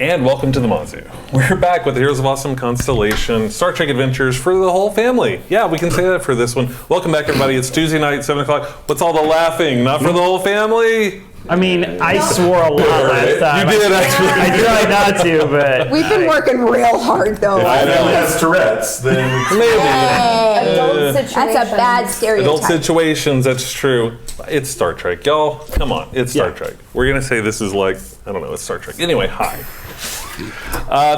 And welcome to the Mazu. We're back with the Heroes of Awesome Constellation, Star Trek Adventures for the whole family. Yeah, we can say that for this one. Welcome back, everybody. It's Tuesday night, 7 o'clock. What's all the laughing? Not for the whole family? I mean, I swore a lot last time. You did, actually. I tried not to, but... We've been working real hard, though. If anyone has Tourette's, then... Maybe. Adult situations. That's a bad stereotype. Adult situations, that's true. It's Star Trek. Y'all, come on. It's Star Trek. We're going to say this is like, I don't know, it's Star Trek. Anyway, hi.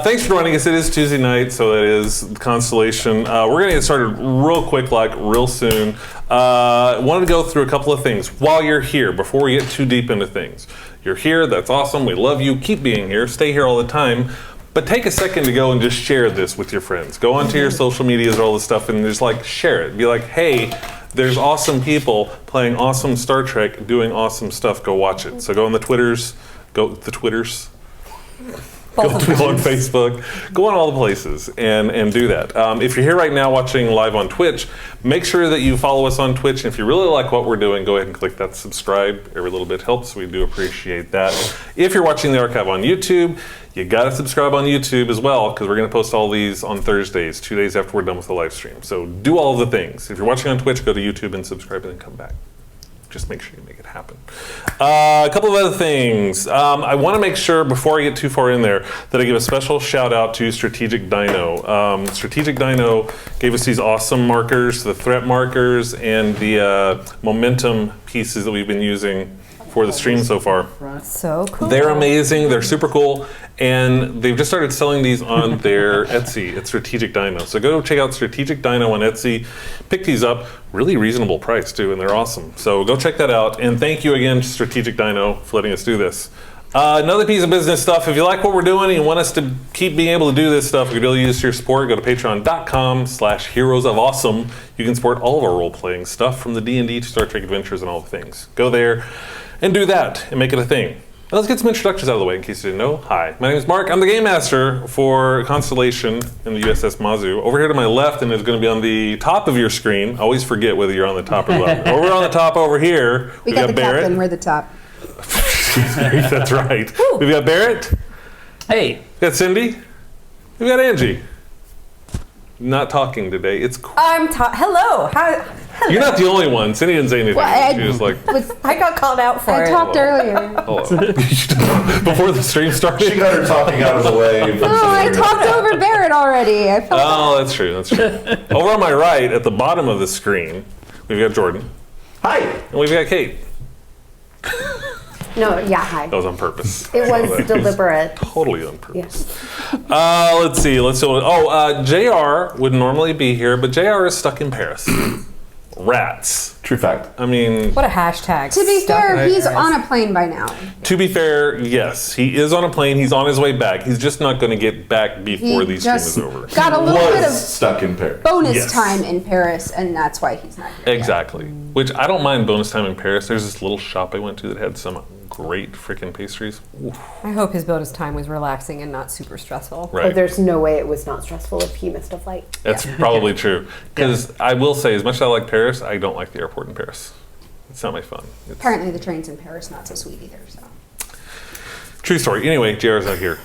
Thanks for joining us. It is Tuesday night, so that is Constellation. We're going to get started real quick, like real soon. Wanted to go through a couple of things while you're here, before we get too deep into things. You're here, that's awesome, we love you, keep being here, stay here all the time. But take a second to go and just share this with your friends. Go onto your social medias, all this stuff, and just like share it. Be like, hey, there's awesome people playing awesome Star Trek, doing awesome stuff, go watch it. So go on the Twitters, go on Facebook, go on all the places and do that. If you're here right now watching live on Twitch, make sure that you follow us on Twitch. And if you really like what we're doing, go ahead and click that subscribe. Every little bit helps. We do appreciate that. If you're watching the archive on YouTube, you got to subscribe on YouTube as well, because we're going to post all these on Thursdays, 2 days after we're done with the live stream. So do all the things. If you're watching on Twitch, go to YouTube and subscribe and then come back. Just make sure you make it happen. A couple of other things. I want to make sure, before I get too far in there, that I give a special shout out to Strategic Dino. Strategic Dino gave us these awesome markers, the threat markers, and the momentum pieces that we've been using for the stream so far. So cool. They're amazing. They're super cool. And they've just started selling these on their Etsy. It's Strategic Dino. So go check out Strategic Dino on Etsy. Pick these up. Really reasonable price, too, and they're awesome. So go check that out. And thank you again to Strategic Dino for letting us do this. Another piece of business stuff. If you like what we're doing and you want us to keep being able to do this stuff, we could really use your support. Go to patreon.com/heroesofawesome. You can support all of our role-playing stuff, from the D&D to Star Trek Adventures and all the things. Go there and do that and make it a thing. Now let's get some introductions out of the way in case you didn't know. Hi, my name is Mark. I'm the Game Master for Constellation in the USS Mazu. Over here to my left, and it's going to be on the top of your screen. I always forget whether you're on the top or left. Over on the top over here, We got the Barrett. captain, we're the top. That's right. We've got Barrett. Hey. We've got Cindy. We've got Angie. Not talking today. It's cool. Hello. Hello. You're not the only one. Cindy didn't say anything. Well, She was like, I got called out for it. I talked earlier. hello. Before the stream started. She got her talking out of the way. No, I talked over Barrett already. I felt Oh, that's true. That's true. Over on my right, at the bottom of the screen, we've got Jordan. Hi. And we've got Kate. No, yeah, hi. That was on purpose. It was deliberate. Totally on purpose. Yes. Let's see. JR would normally be here, but JR is stuck in Paris. Rats. True fact. I mean, What a hashtag. To be Stuck fair, in he's Paris. on a plane by now. to be fair, yes, he is on a plane. He's on his way back. He's just not going to get back before the stream is over. Got a little bit Was of stuck in Paris. bonus Yes. time in Paris, and that's why he's not here. Exactly. Which I don't mind bonus time in Paris. There's this little shop I went to that had some great freaking pastries. Oof. I hope his bonus time was relaxing and not super stressful. Right. There's no way it was not stressful if he missed a flight. That's probably true. Because I will say, as much as I like Paris, I don't like the airport in Paris. It's not my fun. It's Apparently, the trains in Paris not so sweet either. So true story. Anyway, JR's out here.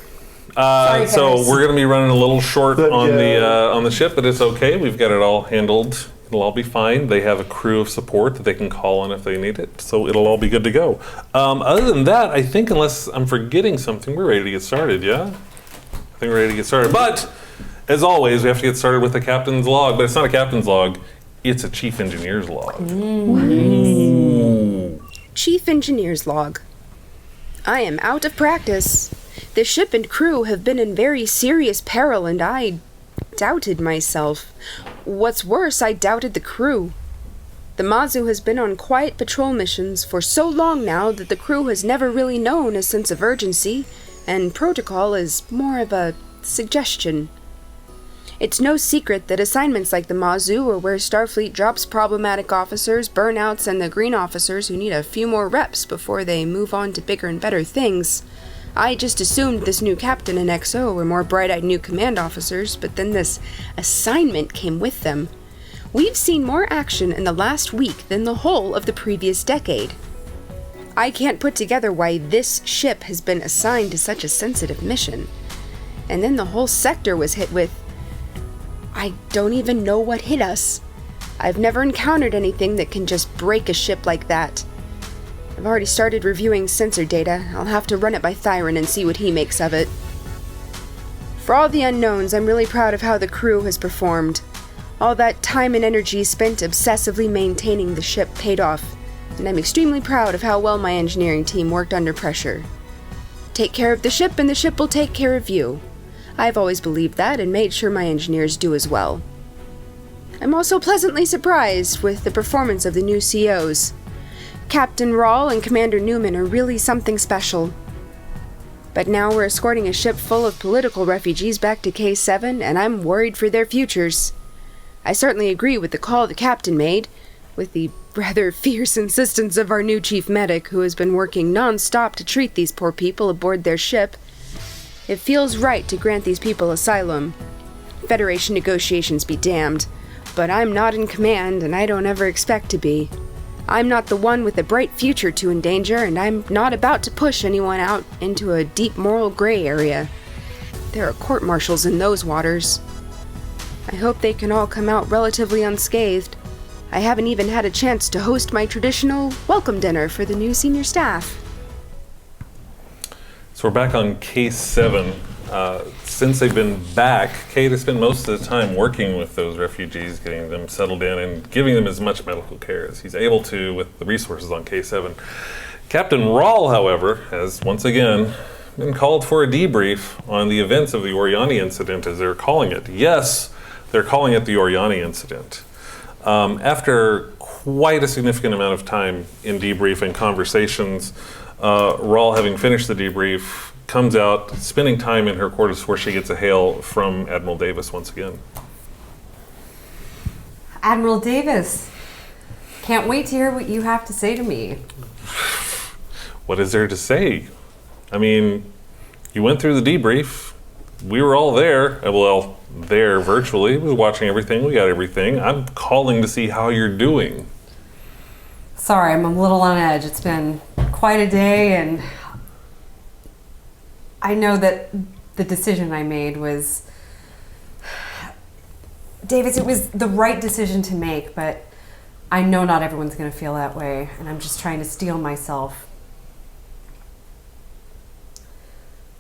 Sorry, So Paris. we're going to be running a little short on Yeah. the ship, but it's okay. We've got it all handled. It'll all be fine. They have a crew of support that they can call on if they need it, so it'll all be good to go. Other than that, I think, unless I'm forgetting something, we're ready to get started, yeah? I think we're ready to get started. But, as always, we have to get started with the captain's log, but it's not a captain's log, it's a chief engineer's log. Chief Engineer's Log. I am out of practice. The ship and crew have been in very serious peril, and I doubted myself. What's worse, I doubted the crew. The Mazu has been on quiet patrol missions for so long now that the crew has never really known a sense of urgency, and protocol is more of a suggestion. It's no secret that assignments like the Mazu are where Starfleet drops problematic officers, burnouts, and the green officers who need a few more reps before they move on to bigger and better things. I just assumed this new captain and XO were more bright-eyed new command officers, but then this assignment came with them. We've seen more action in the last week than the whole of the previous decade. I can't put together why this ship has been assigned to such a sensitive mission. And then the whole sector was hit with... I don't even know what hit us. I've never encountered anything that can just break a ship like that. I've already started reviewing sensor data. I'll have to run it by Thyron and see what he makes of it. For all the unknowns, I'm really proud of how the crew has performed. All that time and energy spent obsessively maintaining the ship paid off, and I'm extremely proud of how well my engineering team worked under pressure. Take care of the ship and the ship will take care of you. I've always believed that and made sure my engineers do as well. I'm also pleasantly surprised with the performance of the new COs. Captain Rawl and Commander Newman are really something special. But now we're escorting a ship full of political refugees back to K7, and I'm worried for their futures. I certainly agree with the call the captain made, with the rather fierce insistence of our new chief medic, who has been working non-stop to treat these poor people aboard their ship. It feels right to grant these people asylum. Federation negotiations be damned, but I'm not in command, and I don't ever expect to be. I'm not the one with a bright future to endanger, and I'm not about to push anyone out into a deep moral gray area. There are court-martials in those waters. I hope they can all come out relatively unscathed. I haven't even had a chance to host my traditional welcome dinner for the new senior staff. So we're back on K7. Since they've been back, Kate has spent most of the time working with those refugees, getting them settled in and giving them as much medical care as he's able to with the resources on K7. Captain Rawl, however, has once again been called for a debrief on the events of the Oriani Incident, as they're calling it. Yes, they're calling it the Oriani Incident. After quite a significant amount of time in debrief and conversations, Rawl, having finished the debrief, comes out, spending time in her quarters where she gets a hail from Admiral Davis once again. Admiral Davis, can't wait to hear what you have to say to me. What is there to say? I mean, you went through the debrief. We were all there. Well, there virtually. We were watching everything. We got everything. I'm calling to see how you're doing. Sorry, I'm a little on edge. It's been quite a day, and I know that the decision I made was... Davis, it was the right decision to make, but I know not everyone's going to feel that way, and I'm just trying to steel myself.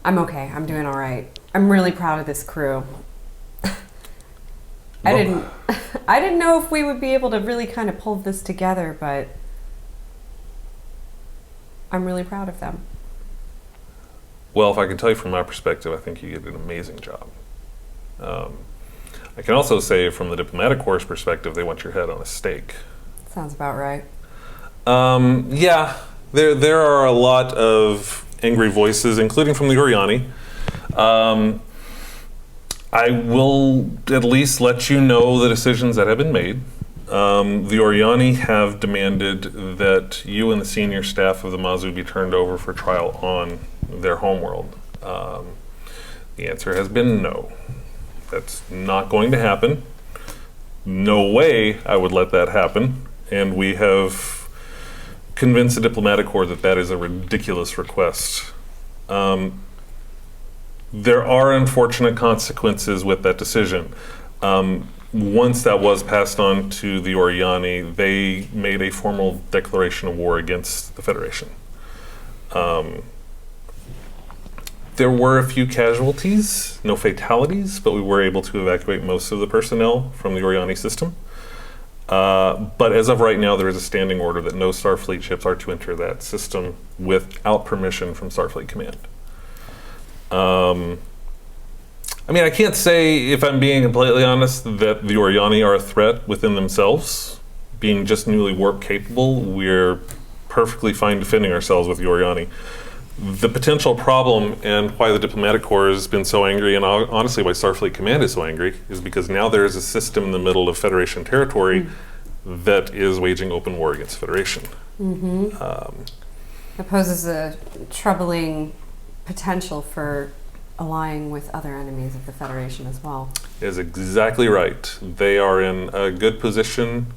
I'm okay. I'm doing all right. I'm really proud of this crew. I didn't know if we would be able to really kind of pull this together, but I'm really proud of them. Well, if I can tell you from my perspective, I think you did an amazing job. I can also say from the diplomatic corps' perspective, they want your head on a stake. Sounds about right. Yeah, there are a lot of angry voices, including from the Oriani. I will at least let you know the decisions that have been made. The Oriani have demanded that you and the senior staff of the Mazu be turned over for trial on their homeworld. The answer has been no. That's not going to happen. No way I would let that happen. And we have convinced the diplomatic corps that that is a ridiculous request. There are unfortunate consequences with that decision. Once that was passed on to the Oriani, they made a formal declaration of war against the Federation. There were a few casualties, no fatalities, but we were able to evacuate most of the personnel from the Oriani system. But as of right now, there is a standing order that no Starfleet ships are to enter that system without permission from Starfleet Command. I mean, I can't say, if I'm being completely honest, that the Oriani are a threat within themselves. Being just newly warp capable, we're perfectly fine defending ourselves with the Oriani. The potential problem and why the diplomatic corps has been so angry, and honestly why Starfleet Command is so angry, is because now there is a system in the middle of Federation territory that is waging open war against Federation. It poses a troubling potential for allying with other enemies of the Federation as well. Is exactly right. They are in a good position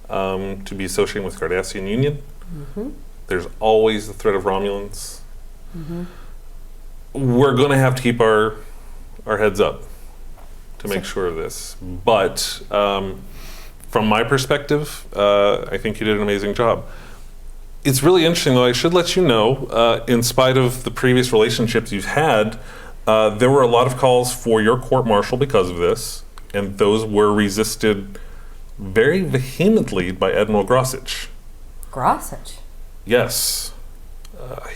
to be associating with Cardassian Union. There's always the threat of Romulans. We're going to have to keep our heads up to make sure of this. But from my perspective, I think you did an amazing job. It's really interesting, though. I should let you know, in spite of the previous relationships you've had, there were a lot of calls for your court-martial because of this, and those were resisted very vehemently by Admiral Grossich. Grossich? Yes.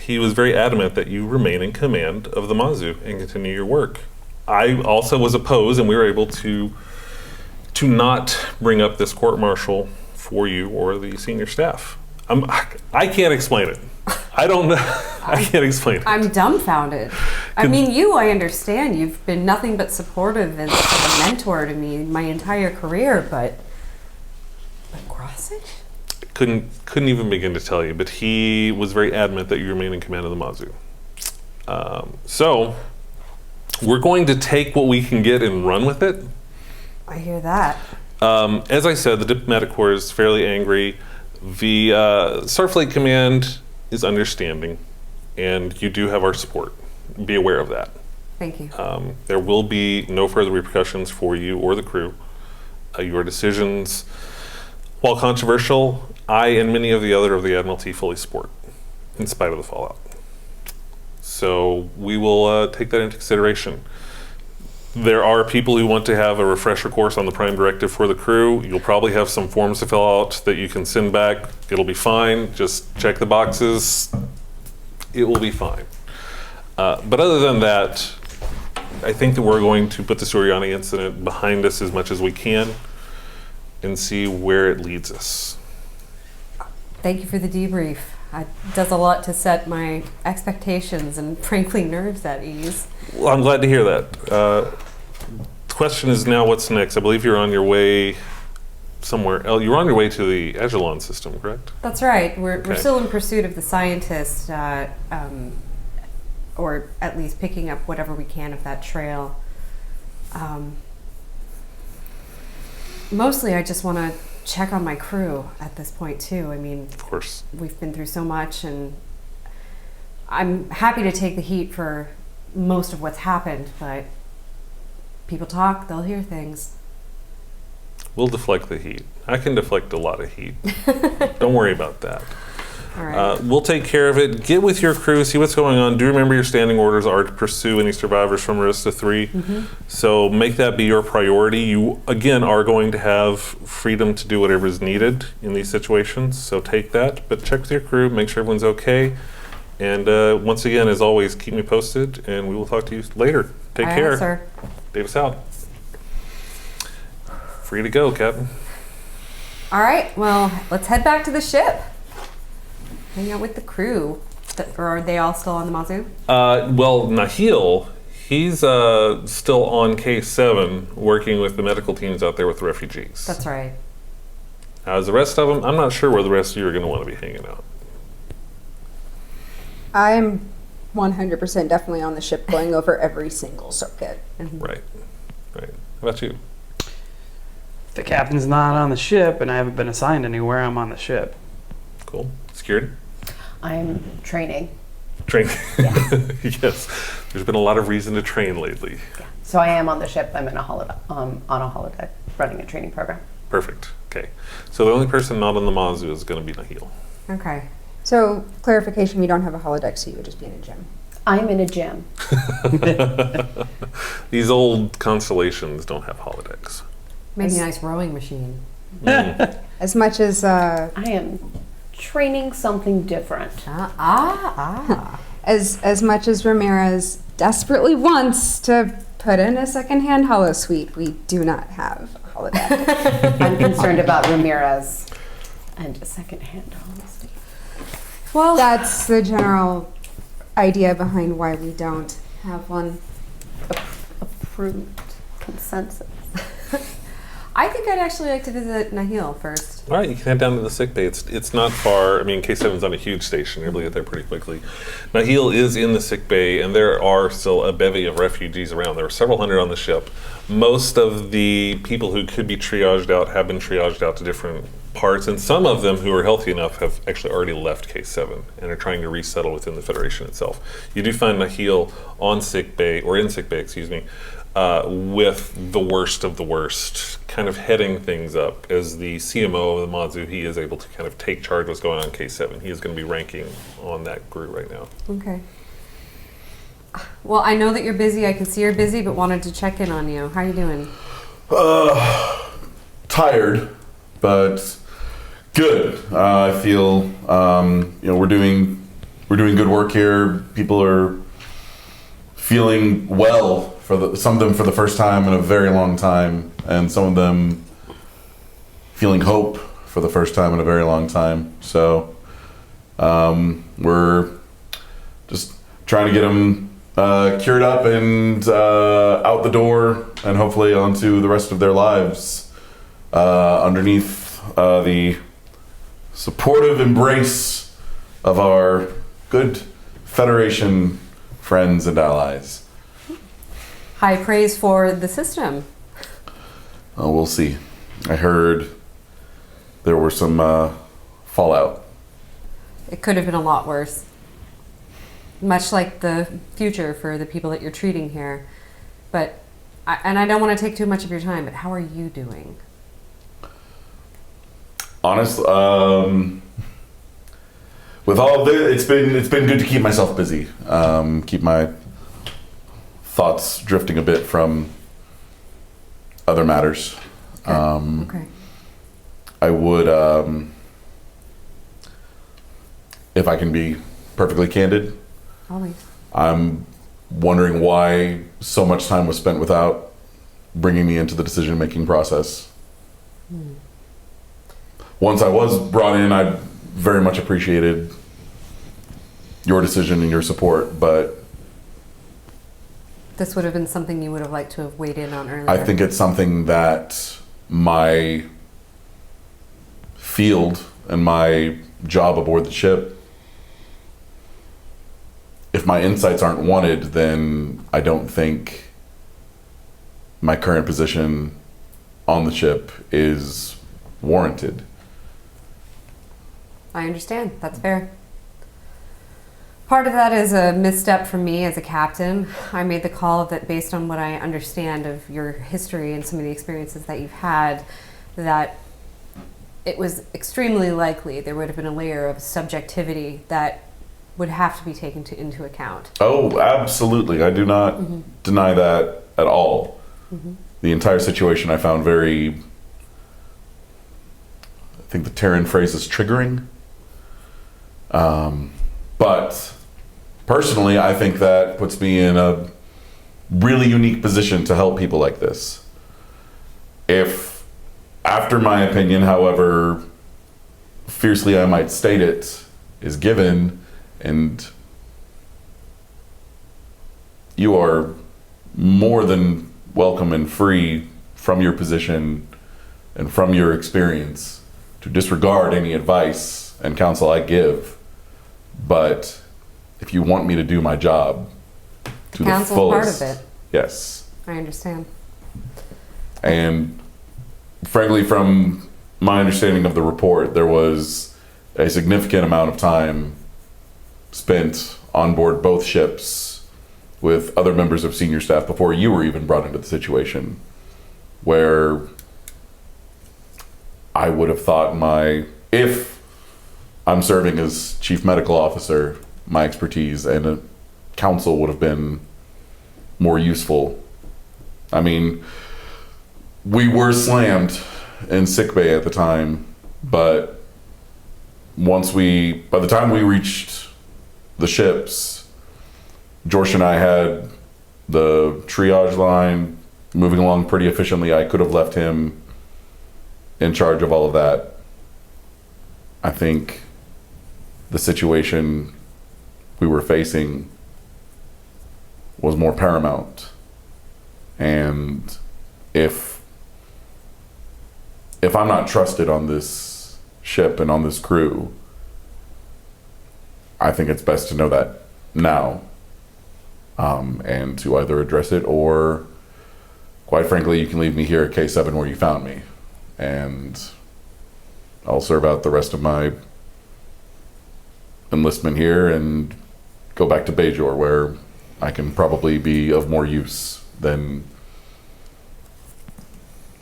He was very adamant that you remain in command of the Mazu and continue your work. I also was opposed, and we were able to not bring up this court-martial for you or the senior staff. I can't explain it. I don't know. I can't explain it. I'm dumbfounded. I mean, I understand. You've been nothing but supportive and a mentor to me my entire career, but Grossich? Couldn't even begin to tell you, but he was very adamant that you remain in command of the Mazu. So we're going to take what we can get and run with it. I hear that. As I said, the diplomatic corps is fairly angry. The Starfleet Command is understanding, and you do have our support. Be aware of that. Thank you. There will be no further repercussions for you or the crew. Your decisions, while controversial, I and many of the Admiralty fully support, in spite of the fallout. So we will take that into consideration. There are people who want to have a refresher course on the Prime Directive for the crew. You'll probably have some forms to fill out that you can send back. It'll be fine. Just check the boxes. It will be fine. But other than that, I think that we're going to put this Oriani incident behind us as much as we can and see where it leads us. Thank you for the debrief. It does a lot to set my expectations and, frankly, nerves at ease. Well, I'm glad to hear that. The question is now, what's next? I believe you're on your way somewhere. You're on your way to the Ajilon system, correct? That's right. We're Okay. still in pursuit of the scientist, or at least picking up whatever we can of that trail. Mostly, I just want to check on my crew at this point, too. I mean, Of course. we've been through so much, and I'm happy to take the heat for most of what's happened, but people talk, they'll hear things. We'll deflect the heat. I can deflect a lot of heat. Don't worry about that. All right. We'll take care of it. Get with your crew, see what's going on. Do remember your standing orders are to pursue any survivors from Arista 3. So make that be your priority. You, again, are going to have freedom to do whatever is needed in these situations. So take that. But check with your crew, make sure everyone's okay. And once again, as always, keep me posted, and we will talk to you later. Take Aye, care. sir. Davis out. Free to go, Captain. All right, well, let's head back to the ship. Hang out with the crew. Or are they all still on the Mazu? Well, Nahil, he's still on K7 working with the medical teams out there with the refugees. That's right. As the rest of them, I'm not sure where the rest of you are going to want to be hanging out. I'm 100% definitely on the ship going over every single circuit. Right. Right. How about you? If the captain's not on the ship and I haven't been assigned anywhere, I'm on the ship. Cool. Security? I'm training. Train. Yes. There's been a lot of reason to train lately. So I am on the ship. I'm in a on a holodeck running a training program. Perfect. Okay. So the only person not on the Mazu is going to be Nahil. Okay. So, clarification, we don't have a holodeck, so you would just be in a gym. I'm in a gym. These old constellations don't have holodecks. Maybe a nice rowing machine. As much as, I am training something different. as much as Ramirez desperately wants to put in a secondhand holo suite, we do not have a holodeck. I'm concerned about Ramirez and a second-hand honesty. Well, that's the general idea behind why we don't have one. Approved consensus. I think I'd actually like to visit Nahil first. All right, you can head down to the sick bay. It's not far. I mean, K7's on a huge station. You're able to get there pretty quickly. Nahil is in the sick bay, and there are still a bevy of refugees around. There are several hundred on the ship. Most of the people who could be triaged out have been triaged out to different parts, and some of them who are healthy enough have actually already left K7 and are trying to resettle within the Federation itself. You do find Nahil on sick bay, or in sick bay, excuse me, with the worst of the worst, kind of heading things up. As the CMO of the Mazu, he is able to kind of take charge of what's going on in K7. He is going to be ranking on that group right now. Okay. Well, I know that you're busy. I can see you're busy, but wanted to check in on you. How are you doing? Tired, but good. I feel we're doing good work here. People are feeling well some of them for the first time in a very long time, and some of them feeling hope for the first time in a very long time. So we're just trying to get them cured up and out the door, and hopefully onto the rest of their lives underneath the supportive embrace of our good Federation friends and allies. High praise for the system. Oh, we'll see. I heard there were some fallout. It could have been a lot worse. Much like the future for the people that you're treating here. But, I don't want to take too much of your time, but how are you doing? Honestly, with all of this, it's been good to keep myself busy. Keep my thoughts drifting a bit from other matters. Okay. I would, if I can be perfectly candid, Always. I'm wondering why so much time was spent without bringing me into the decision-making process. Once I was brought in, I very much appreciated your decision and your support, but This would have been something you would have liked to have weighed in on earlier. I think it's something that my field and my job aboard the ship, if my insights aren't wanted, then I don't think my current position on the ship is warranted. I understand. That's fair. Part of that is a misstep from me as a captain. I made the call that based on what I understand of your history and some of the experiences that you've had, that it was extremely likely there would have been a layer of subjectivity that would have to be taken into account. Oh, absolutely. I do not deny that at all. The entire situation I found very, I think the Terran phrase is triggering. But personally, I think that puts me in a really unique position to help people like this. If, after my opinion, however fiercely I might state it, is given, and you are more than welcome and free from your position and from your experience to disregard any advice and counsel I give. But if you want me to do my job to the Counsel's fullest, part of it. yes. I understand. And frankly, from my understanding of the report, there was a significant amount of time spent on board both ships with other members of senior staff before you were even brought into the situation, where I would have thought if I'm serving as chief medical officer, my expertise and a counsel would have been more useful. I mean, we were slammed in sickbay at the time, but by the time we reached the ships, Josh and I had the triage line moving along pretty efficiently. I could have left him in charge of all of that. I think the situation we were facing was more paramount. And if I'm not trusted on this ship and on this crew, I think it's best to know that now, and to either address it, or quite frankly, you can leave me here at K7 where you found me, and I'll serve out the rest of my enlistment here and go back to Bajor, where I can probably be of more use than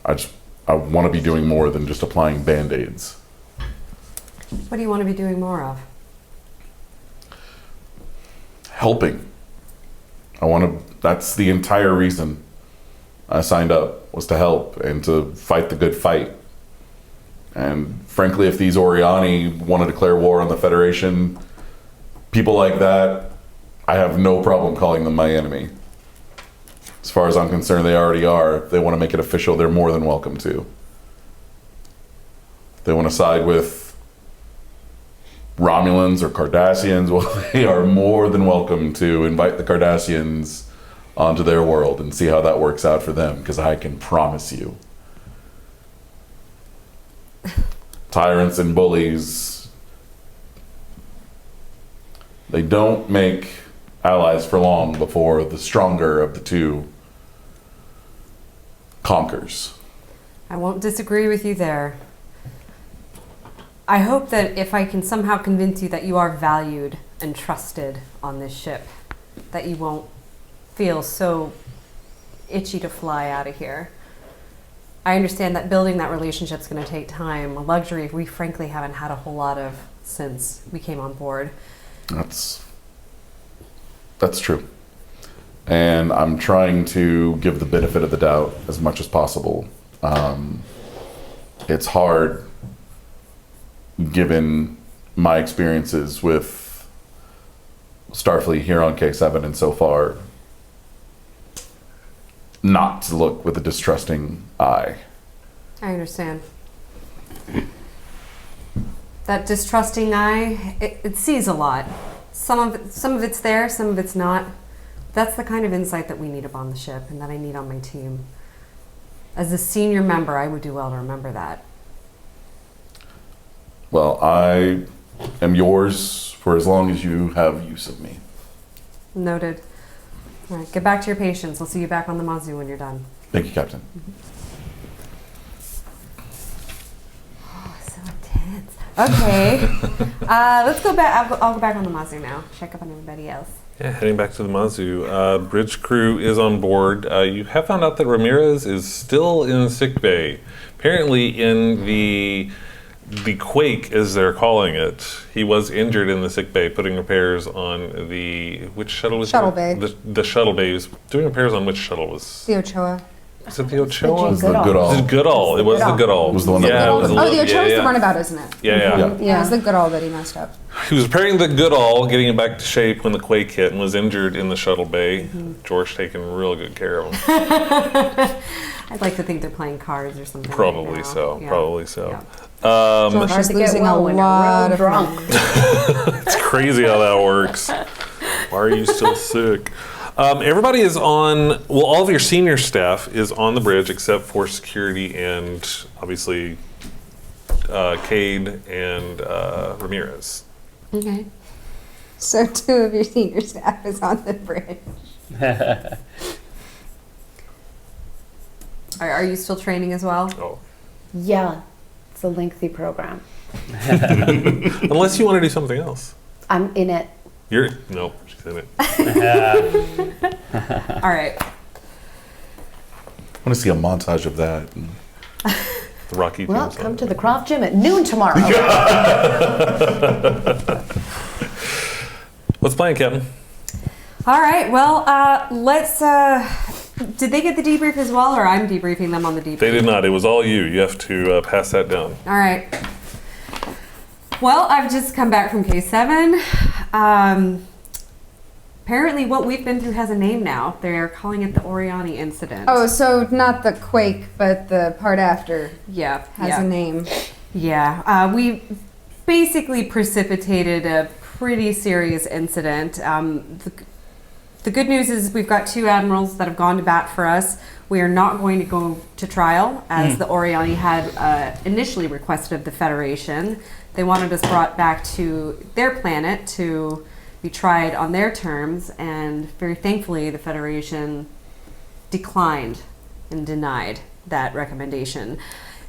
I want to be doing more than just applying band-aids. What do you want to be doing more of? Helping. That's the entire reason I signed up, was to help and to fight the good fight. And frankly, if these Oriani want to declare war on the Federation, people like that, I have no problem calling them my enemy. As far as I'm concerned, they already are. If they want to make it official, they're more than welcome to. If they want to side with Romulans or Cardassians, well, they are more than welcome to invite the Cardassians onto their world and see how that works out for them, because I can promise you, tyrants and bullies, they don't make allies for long before the stronger of the two conquers. I won't disagree with you there. I hope that if I can somehow convince you that you are valued and trusted on this ship, that you won't feel so itchy to fly out of here. I understand that building that relationship is going to take time, a luxury we frankly haven't had a whole lot of since we came on board. That's true. And I'm trying to give the benefit of the doubt as much as possible. It's hard, given my experiences with Starfleet here on K7 and so far, not to look with a distrusting eye. I understand. That distrusting eye, it sees a lot. Some of it's there, some of it's not. That's the kind of insight that we need upon the ship and that I need on my team. As a senior member, I would do well to remember that. Well, I am yours for as long as you have use of me. Noted. All right, get back to your patients. I'll see you back on the Mazu when you're done. Thank you, Captain. Oh, so intense. Okay. Let's go back. I'll go back on the Mazu now. Check up on everybody else. Yeah, heading back to the Mazu. Bridge crew is on board. You have found out that Ramirez is still in sick bay. Apparently, in the quake, as they're calling it, he was injured in the sick bay, putting repairs on which shuttle was Shuttle it? bay. The shuttle bay. He was doing repairs on which shuttle was? The Ochoa. Is it the Ochoa? It's The Goodall. It was Goodall. It was the Goodall. It was the one that yeah, went it was down. Oh, the Ochoa's yeah, the runabout, isn't it? yeah. Yeah. Yeah, it's the Goodall that he messed up. He was repairing the Goodall, getting it back to shape when the quake hit, and was injured in the shuttle bay. George taking real good care of him. I'd like to think they're playing cards or something. Probably right now. so. Yeah. Probably so. Yeah. George Hard is to get losing well a when you're lot real of drunk. money. It's crazy how that works. Why are you still sick? Everybody is on, well, all of your senior staff is on the bridge except for security and obviously Cade and Ramirez. Okay. So 2 of your senior staff is on the bridge. Are you still training as well? Oh. Yeah, it's a lengthy program. Unless you want to do something else. I'm in it. Nope, she's in it. All right. I want to see a montage of that. The Rocky Well, theme song. come to the Croft Gym at noon tomorrow. What's playing, Captain? All right. Well, let's. Did they get the debrief as well, or I'm debriefing them on the debrief? They did not. It was all you. You have to pass that down. All right. Well, I've just come back from K7. Apparently, what we've been through has a name now. They're calling it the Oriani Incident. Oh, so not the quake, but the part after yeah. has yeah. a name. Yeah, we basically precipitated a pretty serious incident. The good news is we've got 2 admirals that have gone to bat for us. We are not going to go to trial, as the Oriani had initially requested of the Federation. They wanted us brought back to their planet to be tried on their terms, and very thankfully the Federation declined and denied that recommendation.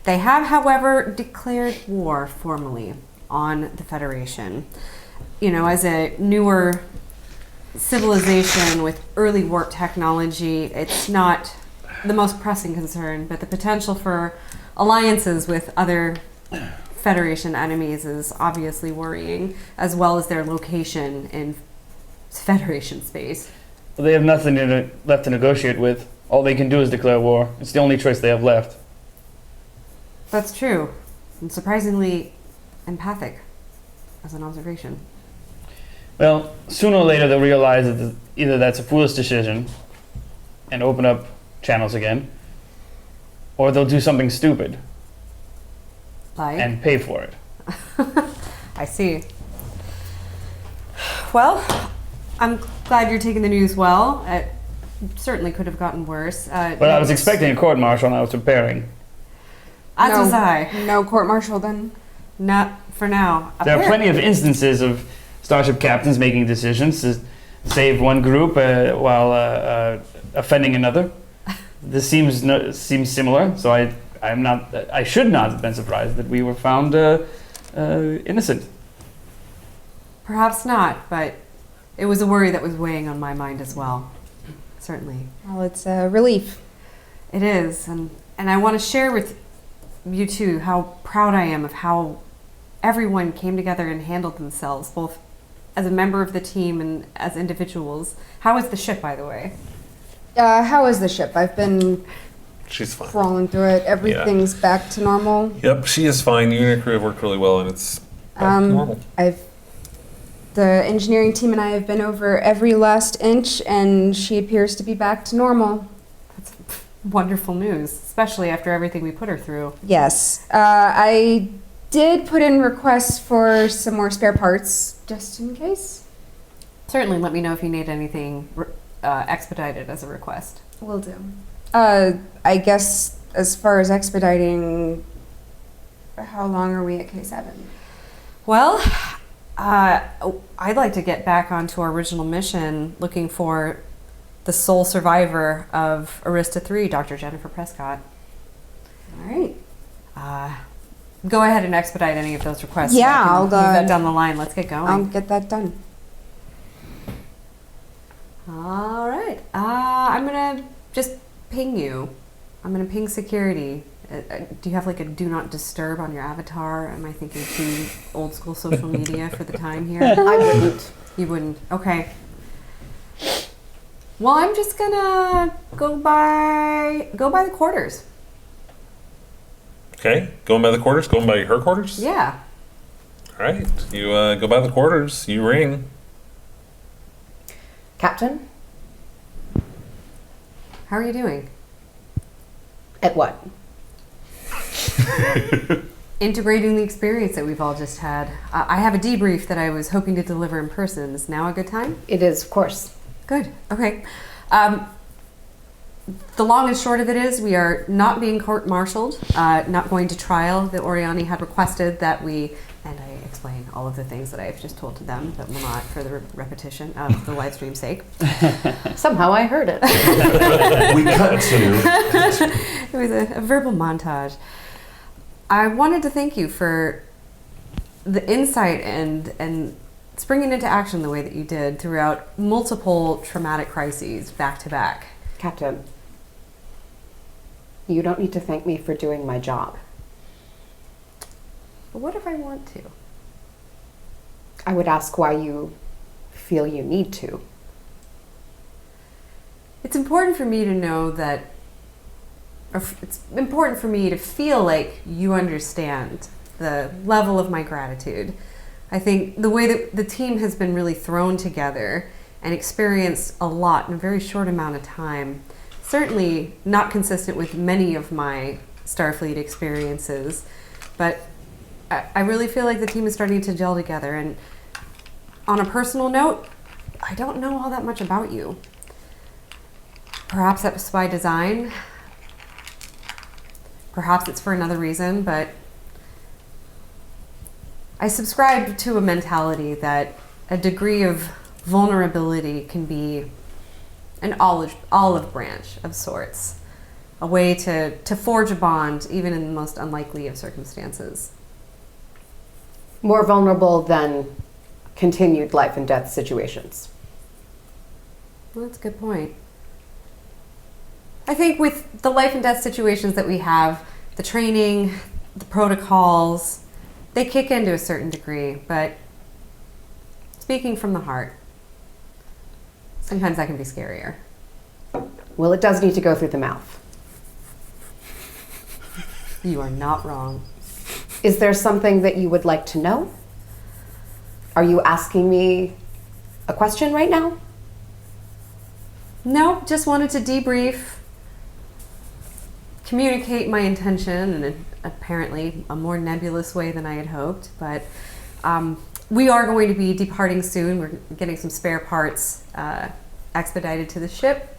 They have, however, declared war formally on the Federation. You know, as a newer civilization with early warp technology, it's not the most pressing concern, but the potential for alliances with other Federation enemies is obviously worrying, as well as their location in Federation space. Well, they have nothing left to negotiate with. All they can do is declare war. It's the only choice they have left. That's true, and surprisingly empathic as an observation. Well, sooner or later they'll realize that either that's a foolish decision and open up channels again, or they'll do something stupid Like? and pay for it. I see. Well, I'm glad you're taking the news well. It certainly could have gotten worse. But I was expecting a court martial and I was preparing. As No. was I. No court-martial then. Not for now. There are plenty of instances of starship captains making decisions to save one group while offending another. This seems similar, so I should not have been surprised that we were found innocent. Perhaps not, but it was a worry that was weighing on my mind as well. Certainly. Well, it's a relief. It is, and I want to share with you too how proud I am of how everyone came together and handled themselves, both as a member of the team and as individuals. How is the ship, by the way? How is the ship? I've been She's fine. crawling through it. Everything's back to normal. Yep, she is fine. You and your crew have worked really well, and it's back to normal. The engineering team and I have been over every last inch, and she appears to be back to normal. That's wonderful news, especially after everything we put her through. Yes. I did put in requests for some more spare parts, just in case. Certainly let me know if you need anything expedited as a request. Will do. I guess as far as expediting, how long are we at K7? Well, I'd like to get back onto our original mission, looking for the sole survivor of Arista 3, Dr. Jennifer Prescott. All right. Go ahead and expedite any of those requests. Yeah, I can I'll move go that ahead. down the line. Let's get going. I'll get that done. All right. I'm gonna just ping you. I'm gonna ping security. Do you have like a do not disturb on your avatar? Am I thinking too old school social media for the time here? I wouldn't. You wouldn't. Okay. Well, I'm just gonna go by the quarters. Okay, going by the quarters, going by her quarters? Yeah. All right, you go by the quarters, you ring. Captain, How are you doing? at what? Integrating the experience that we've all just had. I have a debrief that I was hoping to deliver in person. Is now a good time? It is, of course. Good. Okay. The long and short of it is we are not being court-martialed, not going to trial. The Oriani had requested that we, and I explain all of the things that I've just told to them, but will not for the repetition of the live stream's sake. Somehow I heard it. We cut to. It was a verbal montage. I wanted to thank you for the insight and springing into action the way that you did throughout multiple traumatic crises back to back. Captain, you don't need to thank me for doing my job. But what if I want to? I would ask why you feel you need to. It's important for me to know that, or it's important for me to feel like you understand the level of my gratitude. I think the way that the team has been really thrown together and experienced a lot in a very short amount of time, certainly not consistent with many of my Starfleet experiences, but I really feel like the team is starting to gel together. And on a personal note, I don't know all that much about you. Perhaps that's by design. Perhaps it's for another reason, but I subscribe to a mentality that a degree of vulnerability can be an olive branch of sorts. a way to forge a bond, even in the most unlikely of circumstances. More vulnerable than continued life and death situations. Well, that's a good point. I think with the life and death situations that we have, the training, the protocols, they kick in to a certain degree, but speaking from the heart, sometimes that can be scarier. Well, it does need to go through the mouth. You are not wrong. Is there something that you would like to know? Are you asking me a question right now? No, just wanted to debrief, communicate my intention in apparently a more nebulous way than I had hoped, but we are going to be departing soon. We're getting some spare parts expedited to the ship,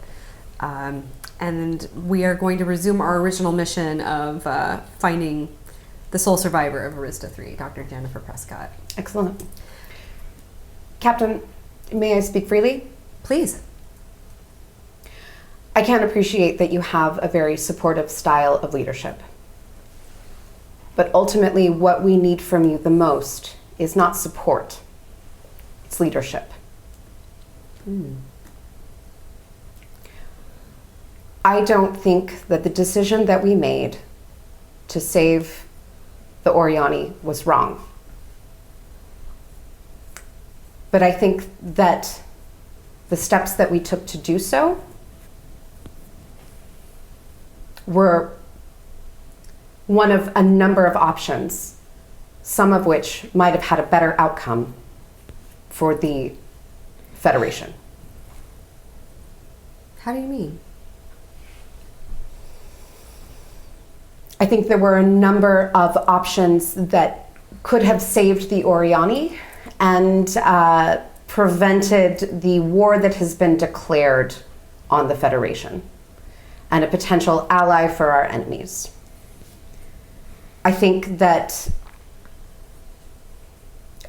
and we are going to resume our original mission of finding the sole survivor of Arista 3, Dr. Jennifer Prescott. Excellent. Captain, may I speak freely? Please. I can appreciate that you have a very supportive style of leadership. But ultimately, what we need from you the most is not support, it's leadership. I don't think that the decision that we made to save the Oriani was wrong. But I think that the steps that we took to do so were one of a number of options, some of which might have had a better outcome for the Federation. How do you mean? I think there were a number of options that could have saved the Oriani and prevented the war that has been declared on the Federation and a potential ally for our enemies. I think that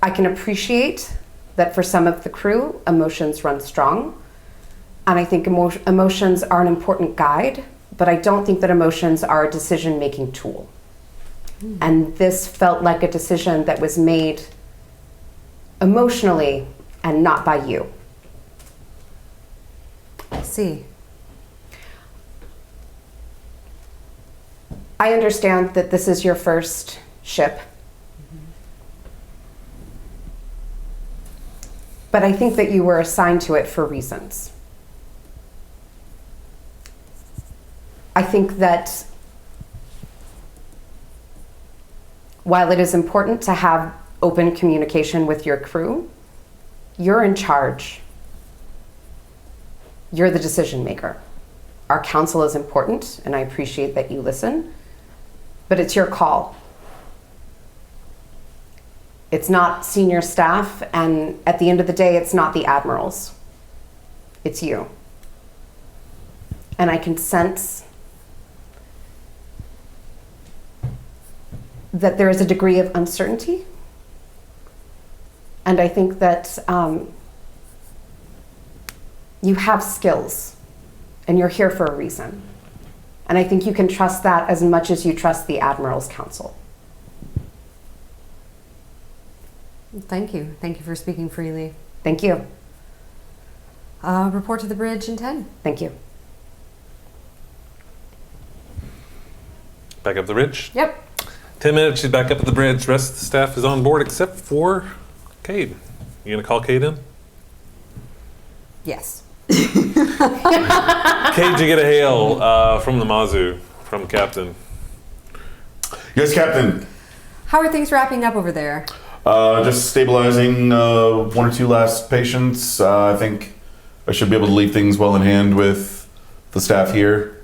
I can appreciate that for some of the crew, emotions run strong. And I think emotions are an important guide, but I don't think that emotions are a decision-making tool. And this felt like a decision that was made emotionally and not by you. I see. I understand that this is your first ship. But I think that you were assigned to it for reasons. I think that while it is important to have open communication with your crew, you're in charge. You're the decision maker. Our counsel is important, and I appreciate that you listen, but it's your call. It's not senior staff, and at the end of the day, it's not the admirals. It's you. And I can sense that there is a degree of uncertainty. And I think that you have skills, and you're here for a reason. And I think you can trust that as much as you trust the Admiral's counsel. Thank you. Thank you for speaking freely. Thank you. Report to the bridge in 10. Thank you. Back up the ridge. Yep. 10 minutes, she's back up at the bridge. Rest of the staff is on board except for Cade. You gonna call Cade in? Yes. Cade, you get a hail from the Mazu, from Captain. Yes, Captain. How are things wrapping up over there? Just stabilizing one or two last patients. I think I should be able to leave things well in hand with the staff here.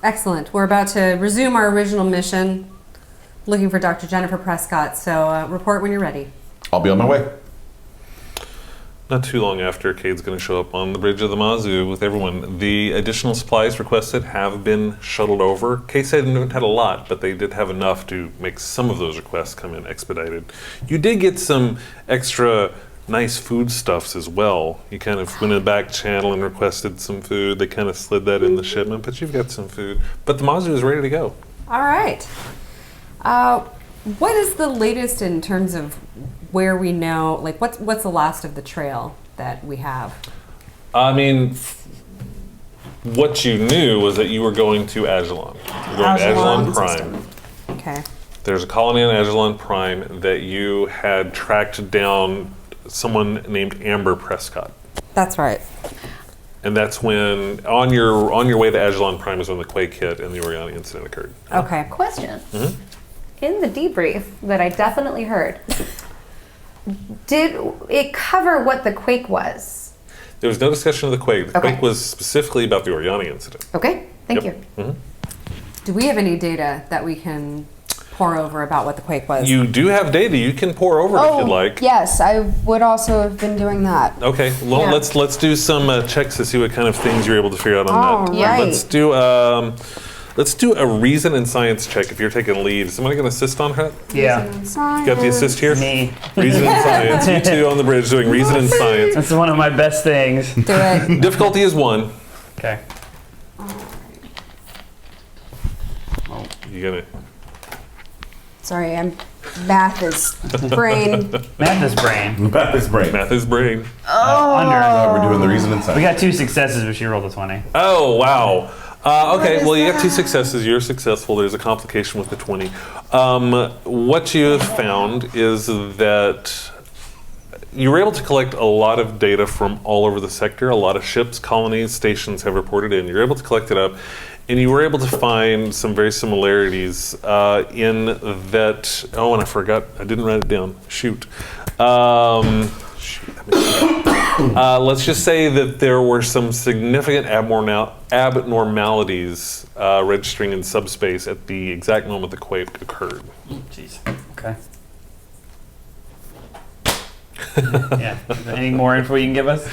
Excellent. We're about to resume our original mission, looking for Dr. Jennifer Prescott, so report when you're ready. I'll be on my way. Not too long after, Cade's going to show up on the bridge of the Mazu with everyone. The additional supplies requested have been shuttled over. Case hadn't had a lot, but they did have enough to make some of those requests come in expedited. You did get some extra nice foodstuffs as well. You kind of went in the back channel and requested some food. They kind of slid that in the shipment, but you've got some food. But the Mazu is ready to go. All right. What is the latest in terms of where we know, like what's the last of the trail that we have? I mean, what you knew was that you were going to Ajilon. You're going to Ajilon Prime. Okay. There's a colony on Ajilon Prime that you had tracked down someone named Amber Prescott. That's right. And that's when, on your way to Ajilon Prime is when the quake hit and the Oriani Incident occurred. Okay. Question. Mhm. In the debrief that I definitely heard, did it cover what the quake was? There was no discussion of the quake. The Okay. quake was specifically about the Oriani Incident. Okay, thank Yep. you. Mhm. Do we have any data that we can pour over about what the quake was? You do have data you can pour over if you'd like. Yes, I would also have been doing that. Okay, well Yeah. let's do some checks to see what kind of things you're able to figure out on All that. right. Let's do a reason and science check if you're taking lead. Is somebody going to assist on her? Yeah. You got the assist here? Me. Reason and science. You two on the bridge doing reason and science. That's one of my best things. Do it. Difficulty is 1. Okay. You gonna? Sorry, math is brain. Math is brain. Back this brain. Math is brain. Under. We're doing the reason inside. We got 2 successes, but she rolled a 20. Oh wow. Okay, is well you got 2 that? successes. You're successful. There's a complication with the 20. What you have found is that you were able to collect a lot of data from all over the sector. A lot of ships, colonies, stations have reported in. You're able to collect it up, and you were able to find some very similarities in that. Oh, and I forgot. I didn't write it down. Shoot. Let's just say that there were some significant abnormalities registering in subspace at the exact moment the quake occurred. Jeez. Okay. Yeah. Is there any more info you can give us?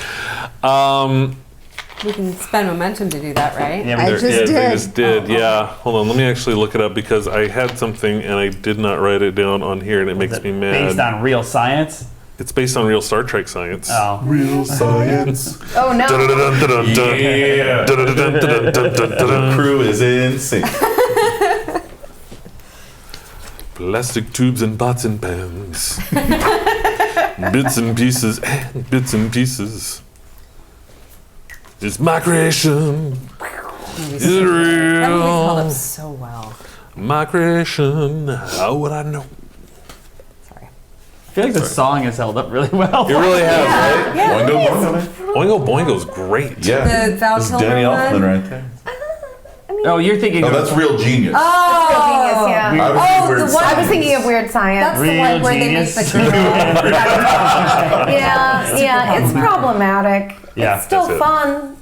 We can spend momentum to do that, right? Yeah, I we just They did. just did, yeah. Hold on, let me actually look it up because I had something and I did not write it down on here and it makes me mad. Based on real science? It's based on real Star Trek science. Oh. Real science. Oh no. Yeah. The crew is in sync. Plastic tubes and pots and pans. Bits and pieces and bits and pieces. It's my creation. Is it That movie's held up real? so well. My creation. How would I know? Sorry. I feel like the song has held up really well. It really has, right? Boingo boingo. Oingo Boingo's great. Yeah. The Val This is Kilmer Danny one? Elfman right there. Oh, you're thinking No, of that's Real Genius. Genius, yeah. Weird- I was thinking Weird I was Science. thinking of Weird Science. That's the Real one where they make genius. the girl. Yeah, it's problematic. Yeah, It's still that's it. fun.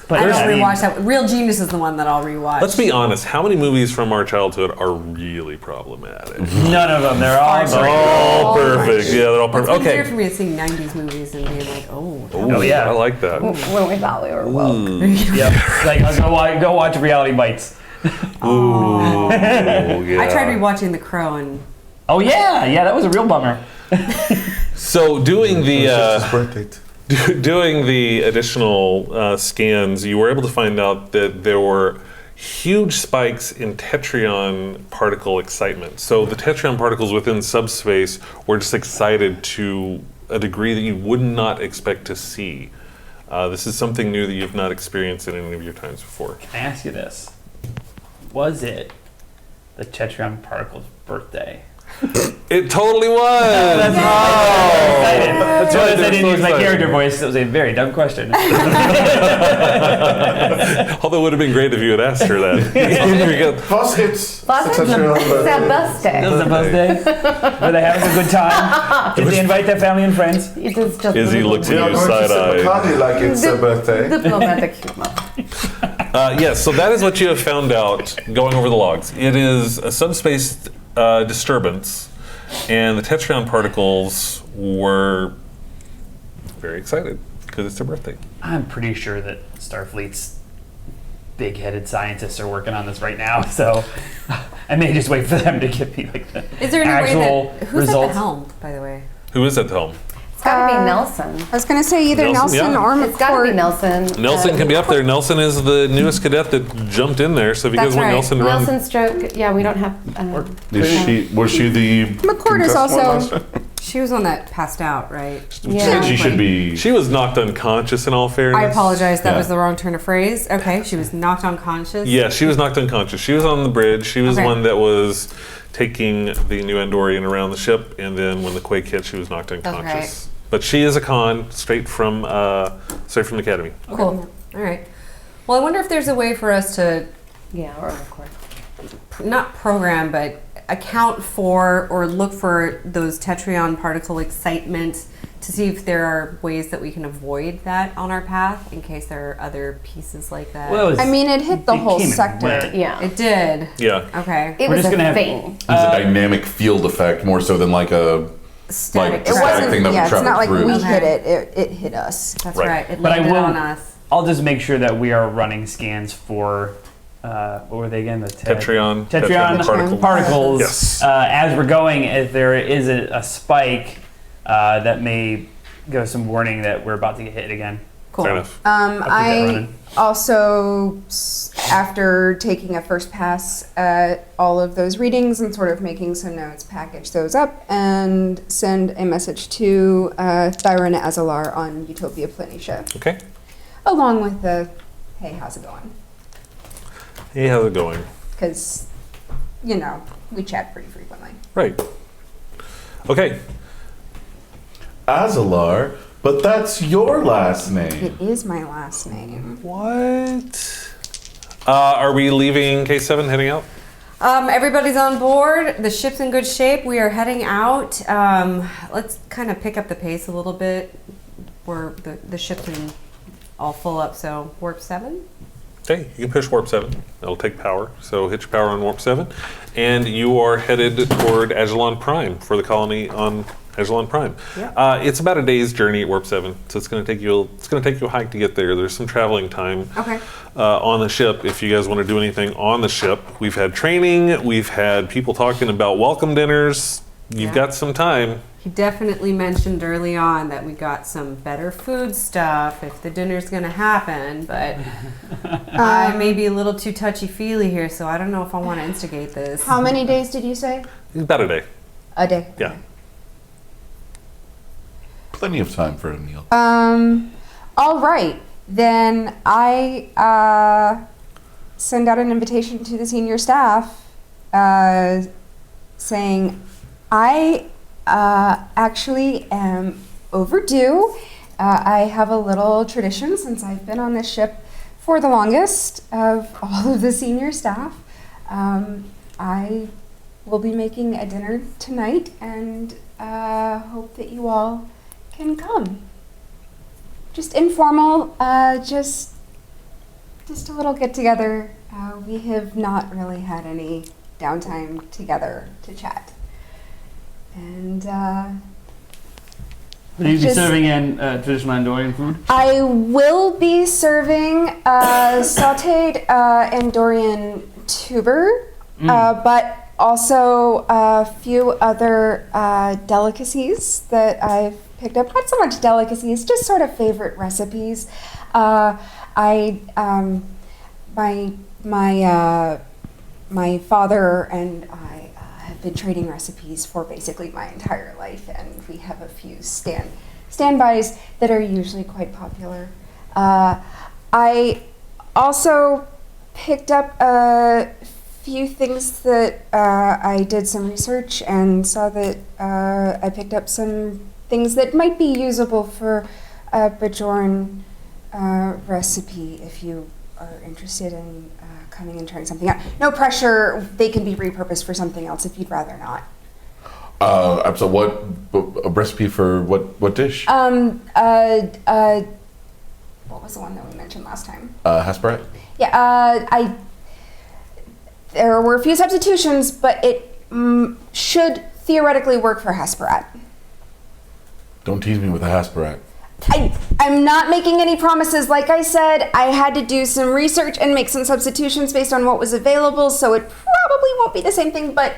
But I don't I mean, rewatch that. Real Genius is the one that I'll rewatch. Let's be honest. How many movies from our childhood are really problematic? none of them. They're all They're great. all perfect. Yeah, they're all It's perfect. been weird Okay. for me to see 90s movies and being like, oh. Ooh, Oh, yeah. I like that. When we thought we were woke. Yep. Like, go watch Reality Bites. Ooh, yeah. I tried rewatching The Crow and Oh, yeah. Yeah, that was a real bummer. So doing the It's his birthday. doing the additional scans, you were able to find out that there were huge spikes in tetryon particle excitement. So the tetryon particles within subspace were just excited to a degree that you would not expect to see. This is something new that you've not experienced in any of your times before. Can I ask you this? Was it the Tetryon particle's birthday? It totally was. That's That's why I right, they were didn't so use my excited. character voice. It was a very dumb question. Although it would have been great if you had asked her that. Here you go. Plus it's Plus, it's their birthday. It was a birthday. Were they having a good time? Did they invite their family and friends? It is just Izzy looks We at are you going to sip side-eyed. Bacardi like it's a birthday. diplomatic humor. Yes, so that is what you have found out going over the logs. It is a subspace disturbance, and the tetryon particles were very excited because it's their birthday. I'm pretty sure that Starfleet's big-headed scientists are working on this right now, so I may just wait for them to give me like the is there any actual way that who's results. at the helm, by the way? Who is at the helm? got to be Nelson. I was going to say either Nelson, Nelson, yeah. or McCourt. It's got to be Nelson. Nelson can be up there. Nelson is the newest cadet that jumped in there. So if you That's guys want right. Nelson to run, Nelson Stroke. Yeah, we don't have. Was she the McCourt is concussed one also- last time? She was on that passed out, right? Yeah. She should be. she was knocked unconscious. In all fairness, I apologize. That Yeah. was the wrong turn of phrase. Okay, she was knocked unconscious. Yeah, she was knocked unconscious. She was on the bridge. She was the Okay. one that was taking the new Andorian around the ship, and then when the quake hit, she was knocked unconscious. But she is a con, straight from the academy. Cool. All right. Well, I wonder if there's a way for us to Yeah, or of course. not program, but account for or look for those tetryon particle excitement to see if there are ways that we can avoid that on our path in case there are other pieces like that. Well, I mean, it hit the whole came in sector. wet. Yeah. It did. Yeah. Okay. It We're was just a gonna have- thing. It's a dynamic field effect more so than like a Static. It Static wasn't, thing that we yeah, it's traveled not like through. we Okay. hit it, it hit us. That's Right. right. It But I landed will- on us. I'll just make sure that we are running scans for what were they again? The Tetryon Tetryon particles. Yes. As we're going, if there is a spike, that may give us some warning that we're about to get hit again. Cool. Fair enough. I'll keep that I running. also, after taking a first pass at all of those readings and sort of making some notes, package those up and send a message to Thyron Azalar on Utopia Planitia, Okay. along with the, hey, how's it going? Hey, how's it going? Because, you know, we chat pretty frequently. Right. Okay. Azalar, but that's your last name. It is my last name. What? Are we leaving K7, heading out? Everybody's on board. The ship's in good shape. We are heading out. Let's kind of pick up the pace a little bit. The ship's in all full up, so warp 7. Okay, you can push warp 7. That'll take power. So hit your power on warp 7. And you are headed toward Ajilon Prime for the colony on Ajilon Prime. Yeah. It's about a day's journey at warp 7, so it's going to take you a hike to get there. There's some traveling time Okay. on the ship if you guys want to do anything on the ship. We've had training. We've had people talking about welcome dinners. You've Yeah. got some time. He definitely mentioned early on that we got some better food stuff if the dinner's going to happen, but I may be a little too touchy-feely here, so I don't know if I want to instigate this. How many days did you say? It's about a day. A day. Yeah. Plenty of time for a meal. All right. Then I send out an invitation to the senior staff saying, I actually am overdue. I have a little tradition since I've been on this ship for the longest of all of the senior staff. I will be making a dinner tonight and hope that you all can come. Just informal, just a little get together. We have not really had any downtime together to chat. And Will you be just- serving in traditional Andorian food? I will be serving sauteed Andorian tuber, but also a few other delicacies that I've picked up. Not so much delicacies, just sort of favorite recipes. My father and I have been trading recipes for basically my entire life, and we have a few standbys that are usually quite popular. I also picked up a few things that I did some research and saw that I picked up some things that might be usable for a Bajoran recipe if you are interested in coming and trying something out. No pressure, they can be repurposed for something else if you'd rather not. So what a recipe for what dish? What was the one that we mentioned last time? Hasperat? Yeah, there were a few substitutions, but it should theoretically work for Hasperat. Don't tease me with a Hasperat. I'm not making any promises. Like I said, I had to do some research and make some substitutions based on what was available, so it probably won't be the same thing, but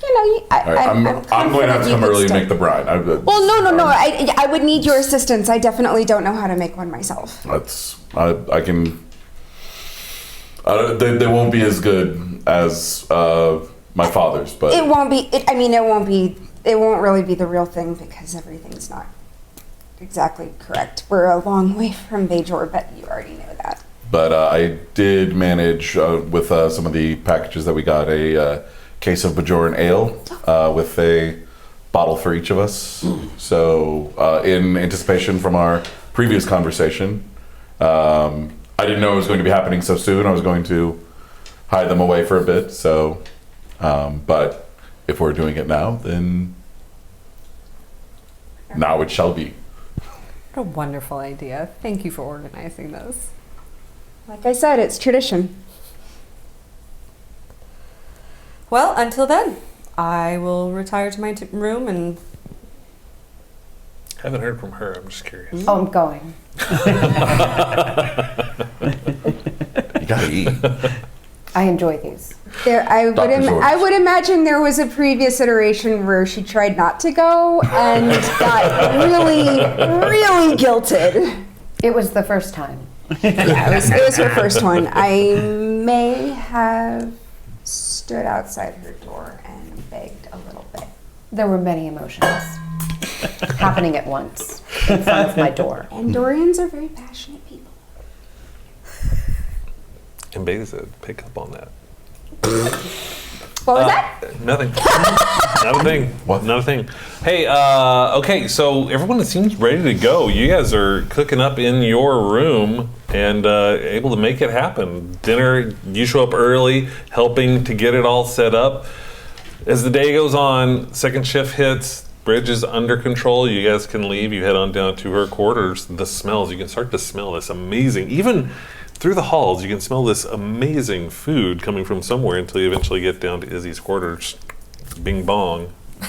you know, All right, I'm going to have confident to you come could early and still- make the brine. Well, no. I would need your assistance. I definitely don't know how to make one myself. I can. They won't be as good as my father's, but It won't be. It won't be. It won't really be the real thing because everything's not exactly correct. We're a long way from Bajor, but you already know that. But I did manage with some of the packages that we got a case of Bajoran ale with a bottle for each of us. So in anticipation from our previous conversation, I didn't know it was going to be happening so soon. I was going to hide them away for a bit. So, but if we're doing it now, then now it shall be. What a wonderful idea. Thank you for organizing this. Like I said, it's tradition. Well, until then, I will retire to my room and Haven't heard from her. I'm just curious. Oh, I'm going. You gotta eat. I enjoy these. I would imagine there was a previous iteration where she tried not to go and got really, really guilted. It was the first time. Yeah, it was her first one. I may have stood outside her door and begged a little bit. There were many emotions happening at once in front of my door. Andorians are very passionate people. And Beta said, pick up on that. What was that? Nothing. Not a thing. What? Not a thing. Hey, okay, so everyone seems ready to go. You guys are cooking up in your room and able to make it happen. Dinner, you show up early, helping to get it all set up. As the day goes on, second shift hits, bridge is under control. You guys can leave. You head on down to her quarters. The smells, you can start to smell this amazing, even through the halls, you can smell this amazing food coming from somewhere until you eventually get down to Izzy's quarters. Bing bong. All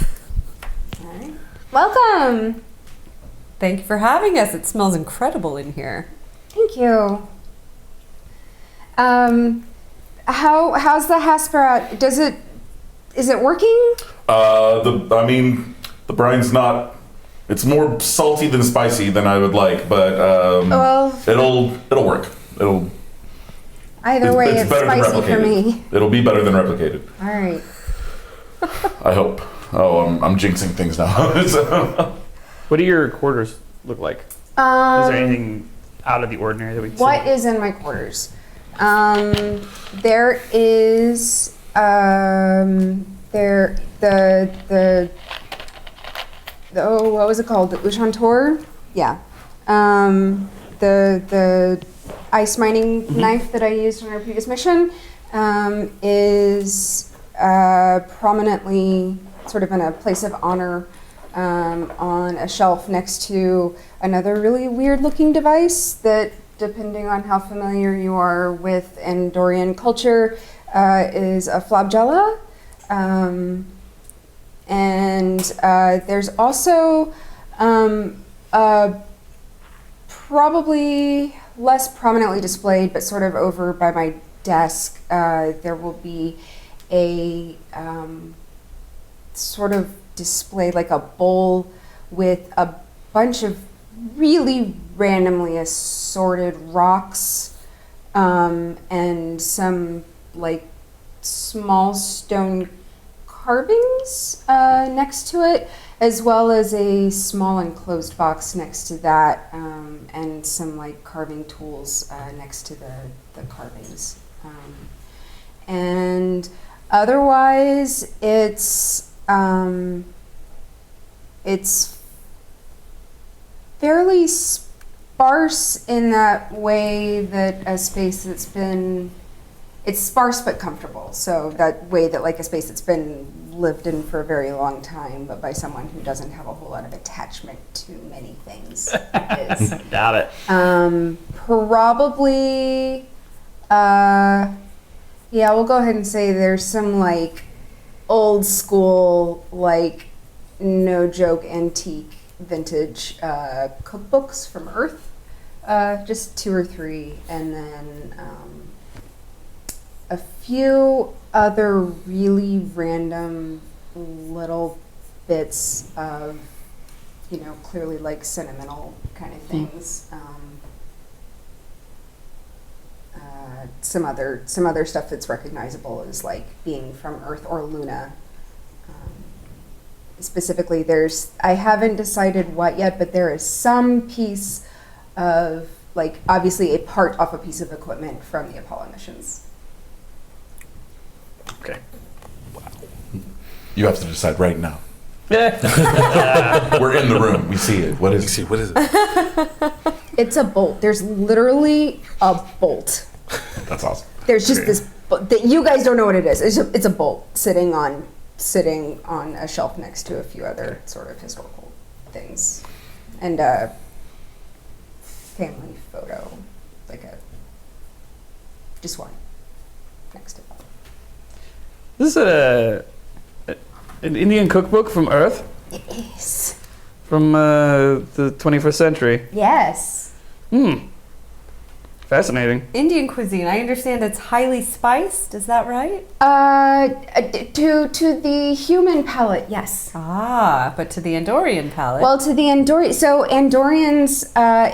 right. Welcome. thank you for having us. It smells incredible in here. Thank you. How's the Hasperat? Is it working? The brine's not. It's more salty than spicy than I would like, but Well, it'll work. Either way, it's better than spicy for replicated. me. It'll be better than replicated. All right. I hope. Oh, I'm jinxing things now. So- What do your quarters look like? Is there anything out of the ordinary that we can What see? is in my quarters? There is what was it called? The Ushantor? Yeah. The ice mining knife that I used on our previous mission is prominently sort of in a place of honor on a shelf next to another really weird looking device that, depending on how familiar you are with Andorian culture, is a flagella. And there's also probably less prominently displayed, but sort of over by my desk, there will be a sort of display, like a bowl with a bunch of really randomly assorted rocks and some like small stone carvings next to it, as well as a small enclosed box next to that, and some like carving tools next to the carvings. And otherwise, it's fairly sparse in that way that a space that's been, it's sparse but comfortable. So that way that like a space that's been lived in for a very long time, but by someone who doesn't have a whole lot of attachment to many things is. Got it. Probably, yeah, we'll go ahead and say there's some like old school, like no joke antique vintage cookbooks from Earth, just 2 or 3, and then a few other really random little bits of, clearly like sentimental kind of things. Some other stuff that's recognizable is like being from Earth or Luna. Specifically, I haven't decided what yet, but there is some piece of, like, obviously a part off a piece of equipment from the Apollo missions. Okay. You have to decide right now. Yeah. We're in the room. We see it. What is it? What is it? It's a bolt. There's literally a bolt. That's awesome. There's just this that you guys don't know what it is. It's a bolt sitting on a shelf next to a few other sort of historical things, and a family photo, just one next to that. This is an Indian cookbook from Earth, Yes. from the 21st century. Yes. Fascinating. Indian cuisine. I understand it's highly spiced. Is that right? To the human palate, yes. Ah, but to the Andorian palate. Well, to the Andorians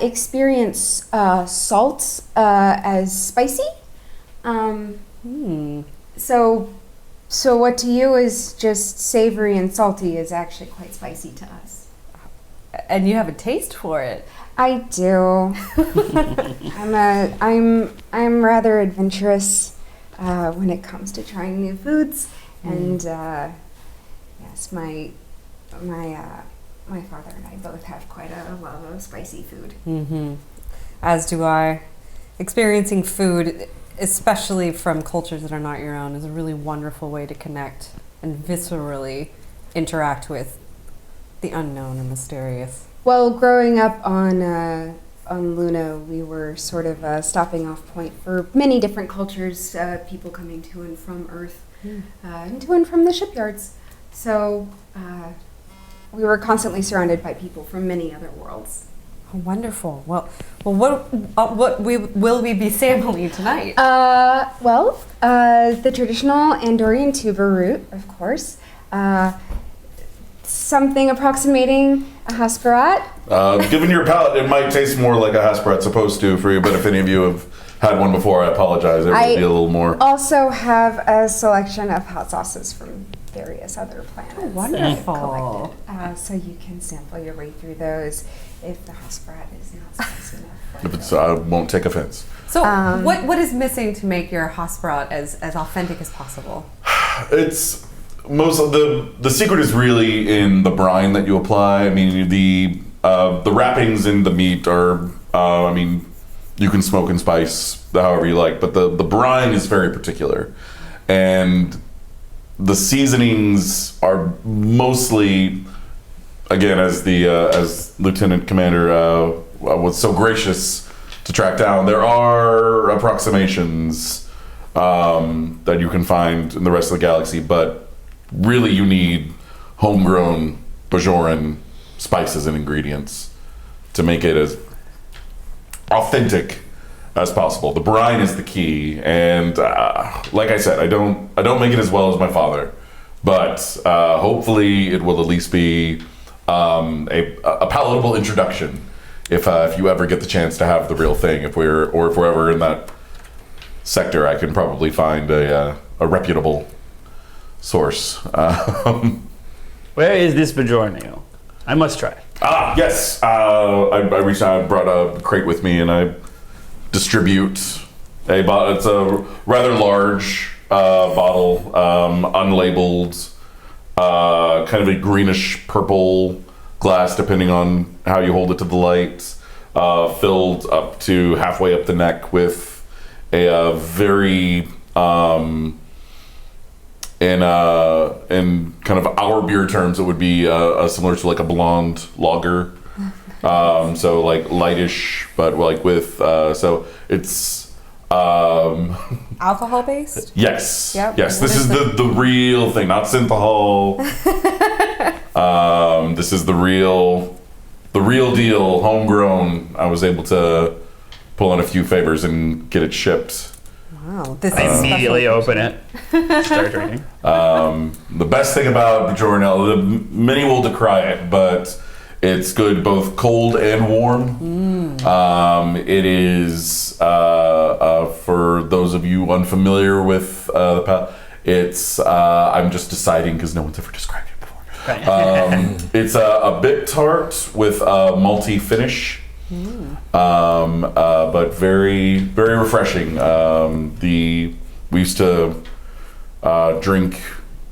experience salt as spicy. So what to you is just savory and salty is actually quite spicy to us. And you have a taste for it. I do. I'm rather adventurous when it comes to trying new foods, and yes, my father and I both have quite a love of spicy food. Mm-hmm. As do I. Experiencing food, especially from cultures that are not your own, is a really wonderful way to connect and viscerally interact with the unknown and mysterious. Well, growing up on Luna, we were sort of a stopping off point for many different cultures, people coming to and from Earth, and to and from the shipyards. So we were constantly surrounded by people from many other worlds. Oh, wonderful. Well, what will we be sampling tonight? The traditional Andorian tuber root, of course. Something approximating a hasperat. Given your palate, it might taste more like a hasperat's supposed to for you, but if any of you have had one before, I apologize. It will be a little more. Also have a selection of hot sauces from various other planets. Oh, wonderful. Collected. So you can sample your way through those if the hasperat is not spicy enough. If it's, I won't take offense. So what is missing to make your hasperat as authentic as possible? It's most of the secret is really in the brine that you apply. I mean, the wrappings in the meat are, you can smoke and spice however you like, but the brine is very particular, and the seasonings are mostly, again, as Lieutenant Commander was so gracious to track down, there are approximations that you can find in the rest of the galaxy, but really you need homegrown Bajoran spices and ingredients to make it as authentic as possible. The brine is the key, and like I said, I don't make it as well as my father, but hopefully it will at least be a palatable introduction if you ever get the chance to have the real thing. If we're ever in that sector, I can probably find a reputable source. Where is this Bajoran ale? I must try. Yes. I reached out, I brought a crate with me, and I distribute a bottle. It's a rather large bottle, unlabeled, kind of a greenish purple glass, depending on how you hold it to the light, filled up to halfway up the neck with a very in kind of our beer terms, it would be similar to like a blonde lager. So like lightish, but like with so it's Alcohol based? yes. Yep. Yes, this is the real thing, not synthahol. This is the real deal, homegrown. I was able to pull in a few favors and get it shipped Wow, this I is immediately special. open it, start drinking. The best thing about Bajornel, many will decry it, but it's good both cold and warm. It is, for those of you unfamiliar with it's, I'm just deciding because no one's ever described it before. It's a bit tart with a malty finish. But very, very refreshing. We used to drink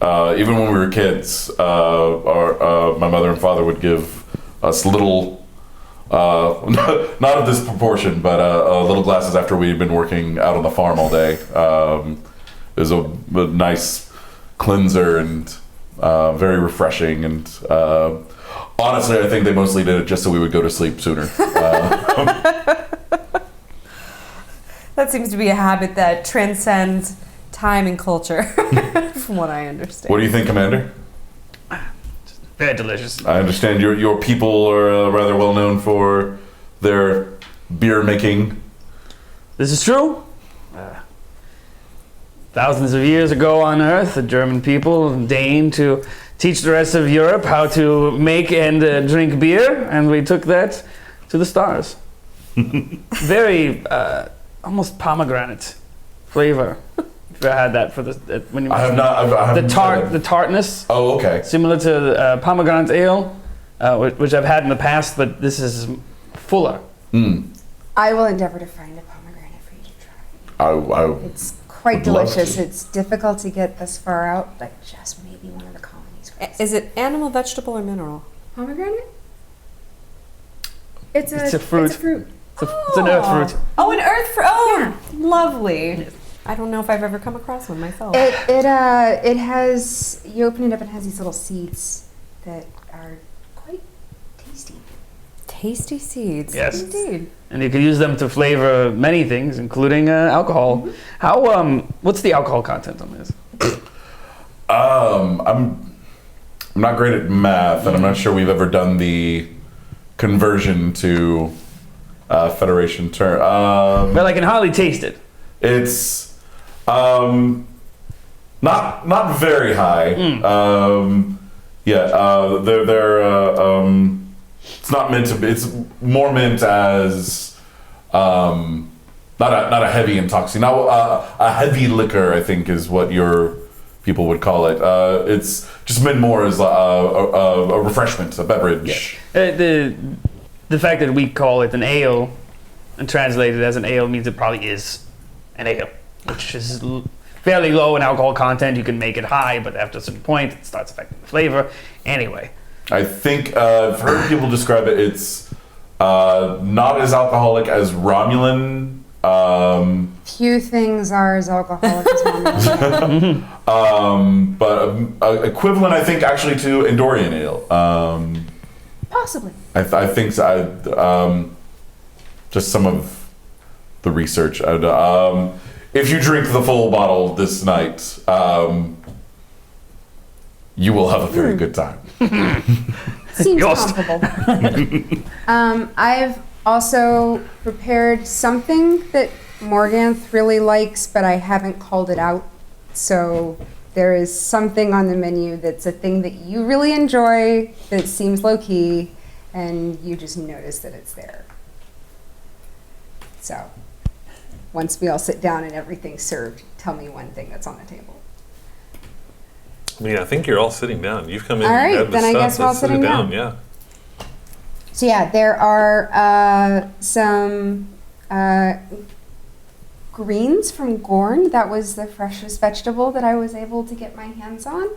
even when we were kids. My mother and father would give us little, not of this proportion, but little glasses after we had been working out on the farm all day. It was a nice cleanser and very refreshing. And honestly, I think they mostly did it just so we would go to sleep sooner. That seems to be a habit that transcends time and culture, from what I understand. What do you think, Commander? Very delicious. I understand your people are rather well known for their beer making. This is true. Thousands of years ago on Earth, the German people deigned to teach the rest of Europe how to make and drink beer, and we took that to the stars. Very almost pomegranate flavor. If I had that for the when you I have not. I haven't tried the it. tartness, Oh, okay. similar to pomegranate ale, which I've had in the past, but this is fuller. I will endeavor to find a pomegranate for you to try. It's quite would love delicious. to. It's difficult to get this far out, but just maybe one of the colonies. Is it animal, vegetable, or mineral? Pomegranate? It's a fruit. It's a fruit. It's an earth fruit. Oh, an earth fruit. Oh, lovely. I don't know if I've ever come across one myself. It has, you open it up and it has these little seeds that are quite tasty. Tasty seeds. Yes. Indeed. And you can use them to flavor many things, including alcohol. How? What's the alcohol content on this? I'm not great at math, and I'm not sure we've ever done the conversion to Federation term. But I can hardly taste it. It's not very high. They're it's not meant to be. It's more meant as not a heavy intoxicant. Now a heavy liquor, I think, is what your people would call it. It's just meant more as a refreshment, a beverage. The fact that we call it an ale and translate it as an ale means it probably is an ale, which is fairly low in alcohol content. You can make it high, but after a certain point, it starts affecting the flavor. Anyway. I think I've heard people describe it. It's not as alcoholic as Romulan. Few things are as alcoholic as one. But equivalent, I think, actually to Andorian ale. Possibly. I think so. Just some of the research. If you drink the full bottle this night, you will have a very good time. Seems Ghost. comparable. I've also prepared something that Morganth really likes, but I haven't called it out. So there is something on the menu that's a thing that you really enjoy, that seems low-key, and you just notice that it's there. So once we all sit down and everything's served, tell me one thing that's on the table. I mean, I think you're all sitting down. You've come in. All you right, had the then I stuff. guess we're all Let's sit sitting down. down. Yeah. So yeah, there are some greens from Gorn. That was the freshest vegetable that I was able to get my hands on.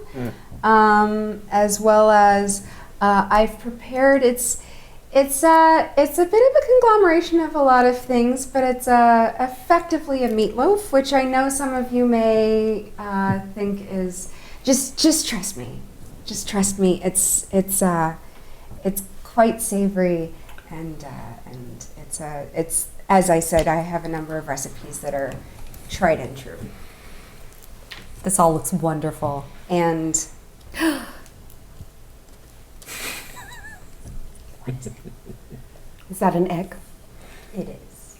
As well as I've prepared. It's a bit of a conglomeration of a lot of things, but it's effectively a meatloaf, which I know some of you may think is just trust me. Just trust me. It's quite savory, and it's as I said, I have a number of recipes that are tried and true. This all looks wonderful. And Is that an egg? it is.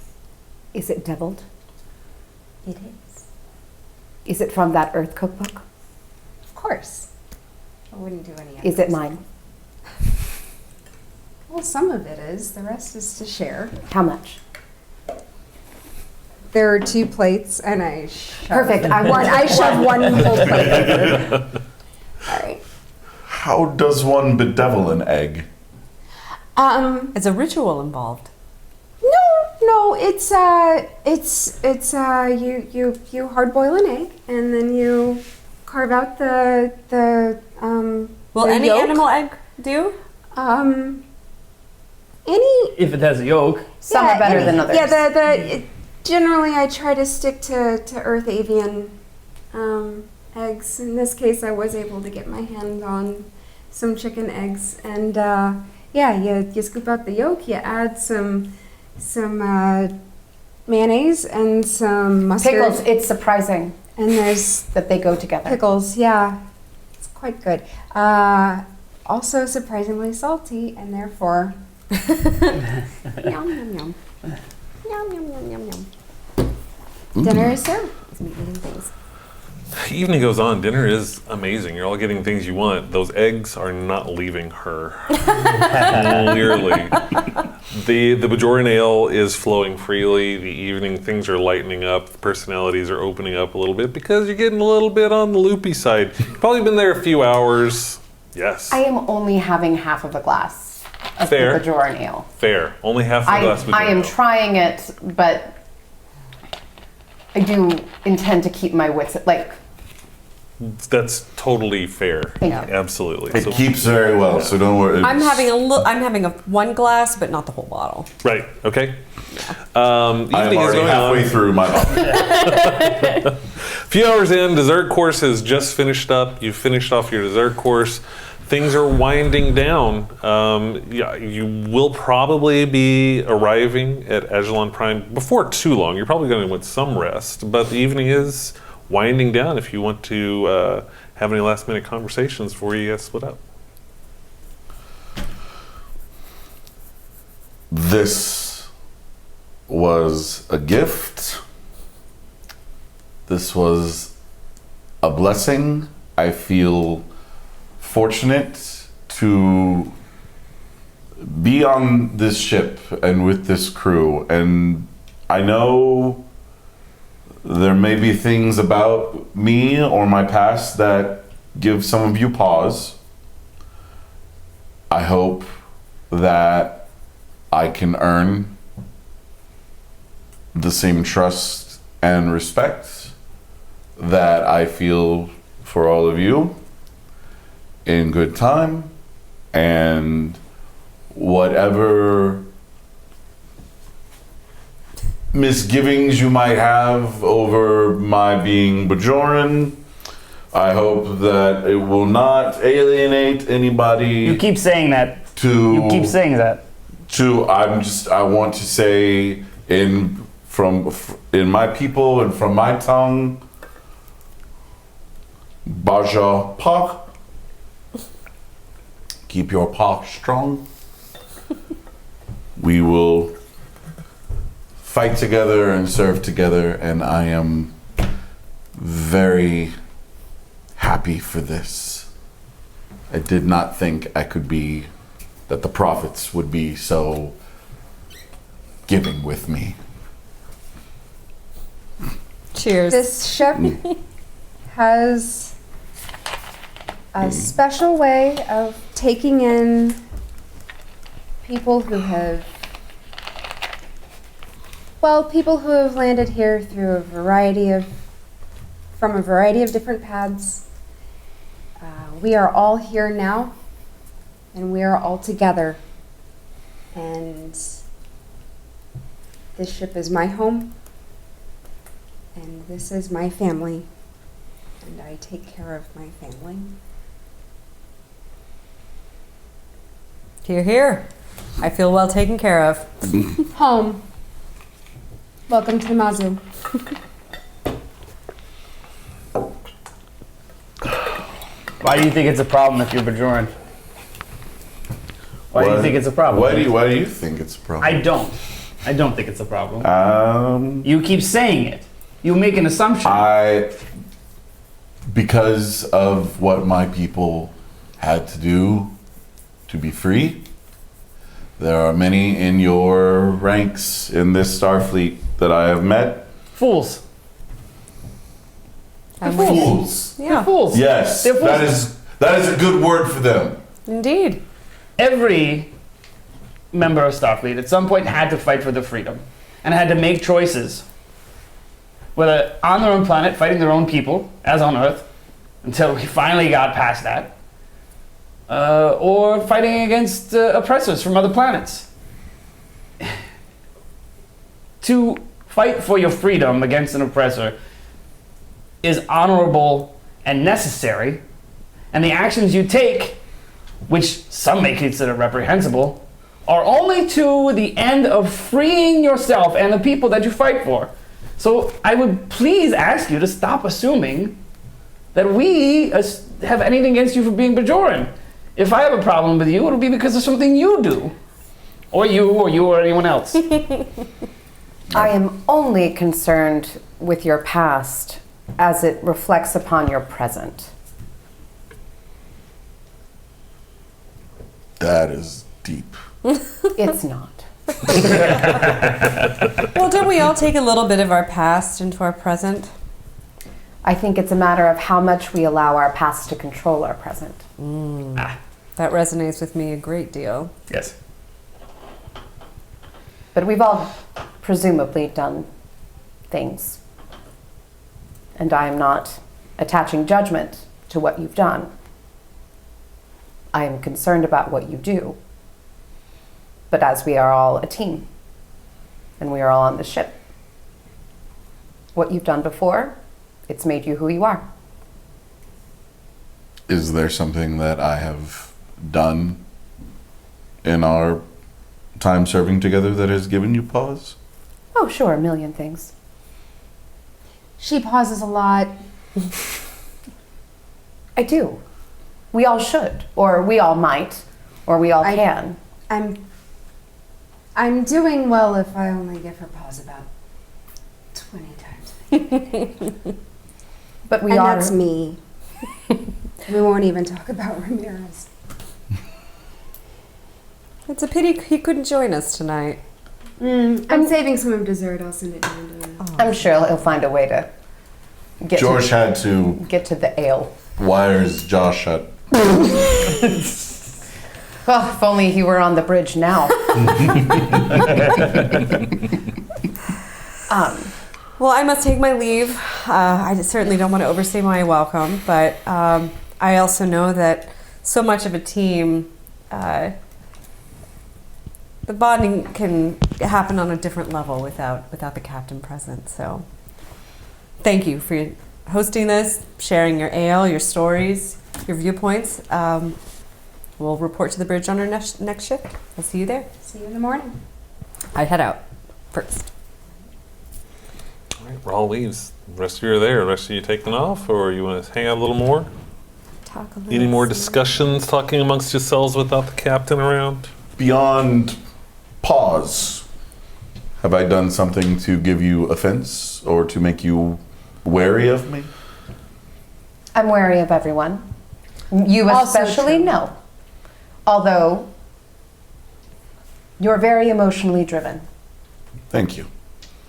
Is it deviled? It is. Is it from that Earth cookbook? Of course. I wouldn't do any Is it mine? Well, some of it is. The rest is to share. How much? There are 2 plates, and I shove Perfect. I shove one whole plate over. All right. How does one bedevil an egg? It's a ritual involved. No, it's you hard boil an egg, and then you carve out the Will the any yolk. animal egg do? Any If it has a yolk. Some are better than others. Yeah, generally I try to stick to Earth avian eggs. In this case, I was able to get my hand on some chicken eggs, and you scoop out the yolk, you add some mayonnaise and some mustard. Pickles, it's surprising And there's that they go together. pickles, yeah. It's quite good. Also surprisingly salty, and therefore yum yum yum. Yum yum yum yum yum. Dinner is served. It's me eating things. Evening goes on. Dinner is amazing. You're all getting things you want. Those eggs are not leaving her. Clearly. The Bajoran ale is flowing freely. The evening, things are lightening up. Personalities are opening up a little bit because you're getting a little bit on the loopy side. You've probably been there a few hours. Yes. I am only having half of a glass of Fair. the Bajoran ale. Fair. Only half a glass of I am ale. trying it, but I do intend to keep my wits, like, That's totally fair. Thank you. Absolutely. It So- keeps very well, so don't worry. I'm having one glass, but not the whole bottle. Right. Okay. I'm Evening is already going halfway on. through my bottle. A few hours in, dessert course has just finished up. You've finished off your dessert course. Things are winding down. You will probably be arriving at Ajilon Prime before too long. You're probably going to want some rest, but the evening is winding down if you want to have any last minute conversations before you guys split up. This was a gift. This was a blessing. I feel fortunate to be on this ship and with this crew. And I know there may be things about me or my past that give some of you pause. I hope that I can earn the same trust and respect that I feel for all of you in good time, and whatever misgivings you might have over my being Bajoran, I hope that it will not alienate anybody. You keep saying that. to You keep saying that. I want to say in my people and from my tongue, Baja Pa. Keep your pa strong. We will fight together and serve together, and I am very happy for this. I did not think that the prophets would be so giving with me. Cheers. This ship has a special way of taking in people who have landed here through from a variety of different paths. We are all here now, and we are all together. And this ship is my home, and this is my family, and I take care of my family. Hear, hear. I feel well taken care of. Home. Welcome to the Mazu. Why do you think it's a problem if you're Bajoran? Why do you think it's a problem? Why do you think it's a problem? I don't. I don't think it's a problem. You keep saying it. You make an assumption. because of what my people had to do to be free, there are many in your ranks in this Starfleet that I have met. Fools. Fools. They're fools. Yes, They're fools. that is a good word for them. Indeed. Every member of Starfleet at some point had to fight for their freedom and had to make choices, whether on their own planet fighting their own people, as on Earth, until we finally got past that, or fighting against oppressors from other planets. To fight for your freedom against an oppressor is honorable and necessary, and the actions you take, which some may consider reprehensible, are only to the end of freeing yourself and the people that you fight for. So I would please ask you to stop assuming that we have anything against you for being Bajoran. If I have a problem with you, it'll be because of something you do. Or you or anyone else. I am only concerned with your past as it reflects upon your present. That is deep. It's not. Well, don't we all take a little bit of our past into our present? I think it's a matter of how much we allow our past to control our present. That resonates with me a great deal. Yes. But we've all presumably done things. And I am not attaching judgment to what you've done. I am concerned about what you do. But as we are all a team, and we are all on the ship, what you've done before, it's made you who you are. Is there something that I have done in our time serving together that has given you pause? Oh, sure, a million things. She pauses a lot. I do. We all should, or we all might, or we all can. I'm doing well if I only give her pause about 20 times. But we And are. that's me. We won't even talk about Ramirez. It's a pity he couldn't join us tonight. I'm saving some of dessert. I'll send it down to him. I'm sure he'll find a way to get George had to get to the ale. wires Josh shut. Well, if only he were on the bridge now. Well, I must take my leave. I certainly don't want to overstay my welcome, but I also know that so much of a team, the bonding can happen on a different level without the captain present. So, thank you for hosting this, sharing your ale, your stories, your viewpoints. We'll report to the bridge on our next shift. I'll see you there. See you in the morning. I head out first. All right, Raul leaves. The rest of you are there. The rest of you taking off, or you want to hang out a little more? Talk a little. Any more discussions, talking amongst yourselves without the captain around? Beyond pause, have I done something to give you offense or to make you wary of me? I'm wary of everyone. You Also especially, true. no. Although, you're very emotionally driven. Thank you.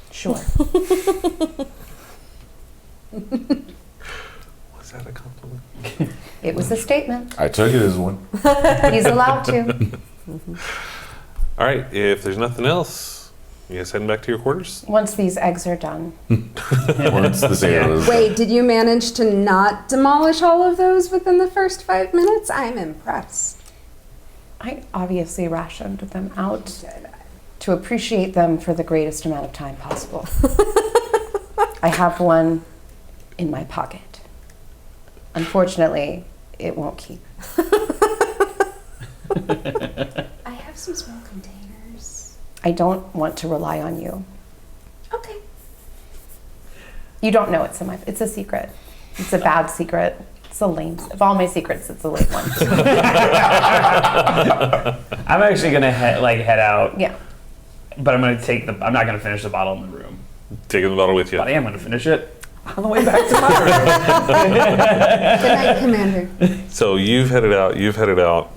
Sure. Was that a compliment? It was a statement. I took it as one. He's allowed to. All right, if there's nothing else, you guys heading back to your quarters? Once these eggs are done. Once the sale is Wait, did you manage to not demolish all of those within the first 5 minutes? I'm impressed. I obviously rationed them out to appreciate them for the greatest amount of time possible. I have one in my pocket. Unfortunately, it won't keep. I have some small containers. I don't want to rely on you. Okay. You don't know it's in my. It's a secret. It's a bad secret. It's a lame. Of all my secrets, it's a lame one. I'm actually gonna head out, Yeah. but I'm gonna take I'm not gonna finish the bottle in the room. Taking the bottle with you. But I am gonna finish it. on the way back tomorrow. Good night, Commander. So you've headed out.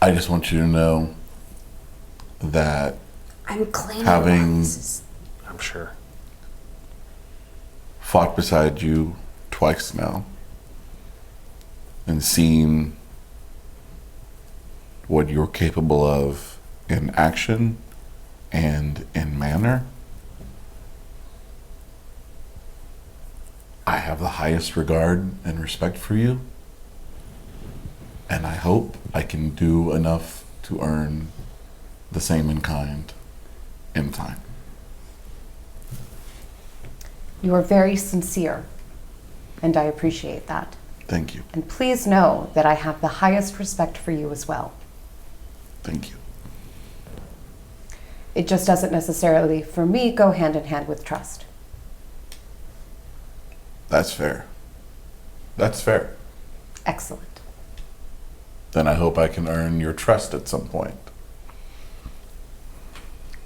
I just want you to know that I'm claiming Having- this. I'm sure. fought beside you twice now and seen what you're capable of in action and in manner. I have the highest regard and respect for you, and I hope I can do enough to earn the same in kind in time. You are very sincere, and I appreciate that. Thank you. And please know that I have the highest respect for you as well. Thank you. It just doesn't necessarily, for me, go hand in hand with trust. That's fair. That's fair. Excellent. Then I hope I can earn your trust at some point.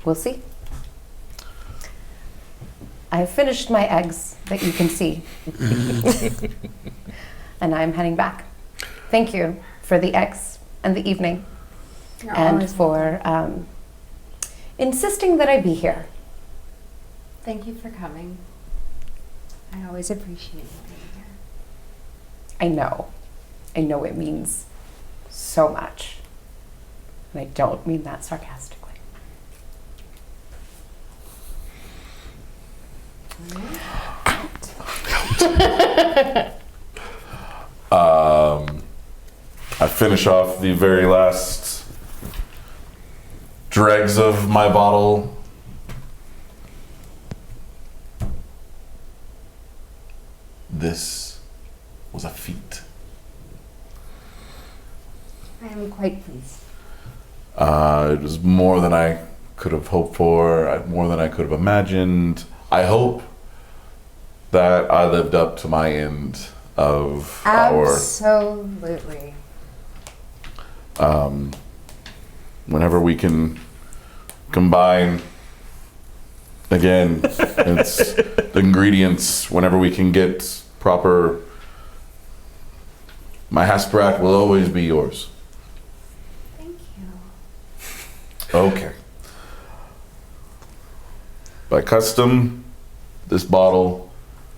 We'll see. I have finished my eggs that you can see. And I'm heading back. Thank you for the eggs and the evening, You're and always for insisting that I be here. Thank you for coming. I always appreciate you being here. I know. I know it means so much. And I don't mean that sarcastically. I finish off the very last dregs of my bottle. This was a feat. I am quite pleased. It was more than I could have hoped for, more than I could have imagined. I hope that I lived up to my end of Absolutely. whenever we can combine again it's the ingredients, whenever we can get proper, my Hasperat will always be yours. Thank you. Okay. By custom, this bottle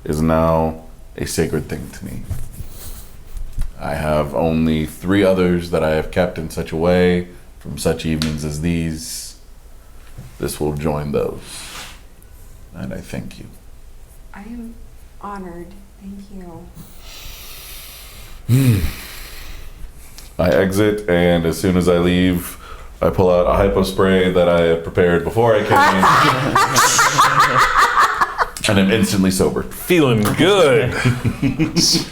is now a sacred thing to me. I have only 3 others that I have kept in such a way from such evenings as these. This will join those. And I thank you. I am honored. Thank you. I exit, and as soon as I leave, I pull out a hypo spray that I had prepared before I came. And I'm instantly sober. Feeling good.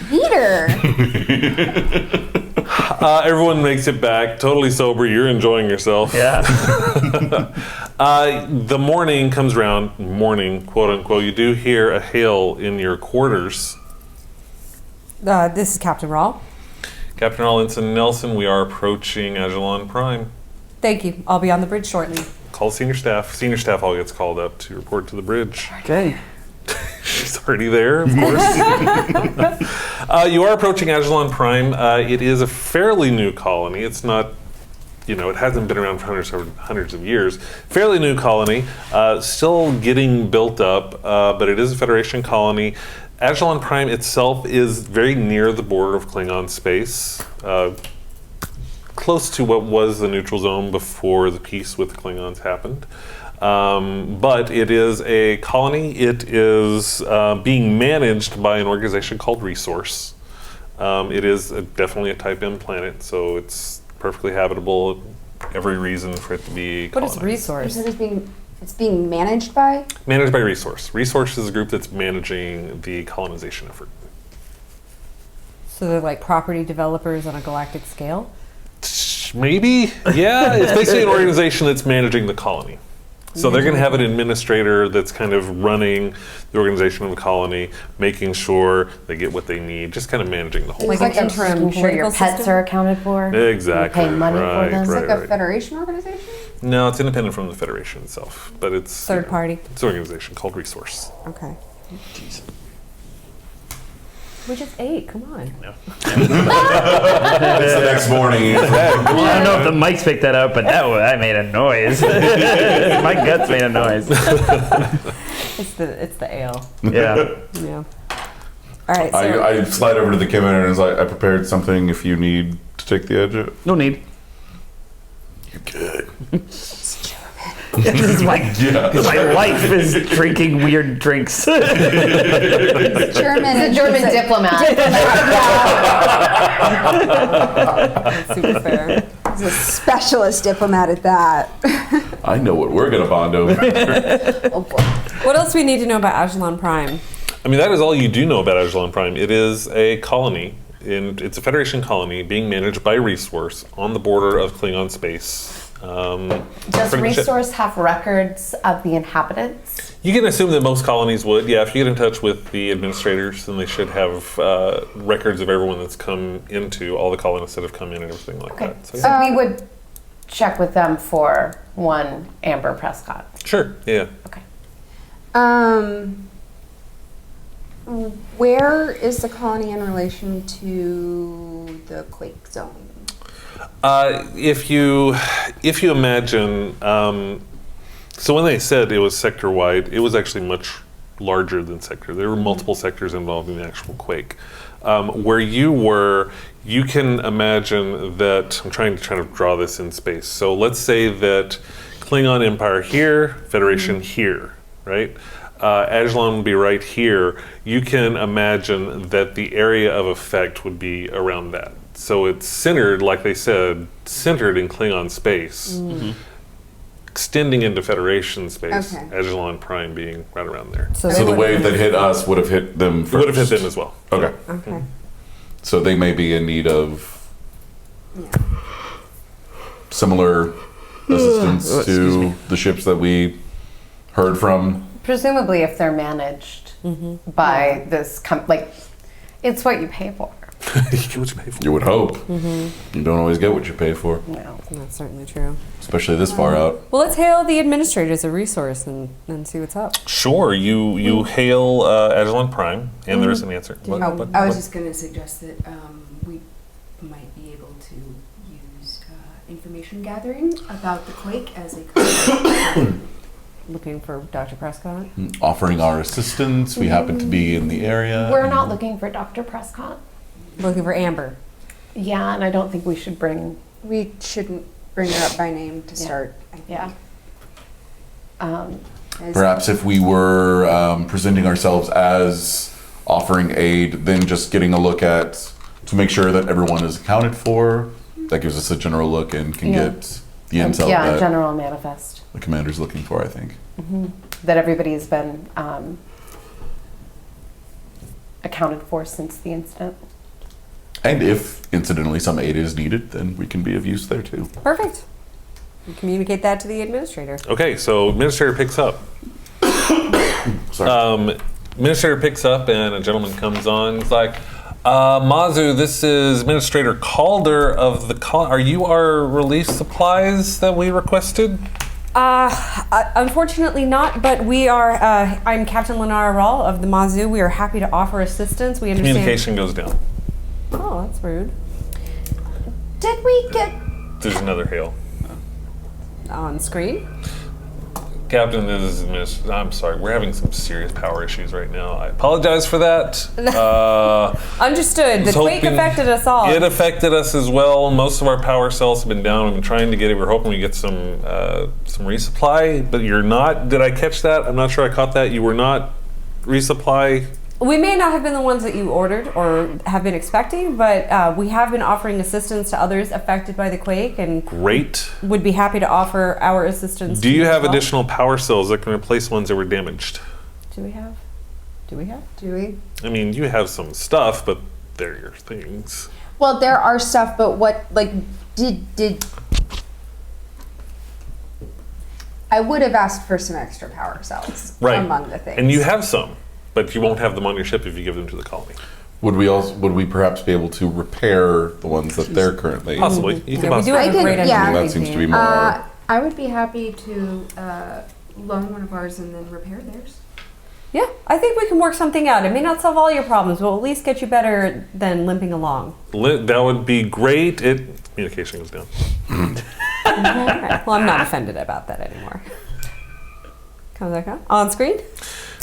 Peter! Everyone makes it back totally sober. You're enjoying yourself. Yeah. The morning comes around, morning, quote unquote. You do hear a hail in your quarters. This is Captain Rawl. Captain Rawlinson Nelson, we are approaching Ajilon Prime. Thank you. I'll be on the bridge shortly. Call senior staff. Senior staff all gets called up to report to the bridge. Okay. She's already there, of course. You are approaching Ajilon Prime. It is a fairly new colony. It's not, it hasn't been around for hundreds of years. Fairly new colony, still getting built up, but it is a Federation colony. Ajilon Prime itself is very near the border of Klingon space, close to what was the neutral zone before the peace with the Klingons happened. But it is a colony. It is being managed by an organization called Resource. It is definitely a Type M planet, so it's perfectly habitable. Every reason for it to be What is colonized. You resource? said it's being managed by? Managed by Resource. Resource is a group that's managing the colonization effort. So they're like property developers on a galactic scale? Maybe, yeah. It's basically an organization that's managing the colony. So they're going to have an administrator that's kind of running the organization of the colony, making sure they get what they need, just kind of managing the whole Like thing. an interim Making sure your political pets system? are accounted for. Exactly. You pay money right, for them. It's right, like a right. federation organization? No, it's independent from the Federation itself, but it's Third party. It's an organization called Resource. Okay. We just ate. Come on. It's the next morning. I don't know if the mics picked that up, but that made a noise. My guts made a noise. It's the ale. Yeah. Yeah. All right. So I slide over to the commander and I prepared something if you need to take the edge. No need. You're good. This is my life is drinking weird drinks. German. He's a German diplomat. that's super fair. He's a specialist diplomat at that. I know what we're gonna bond over. Oh boy. What else do we need to know about Ajilon Prime? I mean, that is all you do know about Ajilon Prime. It is a colony, and it's a Federation colony being managed by Resource on the border of Klingon space. Does pretty much it. Resource have records of the inhabitants? You can assume that most colonies would. Yeah, if you get in touch with the administrators, then they should have records of everyone that's come into, all the colonists that have come in and everything like Okay, that. So, so we would check with them for one Amber Prescott. sure, yeah. Okay. Where is the colony in relation to the quake zone? If you imagine, so when they said it was sector wide, it was actually much larger than sector. There were multiple sectors involved in the actual quake. Where you were, you can imagine that, I'm trying to draw this in space. So let's say that Klingon Empire here, Federation here, right? Ajilon would be right here. You can imagine that the area of effect would be around that. So it's centered, like they said, centered in Klingon space, extending into Federation space, Okay. Ajilon Prime being right around there. So So the would- wave that hit us would have hit them first. Would have hit them as well. Okay. Okay. So they may be in need of Yeah. similar assistance Excuse to me. the ships that we heard from. Presumably, if they're managed by this, it's what you pay for. You get what you pay for. You would hope. You don't always get what you pay for, No. That's certainly true. especially this far out. Well, let's hail the administrators of Resource and see what's up. Sure, you hail Ajilon Prime, and there is an answer. What- Oh, what- I was what- just going to suggest that we might be able to use information gathering about the quake as a Looking for Dr. Prescott. Offering our assistance. We happen to be in the area. We're not looking for Dr. Prescott. Looking for Amber. Yeah, and I don't think we should bring. We shouldn't bring her up by name to Yeah. start. I think. Yeah. As- Perhaps if we were presenting ourselves as offering aid, then just getting a look at to make sure that everyone is accounted for. That gives us a general look and can Yeah. get the intel Yeah, that general manifest the commander's looking for, I think. that everybody's been accounted for since the incident. And if, incidentally, some aid is needed, then we can be of use there too. Perfect. You communicate that to the administrator. Okay, so administrator picks up. Sorry. Administrator picks up, and a gentleman comes on. He's like, Mazu, this is Administrator Calder of the Are you our relief supplies that we requested? Unfortunately not, but we are, I'm Captain Lenara Rawl of the Mazu. We are happy to offer assistance. We understand. Communication goes down. Oh, that's rude. Did we get? There's another hail. On screen? Captain, this is I'm sorry, we're having some serious power issues right now. I apologize for that. Understood. The was quake hoping- affected us all. It affected us as well. Most of our power cells have been down. We've been trying to get it. We're hoping we get some resupply, but you're not. Did I catch that? I'm not sure I caught that. You were not resupply. We may not have been the ones that you ordered or have been expecting, but we have been offering assistance to others affected by the quake and Great. would be happy to offer our assistance. Do to you as have well. additional power cells that can replace ones that were damaged? Do we have? Do we have? Do we? I mean, you have some stuff, but they're your things. Well, there are stuff, but what did I would have asked for some extra power cells Right. among the things. And you have some, but you won't have them on your ship if you give them to the colony. Would we perhaps be able to repair the ones that they're currently? Possibly. You can Yeah, we do possibly. have I a great can- yeah. engineering That seems to team. be more. I would be happy to loan one of ours and then repair theirs. Yeah, I think we can work something out. It may not solve all your problems, but at least get you better than limping along. That would be great. Communication goes down. Alright, well, I'm not offended about that anymore. Comes back on screen?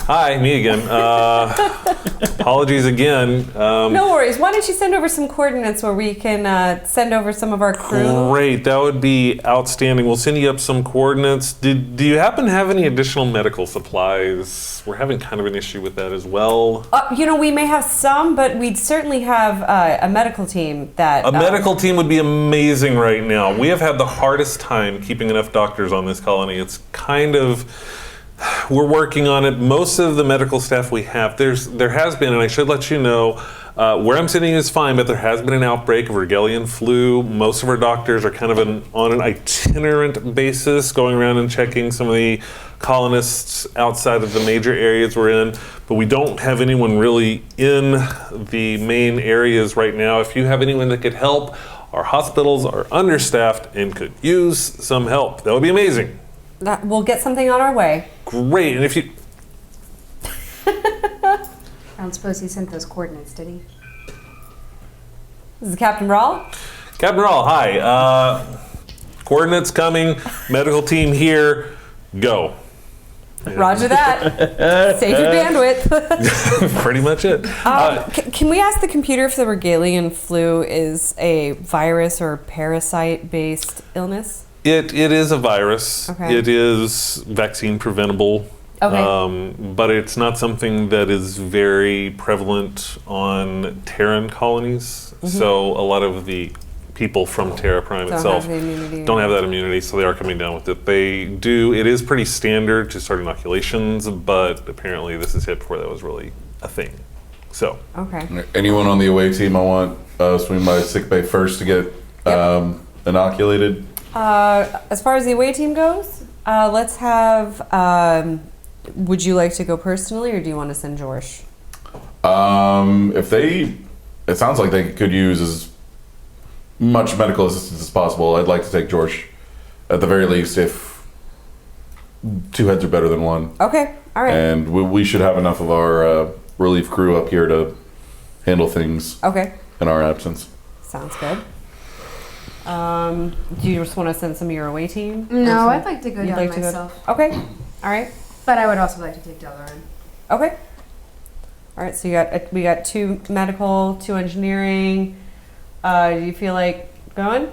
Hi, me again. Apologies again. No worries. Why don't you send over some coordinates where we can send over some of our crew? Great, that would be outstanding. We'll send you up some coordinates. Do you happen to have any additional medical supplies? We're having kind of an issue with that as well. We may have some, but we'd certainly have a medical team that... A medical team would be amazing right now. We have had the hardest time keeping enough doctors on this colony. It's kind of... We're working on it. Most of the medical staff we have, there has been, and I should let you know, where I'm sitting is fine, but there has been an outbreak of Regalian flu. Most of our doctors are kind of on an itinerant basis, going around and checking some of the colonists outside of the major areas we're in, but we don't have anyone really in the main areas right now. If you have anyone that could help, our hospitals are understaffed and could use some help. That would be amazing. We'll get something on our way. Great, and if you... I don't suppose he sent those coordinates, did he? This is Captain Brawl. Captain Rawl, hi. Coordinates coming, medical team here, go. Roger that. Save your bandwidth. Pretty much it. Can we ask the computer if the Regalian flu is a virus or parasite-based illness? It is a virus. Okay. It is vaccine preventable. Okay. But it's not something that is very prevalent on Terran colonies. So a lot of the people from Terra Prime Don't itself have the immunity. don't have that immunity, so they are coming down with it. They do. It is pretty standard to start inoculations, but apparently this is hit before that was really a thing. So Okay. Anyone on the away team, I want swing by sickbay first to get inoculated. As far as the away team goes, let's have. Would you like to go personally, or do you want to send George? It sounds like they could use as much medical assistance as possible. I'd like to take George, at the very least, if two heads are better than one. Okay. All right. And we should have enough of our relief crew up here to handle things Okay. in our absence. Sounds good. Do you just want to send some of your away team? No, I'd like to go You'd down like to go- myself. Okay. All right. But I would also like to take Delaran. Okay. All right. So we got 2 medical, 2 engineering. Do you feel like going?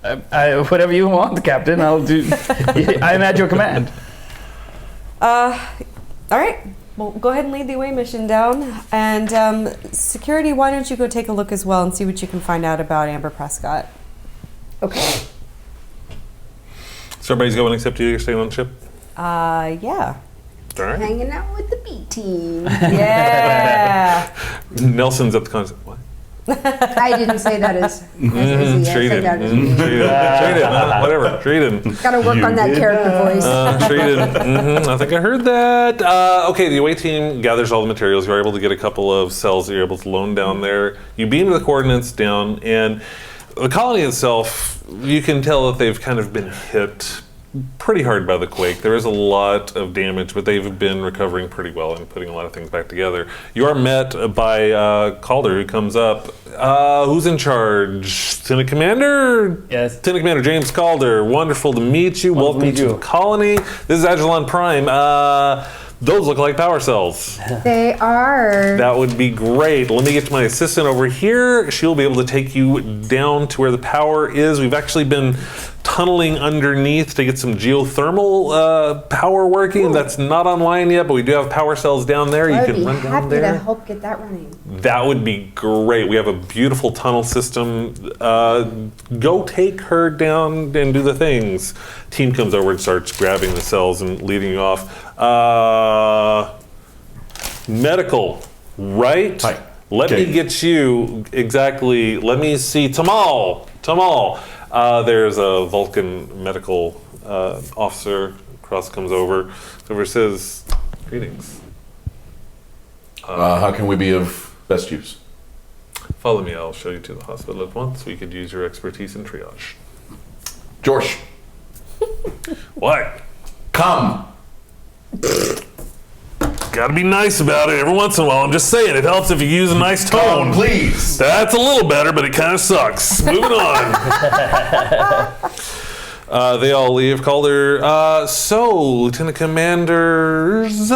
Whatever you want, Captain. I'll do. I'm at your command. All right. Well, go ahead and lead the away mission down. And security, why don't you go take a look as well and see what you can find out about Amber Prescott? Okay. So everybody's going except you? You're staying on the ship? Yeah. All right. Hanging out with the B team. Yeah. Nelson's at the concert. What? I didn't say that as easy. I said Treated. that as Treated. Whatever. Treated. Gotta work on that character voice. Treated. I think I heard that. Okay, the away team gathers all the materials. You're able to get a couple of cells that you're able to loan down there. You beam the coordinates down, and the colony itself, you can tell that they've kind of been hit pretty hard by the quake. There is a lot of damage, but they've been recovering pretty well and putting a lot of things back together. You are met by Calder, who comes up. Who's in charge? Lieutenant Commander? Yes. Lieutenant Commander James Calder. Wonderful to meet you. Wonderful to Welcome meet to you. the colony. This is Ajilon Prime. Those look like power cells. They are. That would be great. Let me get to my assistant over here. She'll be able to take you down to where the power is. We've actually been tunneling underneath to get some geothermal power working. That's not online yet, but we do have power cells down there. You I'd can be run down happy there. to help get that running. That would be great. We have a beautiful tunnel system. Go take her down and do the things. Team comes over and starts grabbing the cells and leading you off. Medical, right? Hi. Let Okay. me get you exactly. Let me see. Tamal. There's a Vulcan medical officer Cross comes over. Says, "Greetings. How can we be of best use? Follow me. I'll show you to the hospital at once. We could use your expertise in triage." George, What? come. Gotta be nice about it every once in a while. I'm just saying, it helps if you use a nice tone. Come, please. That's a little better, but it kind of sucks. Moving on. They all leave. Calder. So, Lieutenant Commanders,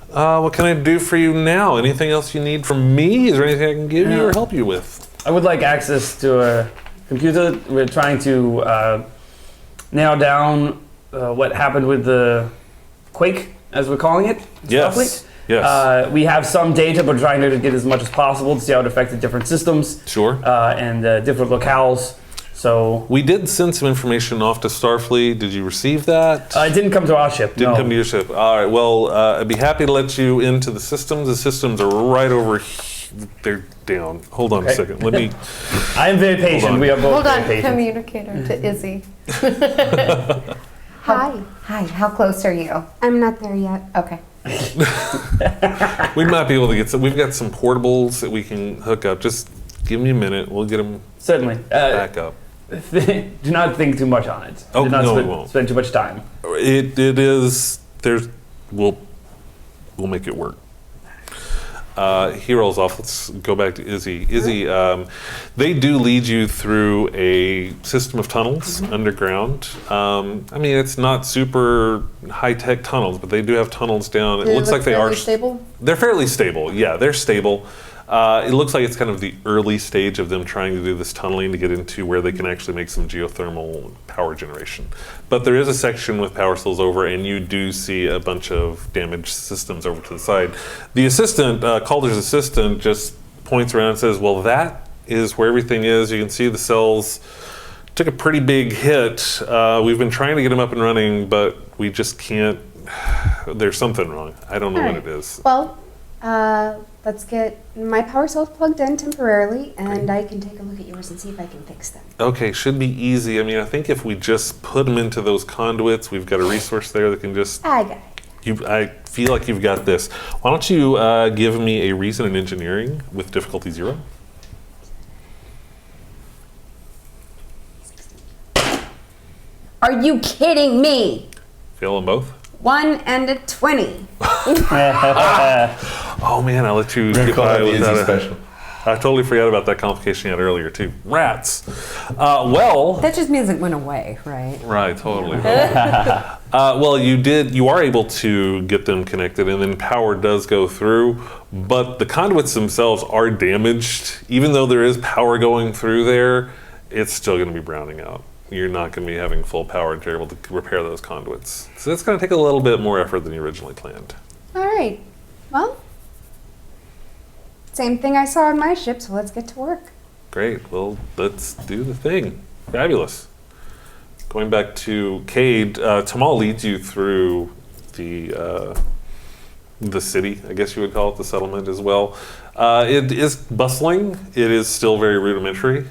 what can I do for you now? Anything else you need from me? Is there anything I can give you or help you with? I would like access to a computer. We're trying to nail down what happened with the quake, as we're calling it. Yes. roughly. Yes. We have some data, but trying to get as much as possible to see how it affected different systems Sure. and different locales. So We did send some information off to Starfleet. Did you receive that? it didn't come to our ship. Didn't no. come to your ship. All right. Well, I'd be happy to let you into the systems. The systems are right over here. They're down. Hold on a Okay. second. Let me. I am very patient. on. We are both Hold on, very patient. communicator to Izzy. Hi. Hi, how close are you? I'm not there yet. Okay. We might be able to get some. We've got some portables that we can hook up. Just give me a minute. We'll get them Certainly. back up. Do not think too much on it. Oh, Do not no, we won't. spend too much time. It is. There's. We'll make it work. He rolls off. Let's go back to Izzy. Izzy, they do lead you through a system of tunnels underground. I mean, it's not super high-tech tunnels, but they do have tunnels down. It looks like they are stable. They're fairly stable. Yeah, they're stable. It looks like it's kind of the early stage of them trying to do this tunneling to get into where they can actually make some geothermal power generation. But there is a section with power cells over, and you do see a bunch of damaged systems over to the side. The assistant, Calder's assistant, just points around and says, "Well, that is where everything is. You can see the cells took a pretty big hit. We've been trying to get them up and running, but we just can't. There's something wrong. I don't know what it is." Well, let's get my power cells plugged in temporarily, and I can take a look at yours and see if I can fix them. Okay, should be easy. I mean, I think if we just put them into those conduits, we've got a resource there that can just. I got it. I feel like you've got this. Why don't you give me a reason in engineering with difficulty 0? Are you kidding me? Fail them both. 1 and a 20. Oh man, I let you get by without a. special. I totally forgot about that complication you had earlier too. Rats. Well. That just means it went away, right? Right, totally. Well, you are able to get them connected, and then power does go through, but the conduits themselves are damaged. Even though there is power going through there, it's still going to be browning out. You're not going to be having full power until you're able to repair those conduits. So it's going to take a little bit more effort than you originally planned. All right. Well, same thing I saw on my ship, so let's get to work. Great. Well, let's do the thing. Fabulous. Going back to Cade, Tamal leads you through the city, I guess you would call it, the settlement as well. It is bustling. It is still very rudimentary.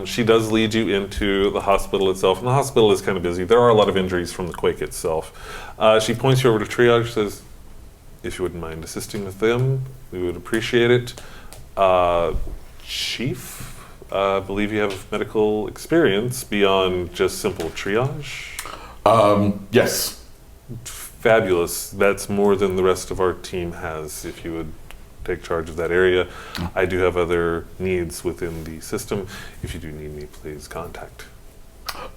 She does lead you into the hospital itself, and the hospital is kind of busy. There are a lot of injuries from the quake itself. She points you over to triage, says, "If you wouldn't mind assisting with them, we would appreciate it." Chief, I believe you have medical experience beyond just simple triage. Yes. Fabulous. That's more than the rest of our team has. If you would take charge of that area. I do have other needs within the system. If you do need me, please contact.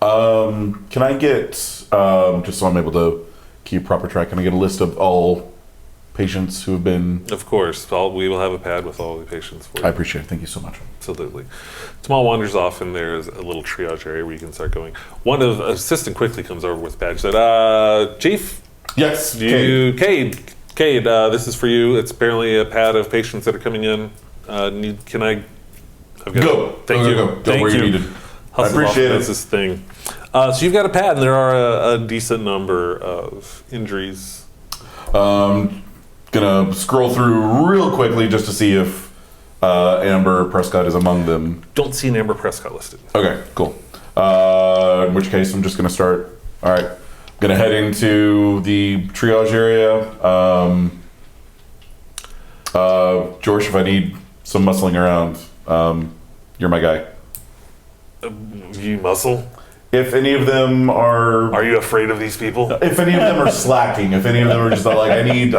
Can I get, just so I'm able to keep proper track, can I get a list of all patients who have been... Of course. We will have a pad with all the patients for you. I appreciate it. Thank you so much. Absolutely. Tamal wanders off, and there's a little triage area where you can start going. One of the assistant quickly comes over with badge. Said, "Chief, Yes. Cade, this is for you. It's apparently a pad of patients that are coming in. Can I? I've got Go. Thank Go, you. go, go. Go Thank where you. you're needed. I Hustle appreciate off it. does this thing. So you've got a pad, and there are a decent number of injuries. Gonna scroll through real quickly just to see if Amber Prescott is among them. Don't see an Amber Prescott listed. Okay, cool. In which case, I'm just gonna start. All right. Gonna head into the triage area. George, if I need some muscling around, you're my guy. You muscle? If any of them Are you afraid of these people? if any of them are slacking, if any of them are just like, I need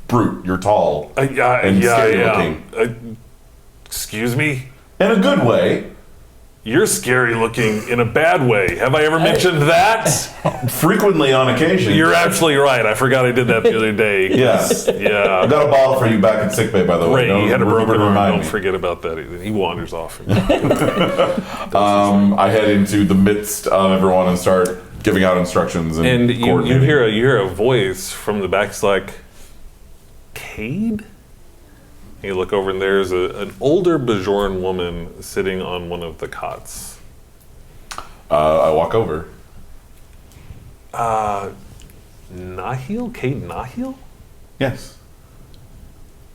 brute. You're tall and scary looking. Excuse me? In a good way. You're scary looking in a bad way. Have I ever mentioned that? Frequently on occasion. You're absolutely right. I forgot I did that the other day. Yes. Yeah. I got a bottle for you back in sickbay, by the way. Ray, he had a broken arm. remind Don't me. forget about that either. He wanders off. I head into the midst of everyone and start giving out instructions and you coordinating. hear a voice from the back. It's like, Cade? You look over and there's an older Bajoran woman sitting on one of the cots. I walk over. Nahil? Cade Nahil? Yes.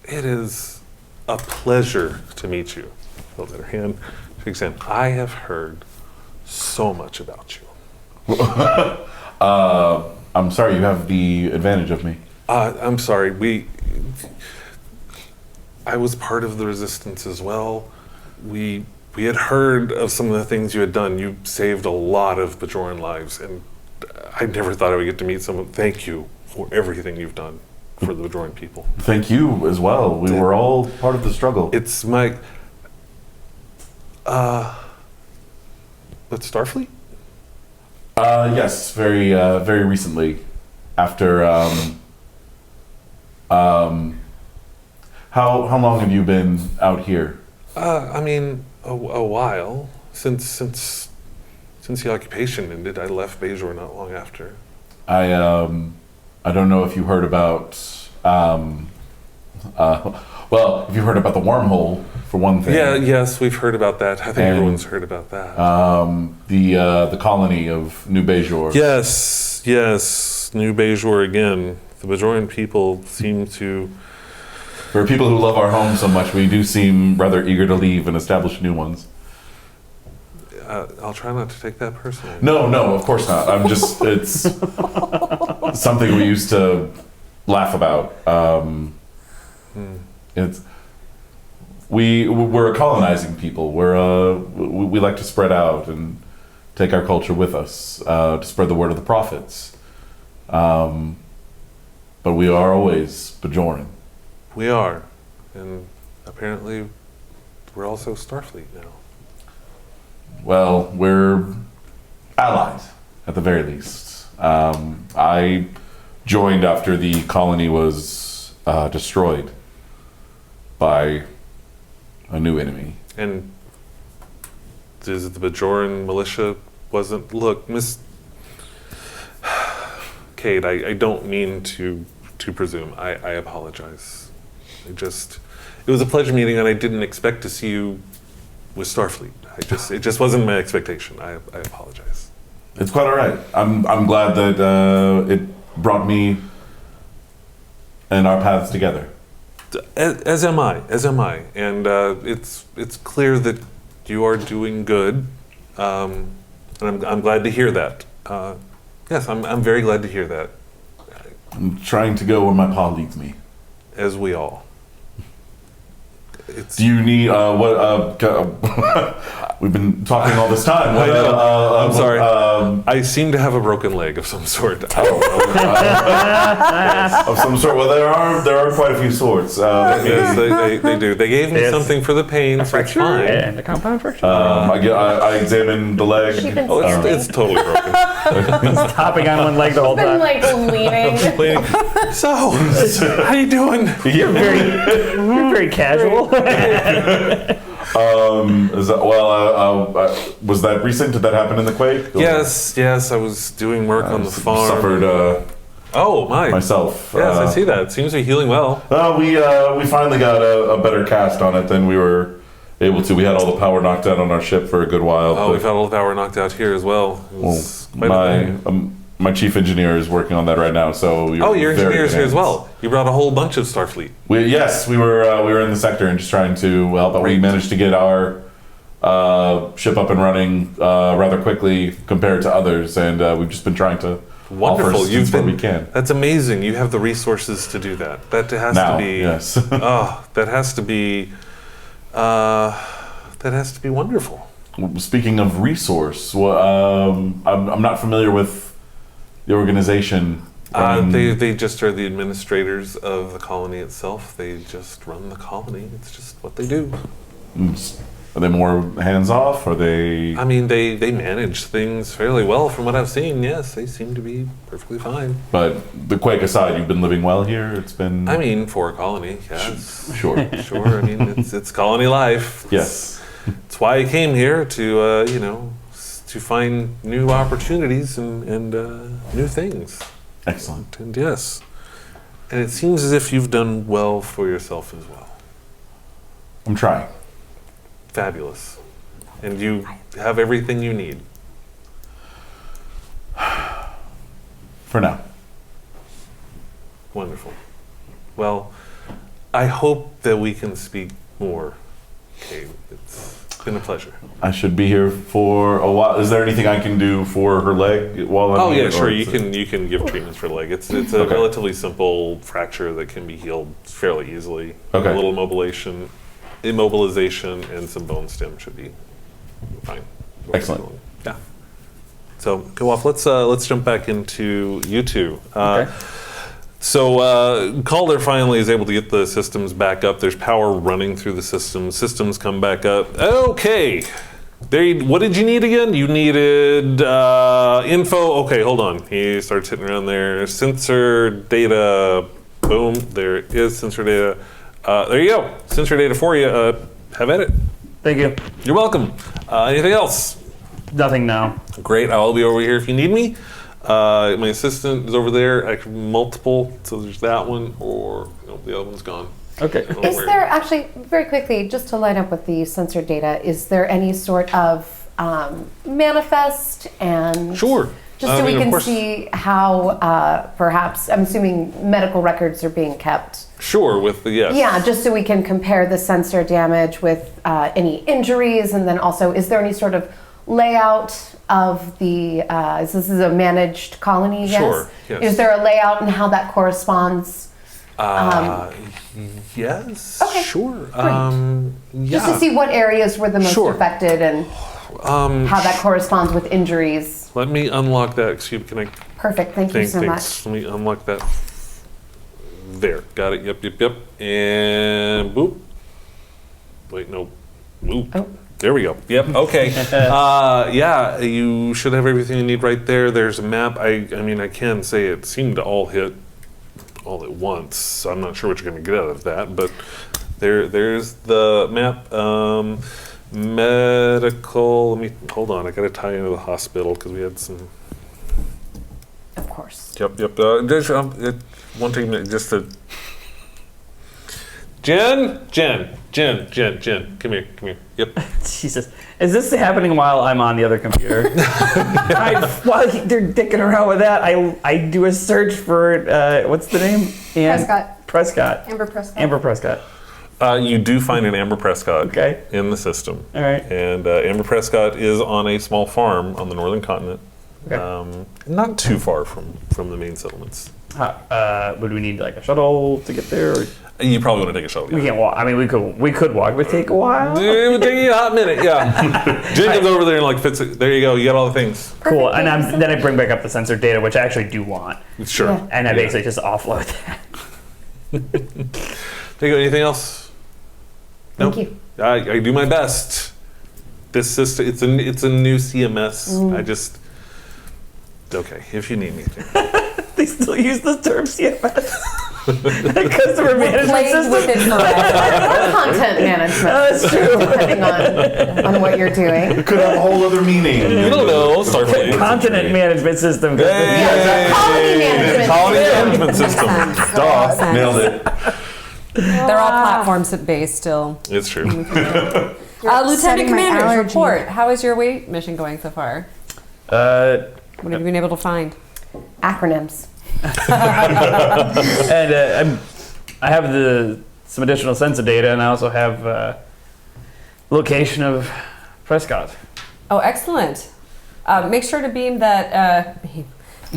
It is a pleasure to meet you. Holds out her hand, shakes hand. I have heard so much about you. I'm sorry, you have the advantage of me. I'm sorry. I was part of the resistance as well. We had heard of some of the things you had done. You saved a lot of Bajoran lives, and I never thought I would get to meet someone. Thank you for everything you've done for the Bajoran people. Thank you as well. We were all part of the struggle. It's my... But Starfleet? Yes, very recently. After, how long have you been out here? I mean, a while. Since the occupation ended, I left Bajor not long after. I don't know if you heard about, well, if you heard about the wormhole, for one thing. Yes, we've heard about that. I think And, everyone's heard about that. The colony of New Bajor. Yes, New Bajor again. The Bajoran people seem to... For people who love our home so much, we do seem rather eager to leave and establish new ones. I'll try not to take that personally. No, of course not. I'm just, it's something we used to laugh about. We're a colonizing people. We like to spread out and take our culture with us, to spread the word of the prophets. But we are always Bajoran. We are. And apparently we're also Starfleet now. Well, we're allies, at the very least. I joined after the colony was destroyed by a new enemy. And is it the Bajoran militia wasn't... Look, Miss... Cade, I don't mean to presume. I apologize. It was a pleasure meeting, and I didn't expect to see you with Starfleet. It just wasn't my expectation. I apologize. It's quite all right. I'm glad that it brought me and our paths together. As am I. And it's clear that you are doing good, and I'm glad to hear that. Yes, I'm very glad to hear that. I'm trying to go where my paw leads me. As we all. Do you need we've been talking all this time. I know. I'm sorry. Of I seem to have a broken leg of some sort. some sort. Well, there are quite a few sorts. Yes, they do. They gave me Yes. something for the pain, so it's fine. And a compound fracture. I examined the leg. She's been Oh, standing. it's totally broken. Hopping on one leg the whole Been time. like leaning. So, how you doing? You're very casual. Was that recent? Did that happen in the quake? Yes. I was doing work on the farm. Suffered Oh my! myself. Yes, I see that. It seems to be healing well. We finally got a better cast on it than we were able to. We had all the power knocked out on our ship for a good while. Oh, but- we've had all the power knocked out here as well. It was quite a thing. my chief engineer is working on that right now. So Oh, your very engineer's good here as hands. well. You brought a whole bunch of Starfleet. We were in the sector and just trying to help. But we Great. managed to get our ship up and running rather quickly compared to others, and we've just been trying to Wonderful. offer assistance where we can. That's amazing. You have the resources to do that. That has Now, to be. yes. That has to be. That has to be wonderful. Speaking of resource, I'm not familiar with the organization. They just are the administrators of the colony itself. They just run the colony. It's just what they do. Are they more hands off? Are they? I mean, they manage things fairly well from what I've seen. Yes, they seem to be perfectly fine. But the quake aside, you've been living well here. It's been. I mean, for a colony, yes. Sure. Sure. I mean, it's colony life. Yes. It's why I came here to, to find new opportunities and new things. Excellent. And yes. And it seems as if you've done well for yourself as well. I'm trying. Fabulous. And you have everything you need. For now. Wonderful. Well, I hope that we can speak more, Kate. It's been a pleasure. I should be here for a while. Is there anything I can do for her leg while I'm here? Yeah, sure. Or You is it- can give treatments for leg. It's a Okay. relatively simple fracture that can be healed fairly easily. Okay. A little immobilization, and some bone stem should be fine. Excellent. Yeah. So go off. Let's jump back into you two. Okay. So Calder finally is able to get the systems back up. There's power running through the systems. Systems come back up. Okay. What did you need again? You needed info. Okay, hold on. He starts hitting around there. Sensor data. Boom. There is sensor data. There you go. Sensor data for you. Have at it. Thank you. You're welcome. Anything else? Nothing now. Great. I'll be over here if you need me. My assistant is over there. I can multiple. So there's that one, or the other one's gone. Okay. I don't know Is where- there actually, very quickly, just to line up with the sensor data, is there any sort of manifest and Sure. just I so mean, we of can course. see how perhaps, I'm assuming medical records are being kept. Sure, with the yes. Yeah, just so we can compare the sensor damage with any injuries, and then also, is there any sort of layout of the, this is a managed colony, yes? Sure, yes. Is there a layout and how that corresponds? Yes. Okay, Sure. Yeah. Just to see what areas were the most Sure. affected and how that corresponds with injuries. Let me unlock that. Excuse me. Can I Perfect, thank you so thanks. much. Let me unlock that. There. Got it. Yep. And boop. Wait, no. Boop. Oh. There we go. Yep. Okay. Yeah, you should have everything you need right there. There's a map. I mean, I can say it seemed to all hit all at once. So I'm not sure what you're going to get out of that, but there's the map. Medical. Let me hold on. I got to tie into the hospital because we had some. Of course. Yep. There's one thing just to. Jen, come here. Yep. Jesus. Is this happening while I'm on the other computer? While they're dicking around with that, I do a search for, what's the name? Prescott. Amber Prescott. You do find an Amber Prescott Okay. in the system. All right. And Amber Prescott is on a small farm on the northern continent. Okay. Not too far from the main settlements. Would we need like a shuttle to get there? Or? You probably want to take a shuttle. We can't walk. I mean, we could walk. It would take a while. It would take you a hot minute, yeah. Jen comes over there and fits it. There you go. You got all the things. Cool. And then I bring back up the sensor data, which I actually do want. Sure. Yeah. And I basically just offload that. There you go. Anything else? Thank Nope. you. I do my best. This system, it's a new CMS. I just okay. If you need anything, They still use the term CMS. Customer management Played with it system. forever. Or content management, That's true. depending on what you're doing. It could have a whole other meaning. you don't know. Starfleet. Continent management system. Hey. Colony management. Colony management system. Duh. Nailed it. They're all platforms at base still. It's true. Lieutenant upsetting my Commander's allergy. report. How is your weight mission going so far? What have you been able to find? Acronyms. And I have some additional sensor data, and I also have location of Prescott. Oh, excellent. Make sure to beam that.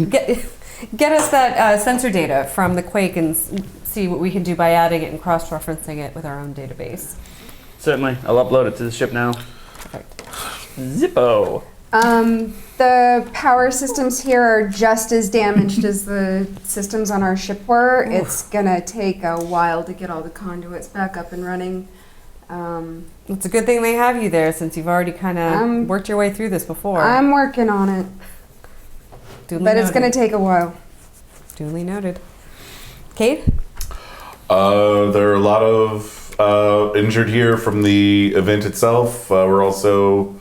Get us that sensor data from the quake and see what we can do by adding it and cross-referencing it with our own database. Certainly. I'll upload it to the ship now. Perfect. Zippo. The power systems here are just as damaged as the systems on our ship were. It's gonna take a while to get all the conduits back up and running. It's a good thing they have you there since you've already kind of worked your way through this before. I'm working on it, but it's gonna take a while. Duly noted. Kate? There are a lot of injured here from the event itself. We're also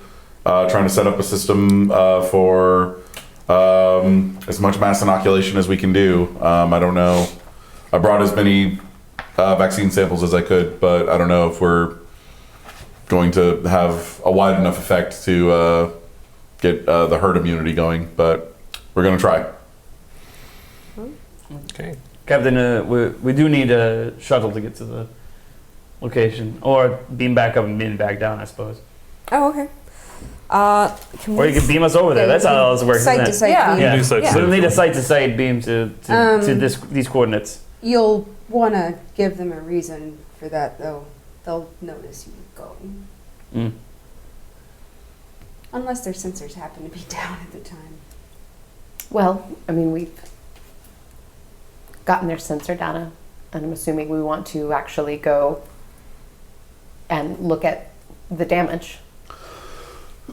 trying to set up a system for as much mass inoculation as we can do. I don't know. I brought as many vaccine samples as I could, but I don't know if we're going to have a wide enough effect to get the herd immunity going, but we're going to try. Okay. Captain, we do need a shuttle to get to the location. Or beam back up and beam back down, I suppose. Oh, okay. Or you can beam us over there. That's how this works, Site isn't to it? site. Yeah. beam. Yeah. Do site to We'll site. need a site-to-site beam to these coordinates. You'll want to give them a reason for that, though. They'll notice you go. Mm. Unless their sensors happen to be down at the time. Well, I mean, we've gotten their sensor data, and I'm assuming we want to actually go and look at the damage.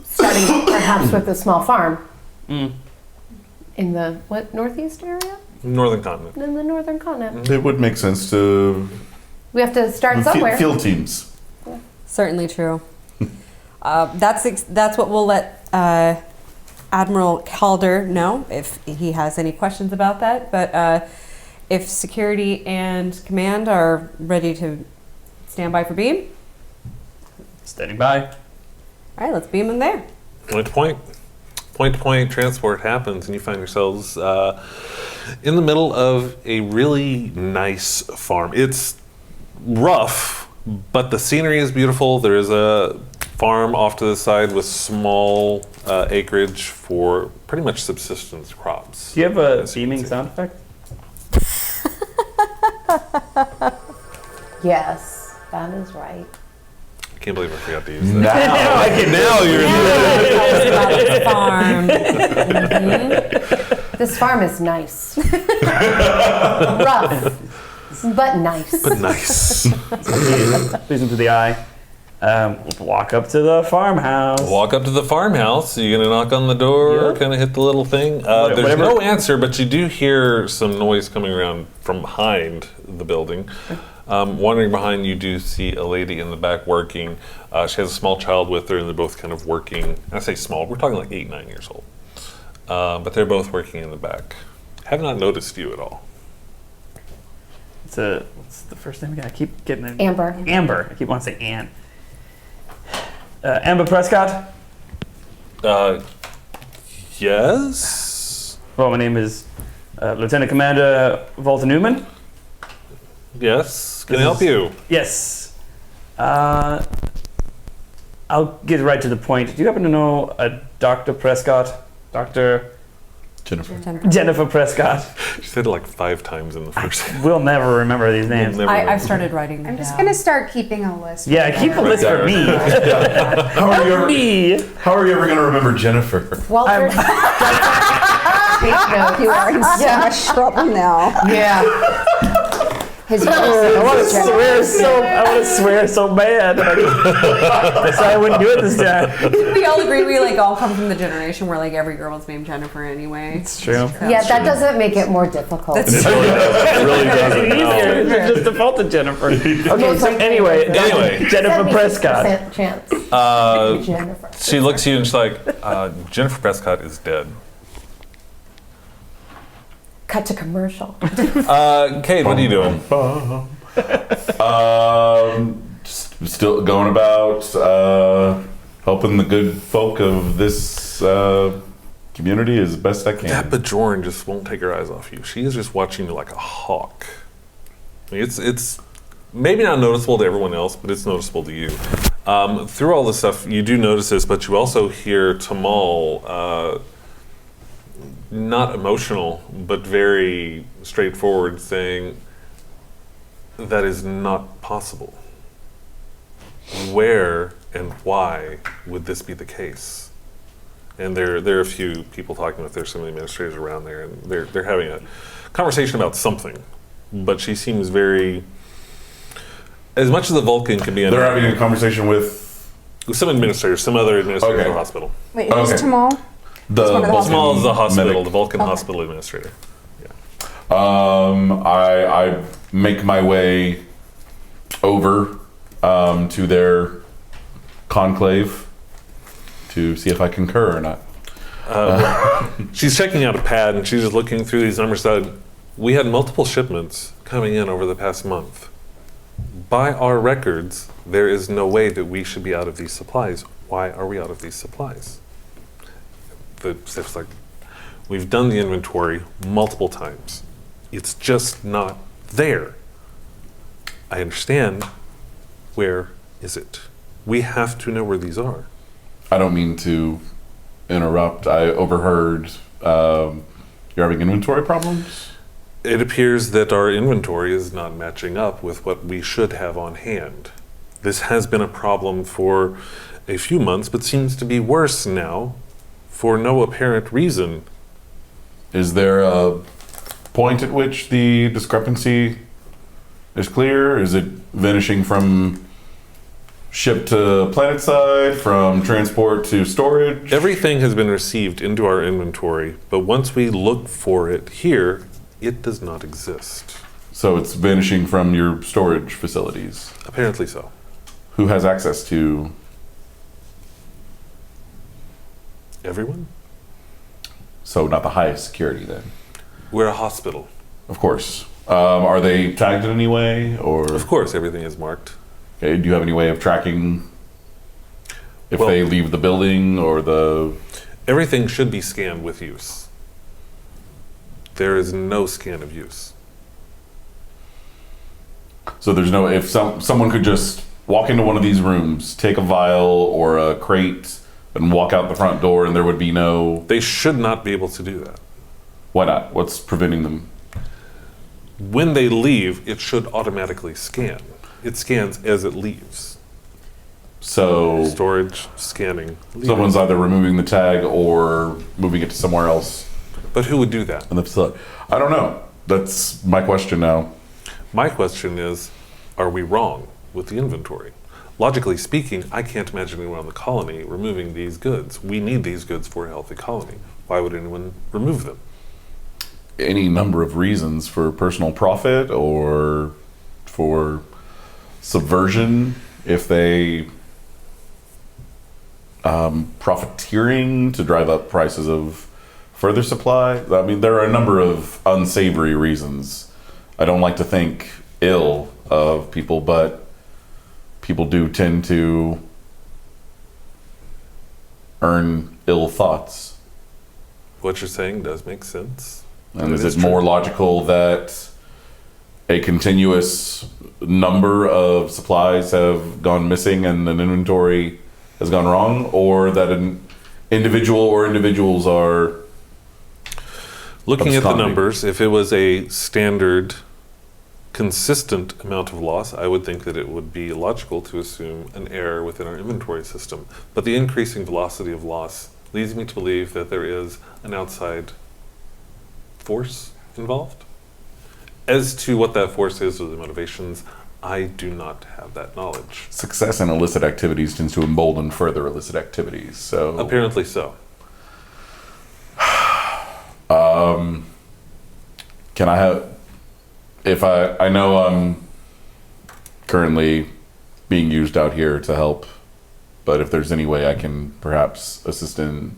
Starting perhaps with a small farm Mm. in the, northeast area? Northern continent. In the northern continent. It would make sense to We have to start somewhere. field teams. Certainly true. That's what we'll let Admiral Calder know if he has any questions about that. But if security and command are ready to stand by for beam, Standing by. all right, let's beam them there. Point to point. Point to point transport happens, and you find yourselves in the middle of a really nice farm. It's rough, but the scenery is beautiful. There is a farm off to the side with small acreage for pretty much subsistence crops. Do you have a As you can beaming see. sound effect? Yes, that is right. I can't believe I forgot to use that. Now you're Farm. This farm is nice. Rough, but nice. But nice. Pleasing to the eye. Walk up to the farmhouse. Walk up to the farmhouse. You're gonna knock on the door, Yeah. kind of hit the little thing. There's Whatever. no answer, but you do hear some noise coming around from behind the building. Wandering behind, you do see a lady in the back working. She has a small child with her, and they're both kind of working. I say small. We're talking like 8, 9 years old. But they're both working in the back. Have not noticed you at all. What's the first name again? I keep getting it. Amber. Amber. I keep wanting to say Ann. Amber Prescott. Yes. Well, my name is Lieutenant Commander Walter Newman. Yes. Can I This help is- you? Yes. I'll get right to the point. Do you happen to know a Dr. Prescott? Dr. Jennifer. Jennifer Prescott. She said it like 5 times in the first. We'll never remember these names. Never I've mind. started writing them I'm just down. gonna start keeping a list. Yeah, keep a list for me. How are you ever, Me. how are you ever going to remember Jennifer? Walter. Take notes. You are in so much trouble now. Yeah. His I want to swear so bad. That's why I wouldn't do it this time. We all agree we like all come from the generation where like every girl was named Jennifer anyway. It's true. Yeah, that doesn't make it more difficult. That's It really doesn't. It's No. easier. It's just defaulted Jennifer. Okay, Most so likely. anyway, Anyway. Jennifer Prescott. 76% chance. Jennifer. She looks at you and she's like, Jennifer Prescott is dead. Cut to commercial. Kate, what are you doing? Just still going about helping the good folk of this community as best I can. That Bajoran just won't take her eyes off you. She is just watching you like a hawk. I mean, it's maybe not noticeable to everyone else, but it's noticeable to you. Through all this stuff, you do notice this, but you also hear Tamal, not emotional, but very straightforward, saying, that is not possible. Where and why would this be the case? And there are a few people talking with, there's some administrators around there, and they're having a conversation about something. But she seems very, as much as a Vulcan can be, They're having a conversation with some administrators, some other administrators Okay. of the hospital. Wait, who's Okay. Tamal? the one of the Vulcan Small is the hospital, medic. the Vulcan Okay. hospital administrator. I make my way over to their conclave to see if I concur or not. She's checking out a pad and she's just looking through these numbers. We had multiple shipments coming in over the past month. By our records, there is no way that we should be out of these supplies. Why are we out of these supplies? The staff's like, we've done the inventory multiple times. It's just not there. I understand. Where is it? We have to know where these are. I don't mean to interrupt. I overheard you're having inventory problems. It appears that our inventory is not matching up with what we should have on hand. This has been a problem for a few months, but seems to be worse now for no apparent reason. Is there a point at which the discrepancy is clear? Is it vanishing from ship to planet side, from transport to storage? Everything has been received into our inventory, but once we look for it here, it does not exist. So it's vanishing from your storage facilities. Apparently so. Who has access to? Everyone? So not the highest security then. We're a hospital. Of course. Are they tagged in any way, or Of course, everything is marked. okay, do you have any way of tracking if Well- they leave the building or the? Everything should be scanned with use. There is no scan of use. So there's no, if someone could just walk into one of these rooms, take a vial or a crate, and walk out the front door, and there would be no. They should not be able to do that. Why not? What's preventing them? When they leave, it should automatically scan. It scans as it leaves. So Storage, scanning. leaving. someone's either removing the tag or moving it to somewhere else But who would do that? in the facility. I don't know. That's my question now. My question is, are we wrong with the inventory? Logically speaking, I can't imagine anyone on the colony removing these goods. We need these goods for a healthy colony. Why would anyone remove them? Any number of reasons for personal profit or for subversion, if they profiteering to drive up prices of further supply. I mean, there are a number of unsavory reasons. I don't like to think ill of people, but people do tend to earn ill thoughts. What you're saying does make sense. And is is it more true. logical that a continuous number of supplies have gone missing and an inventory has gone wrong, or that an individual or individuals are Looking at the absconding? numbers, if it was a standard, consistent amount of loss, I would think that it would be logical to assume an error within our inventory system. But the increasing velocity of loss leads me to believe that there is an outside force involved. As to what that force is or the motivations, I do not have that knowledge. success in illicit activities tends to embolden further illicit activities. So Apparently so. can I have, if I know I'm currently being used out here to help, but if there's any way I can perhaps assist in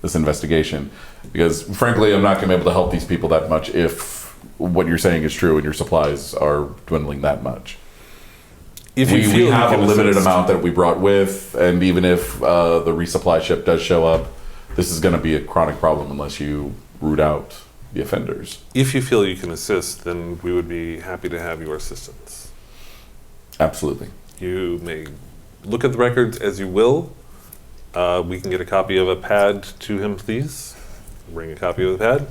this investigation, because frankly I'm not going to be able to help these people that much if what you're saying is true and your supplies are dwindling that much. If you We feel have you a can limited assist- amount that we brought with, and even if the resupply ship does show up, this is going to be a chronic problem unless you root out the offenders. If you feel you can assist, then we would be happy to have your assistance. Absolutely. You may look at the records as you will. We can get a copy of a pad to him, please. Bring a copy of the pad.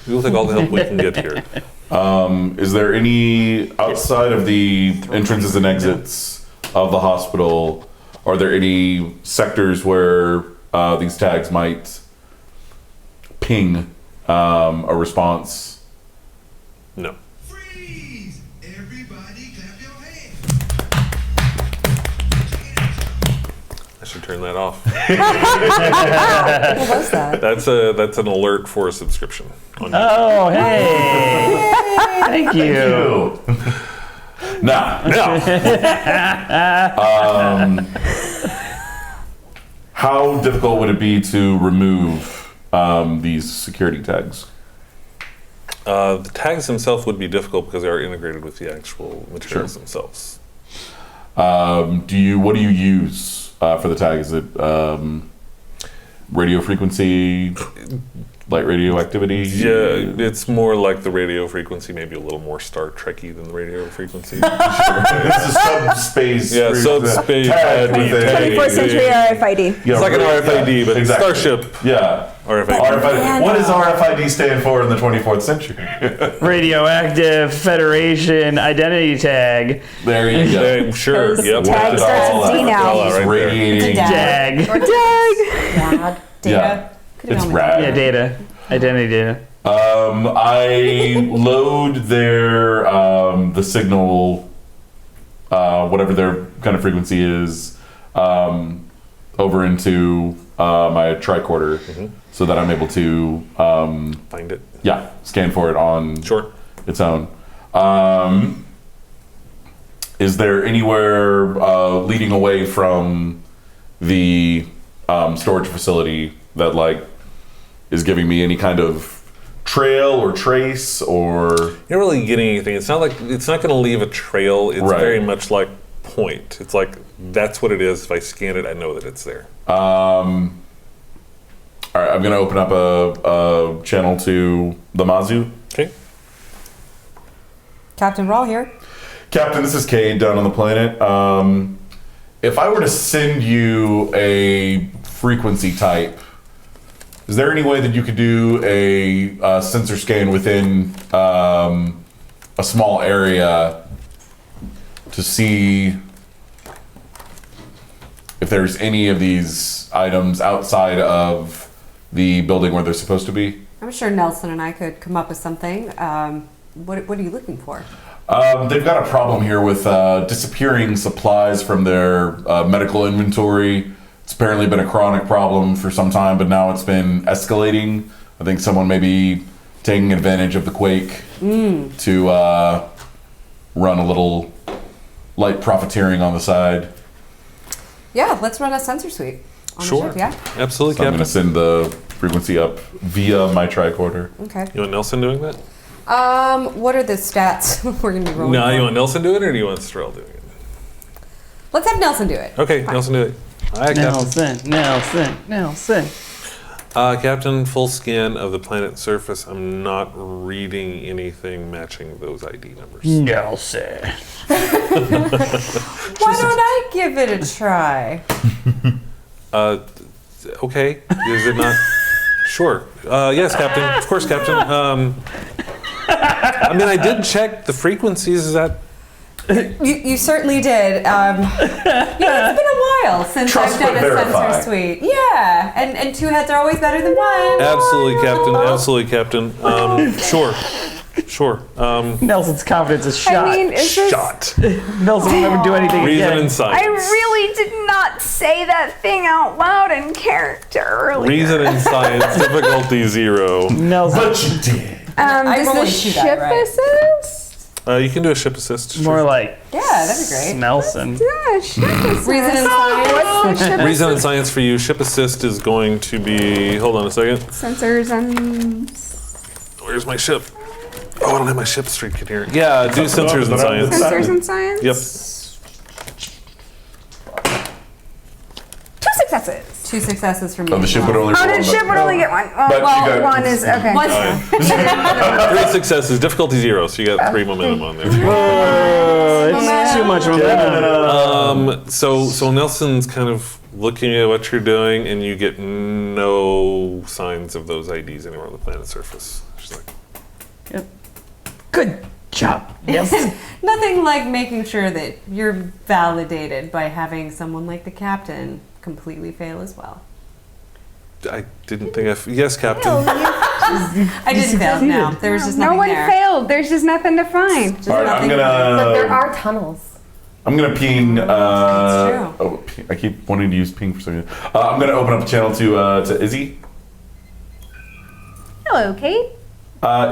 We will take all the help we can get here. Is there any, outside of the entrances and exits of the hospital, are there any sectors where these tags might ping a response? No. Freeze! Everybody clap your hands. I should turn that off. What was that? That's an alert for a subscription. On YouTube. Oh, hey! Thank you. Now, how difficult would it be to remove these security tags? The tags themselves would be difficult because they are integrated with the actual materials themselves. What do you use for the tag? Is it radio frequency, light radioactivity? Yeah, it's more like the radio frequency, maybe a little more Star Trek-y than the radio frequency. It's a subspace. Yeah, subspace. tag with a- 24th century RFID. Yeah, It's like an RFID, but exactly. Starship Yeah. RFID. RFID. What does RFID stand for in the 24th century? Radioactive Federation identity tag. There you go. Okay, sure. Yep. Tag Worked it starts all with D out. now. All out right there. Radiating. Tag. Or data. Yeah. Could have It's been rad. Yeah, data. Identity data. I load their the signal, whatever their kind of frequency is, over into my tricorder, so that I'm able to Find it. scan for it on Sure. its own. Is there anywhere leading away from the storage facility that is giving me any kind of trail or trace or? You're not really getting anything. It's not going to leave a trail. It's Right. very much like point. It's like that's what it is. If I scan it, I know that it's there. All right, I'm gonna open up a channel to the Mazu. Okay. Captain Raw here. Captain, this is Cade down on the planet. If I were to send you a frequency type, is there any way that you could do a sensor scan within a small area to see if there's any of these items outside of the building where they're supposed to be? I'm sure Nelson and I could come up with something. What are you looking for? They've got a problem here with disappearing supplies from their medical inventory. It's apparently been a chronic problem for some time, but now it's been escalating. I think someone may be taking advantage of the quake to run a little light profiteering on the side. Yeah, let's run a sensor suite on Sure. the ship, yeah? Absolutely, So I'm going Captain. to send the frequency up via my tricorder. Okay. You want Nelson doing that? What are the stats we're going to be rolling? No, for? you want Nelson doing it, or do you want Strel doing it? Let's have Nelson do it. Okay, Nelson do it. All right, Captain. Nelson. Captain, full scan of the planet's surface. I'm not reading anything matching those ID numbers. Nelson. Why don't I give it a try? Okay. Is it not? Sure. Yes, Captain. Of course, Captain. I mean, I did check the frequencies. Is that? You certainly did. It's been a while since Trust I've done but a verify. sensor suite. Yeah, and two heads are always better than one. Absolutely, Captain. Absolutely, Captain. Sure. Nelson's confidence is shot. I mean, is this? Shot. Nelson will never do anything Reason again. and I science. really did not say that thing out loud in character earlier. Reason and science. Difficulty 0. Nelson. But you did. I Does the rolling two die, ship right? assist? You can do a ship assist. More like Yeah, that'd be great. Smelson. Yeah, ship assist. Reason and science. What's the ship Reason and science for you. Ship assist is going to be. Hold on a second. sensors and Where's my ship? Oh, I don't have my ship streak in here. Yeah, do sensors and science. sensors and science? Yep. 2 successes. 2 successes from me. Oh, the as ship well. would only Oh, roll the one, ship but- would only get one. Oh, But you well, got- one is okay. One- 3 successes, difficulty 0, so you got 3 momentum on there. It's too much momentum. So Nelson's kind of looking at what you're doing, and you get no signs of those IDs anywhere on the planet's surface. She's like, Good job. Yes. Nothing like making sure that you're validated by having someone like the captain completely fail as well. I didn't think yes, Captain. I didn't fail. No, there was just No nothing one there. failed. There's just nothing to find. Just All right, I'm nothing But there gonna. are tunnels. I'm gonna ping. That's Oh, I keep wanting to use ping for some reason. I'm gonna open up a channel to Izzy. Hello, Kate.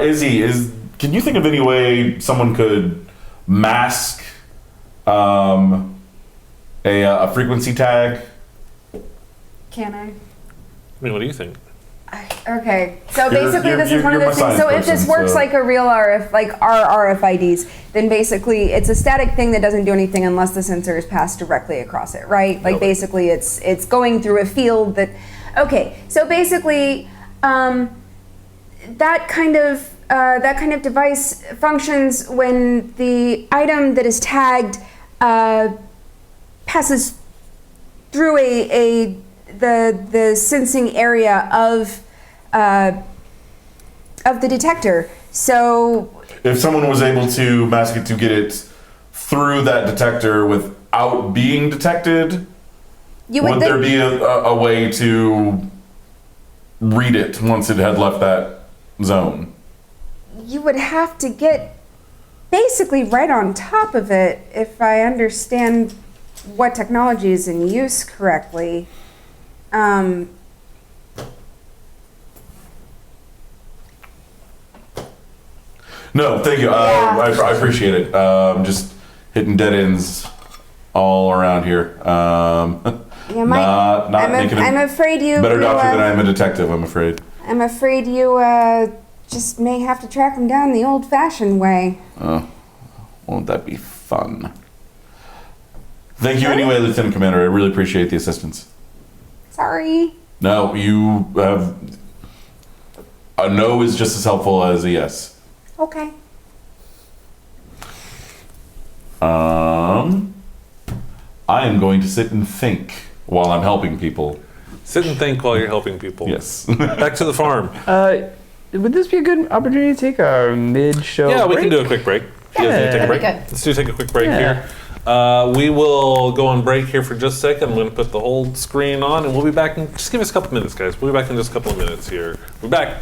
Izzy, can you think of any way someone could mask a frequency tag? Can I? I mean, what do you think? Okay, so You're- basically you're- this is you're- one of you're the my things. So science if this person, works so- like a real RF, like our RFIDs, then basically it's a static thing that doesn't do anything unless the sensor is passed directly across it, right? Like basically it's going through a field that. Okay, so basically that kind of device functions when the item that is tagged passes through the sensing area of the detector. So If someone was able to mask it to get it through that detector without being detected, you would would there think be a way to read it once it had left that zone? you would have to get basically right on top of it, if I understand what technology is in use correctly. No, thank you. I appreciate it. Just hitting dead ends all around here. Yeah, not making I'm a afraid you. better doctor than I you, am a detective, I'm afraid. I'm afraid you just may have to track them down the old-fashioned way. Won't that be fun? Thank you anyway, Lieutenant Commander. I really appreciate the assistance. Sorry. No, you have... A no is just as helpful as a yes. Okay. I am going to sit and think while I'm helping people. Sit and think while you're helping people. Yes. Back to the farm. Would this be a good opportunity to take a mid-show Yeah, we break? can do a quick break. You guys need to take a break? that'd be good. Let's take a quick break Yeah. here. We will go on break here for just a second. I'm going to put the whole screen on, and we'll be back in. Just give us a couple minutes, guys. We'll be back in just a couple of minutes here. We're back.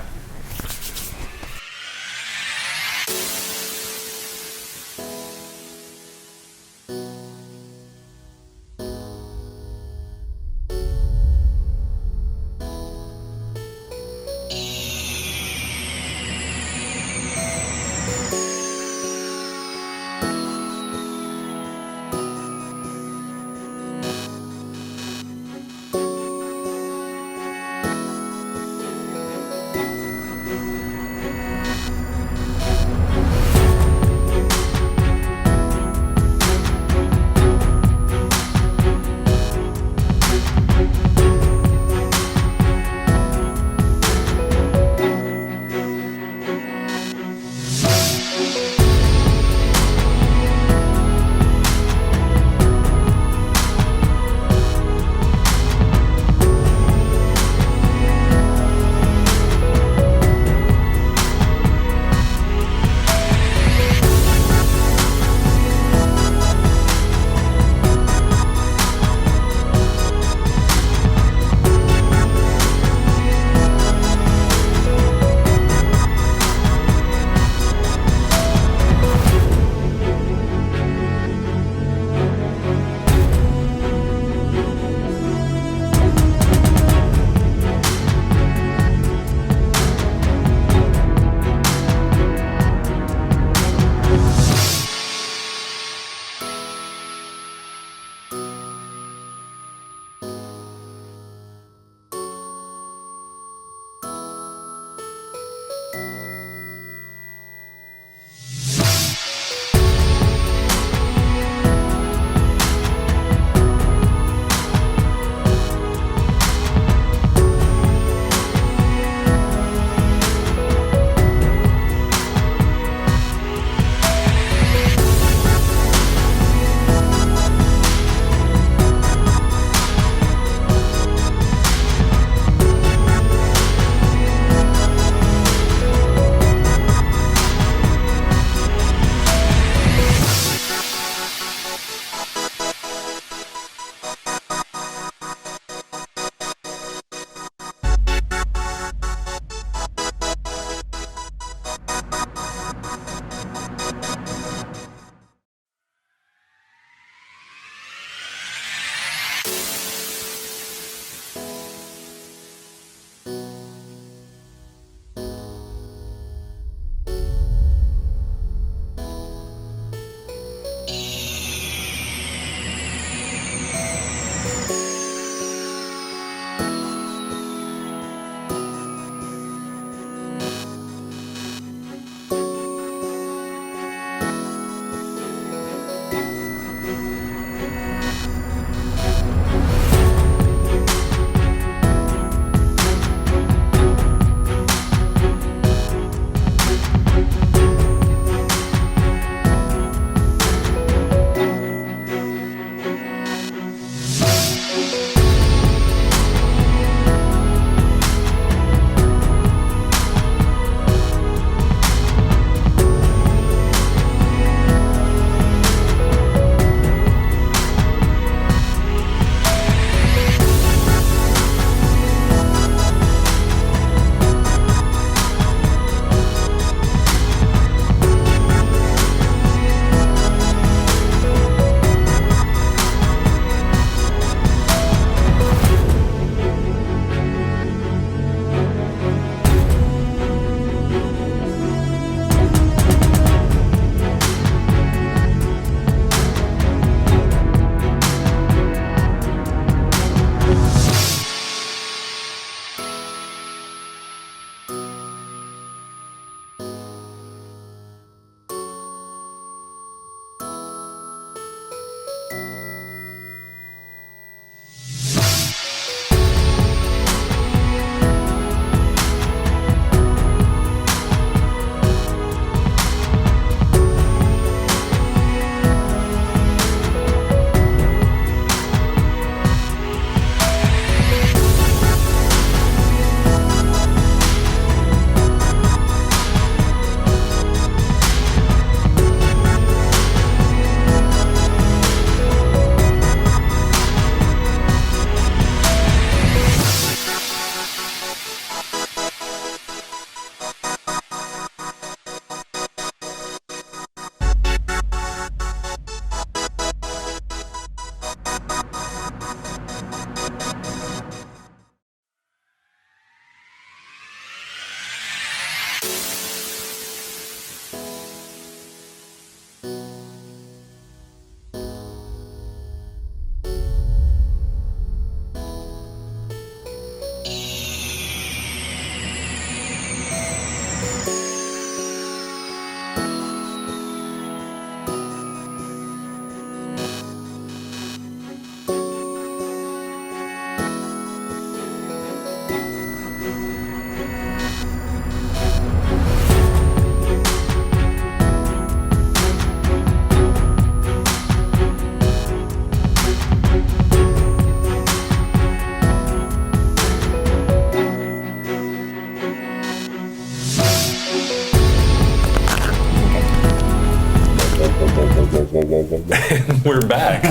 And we're back.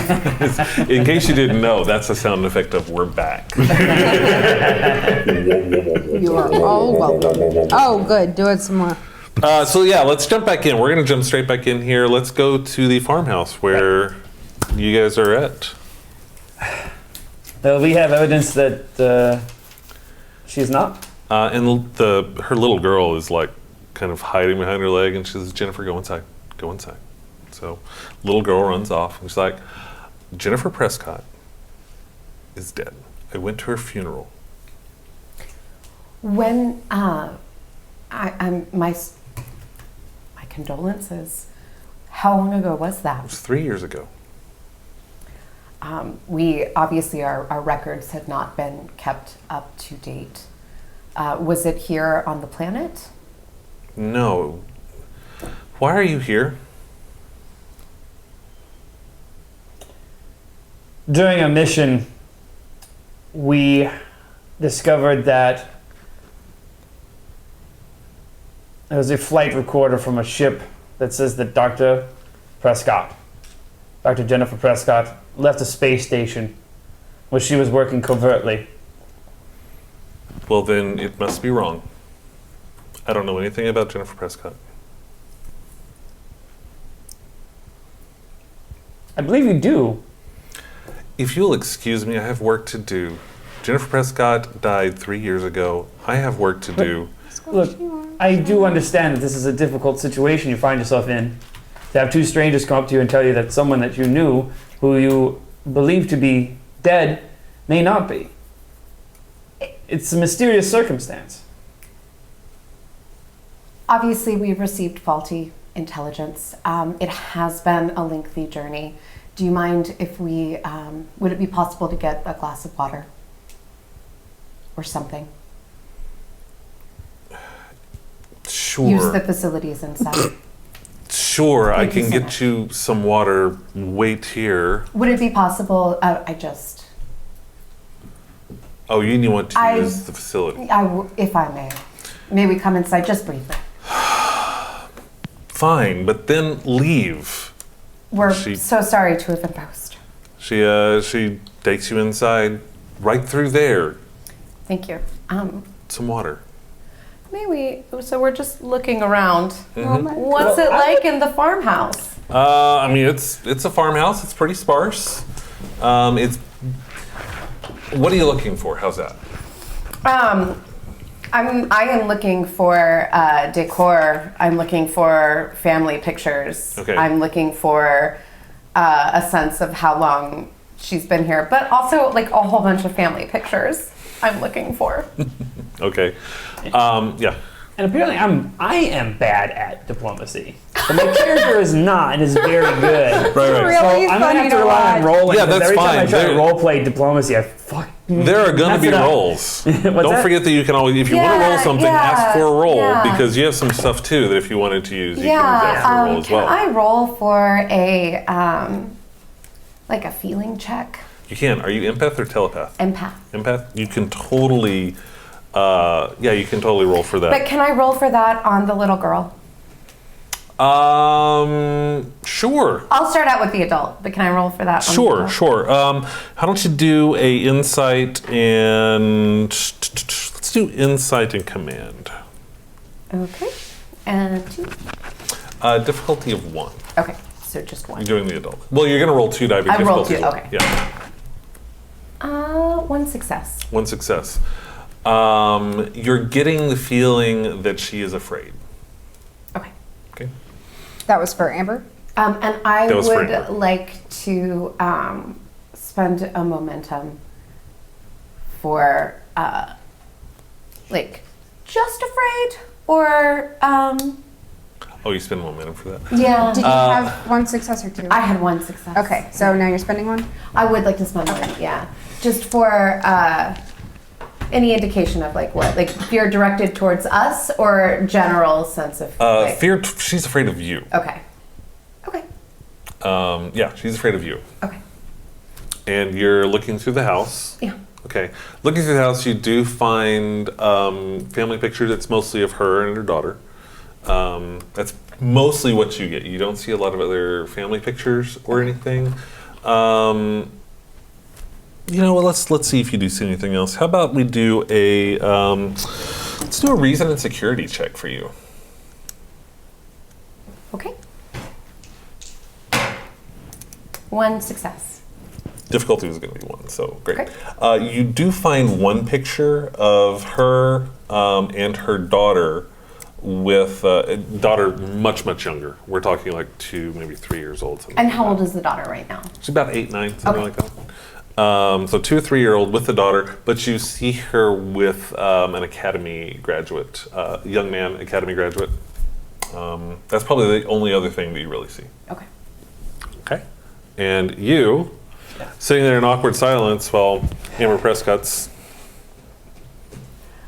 In case you didn't know, that's the sound effect of "we're back." You are all welcome. Oh, good. Do it some more. So yeah, let's jump back in. We're gonna jump straight back in here. Let's go to the farmhouse where you guys are at. We have evidence that she's not. And her little girl is like kind of hiding behind her leg, and she says, "Jennifer, go inside. Go inside." So, little girl runs off, and she's like, "Jennifer Prescott is dead. I went to her funeral." When I'm my condolences. How long ago was It that? was 3 years ago. We obviously our records had not been kept up to date. Was it here on the planet? No. Why are you here? During a mission, we discovered that there was a flight recorder from a ship that says that Dr. Jennifer Prescott, left a space station where she was working covertly. Well, then it must be wrong. I don't know anything about Jennifer Prescott. I believe you do. If you'll excuse me, I have work to do. Jennifer Prescott died 3 years ago. I have work to do. Look, I do understand that this is a difficult situation you find yourself in. To have two strangers come up to you and tell you that someone that you knew, who you believe to be dead, may not be. It's a mysterious circumstance. Obviously, we've received faulty intelligence. It has been a lengthy journey. Do you mind if we, would it be possible to get a glass of water? Or something? Sure. Use the facilities inside. Sure, I Thank you can so get much. you some water. Wait here. Would it be possible, Oh, you want to I- use the facility. if I may we come inside just briefly? Fine, but then leave. We're She- so sorry to have imposed. She takes you inside, right through there. Thank you. Some water. So we're just looking around. Mm-hmm. What's it like in the farmhouse? I mean, it's a farmhouse. It's pretty sparse. It's. What are you looking for? How's that? I am looking for decor. I'm looking for family pictures. Okay. I'm looking for a sense of how long she's been here, but also like a whole bunch of family pictures. I'm looking for. Okay. Yeah. And apparently I am bad at diplomacy. But my character is not and is very good. Right. Really So I'm gonna funny have to to rely on watch. rolling. Yeah, 'cause that's every time I fine. try to There- role play diplomacy, I fuck. There are going to mess be it up. rolls. What's Don't that? forget that you can always, if you want to roll Yeah, something, ask for a roll yeah. because you have some stuff too that if you wanted to use, you can use that for a roll as can well. I roll for a like a feeling check? You can. Are you empath or telepath? Empath. Empath. You can totally. Yeah, you can totally roll for But that. can I roll for that on the little girl? Sure. I'll start out with the adult, but can I roll for that? on the Sure, adult? sure. How don't you do a insight and let's do insight and command. Okay. And 2. Difficulty of 1. Okay, so just 1. You're doing the adult. Well, you're gonna roll 2 die. But I rolled difficulty 2, is 1. okay. Yeah, 1 success. 1 success. You're getting the feeling that she is afraid. Okay. Okay. That was for Amber. And I That was would Framework. like to spend a momentum for like just afraid or Oh, you spend momentum for that. yeah. Did you have one success or 2? I had 1 success. Okay, so now you're spending 1? I would like to spend one, yeah. Just for any indication of like what? Like fear directed towards us or general sense of like, Fear. She's afraid of you. Okay. Okay. Yeah, she's afraid of you. Okay. And you're looking through the house. Yeah. Okay. Looking through the house, you do find family pictures. It's mostly of her and her daughter. That's mostly what you get. You don't see a lot of other family pictures or anything. You know what? Let's see if you do see anything else. How about we do a let's do a reason and security check for you. Okay. 1 success. Difficulty was going to be 1, so great. Okay. You do find one picture of her and her daughter with daughter much younger. We're talking like 2, maybe 3 years old. And how old is the daughter right now? She's about 8, 9, something Okay. like that. So 2 or 3 year old with the daughter, but you see her with an academy graduate, young man, academy graduate. That's probably the only other thing that you really see. Okay. Okay. And you, sitting there in awkward silence while Amber Prescott's.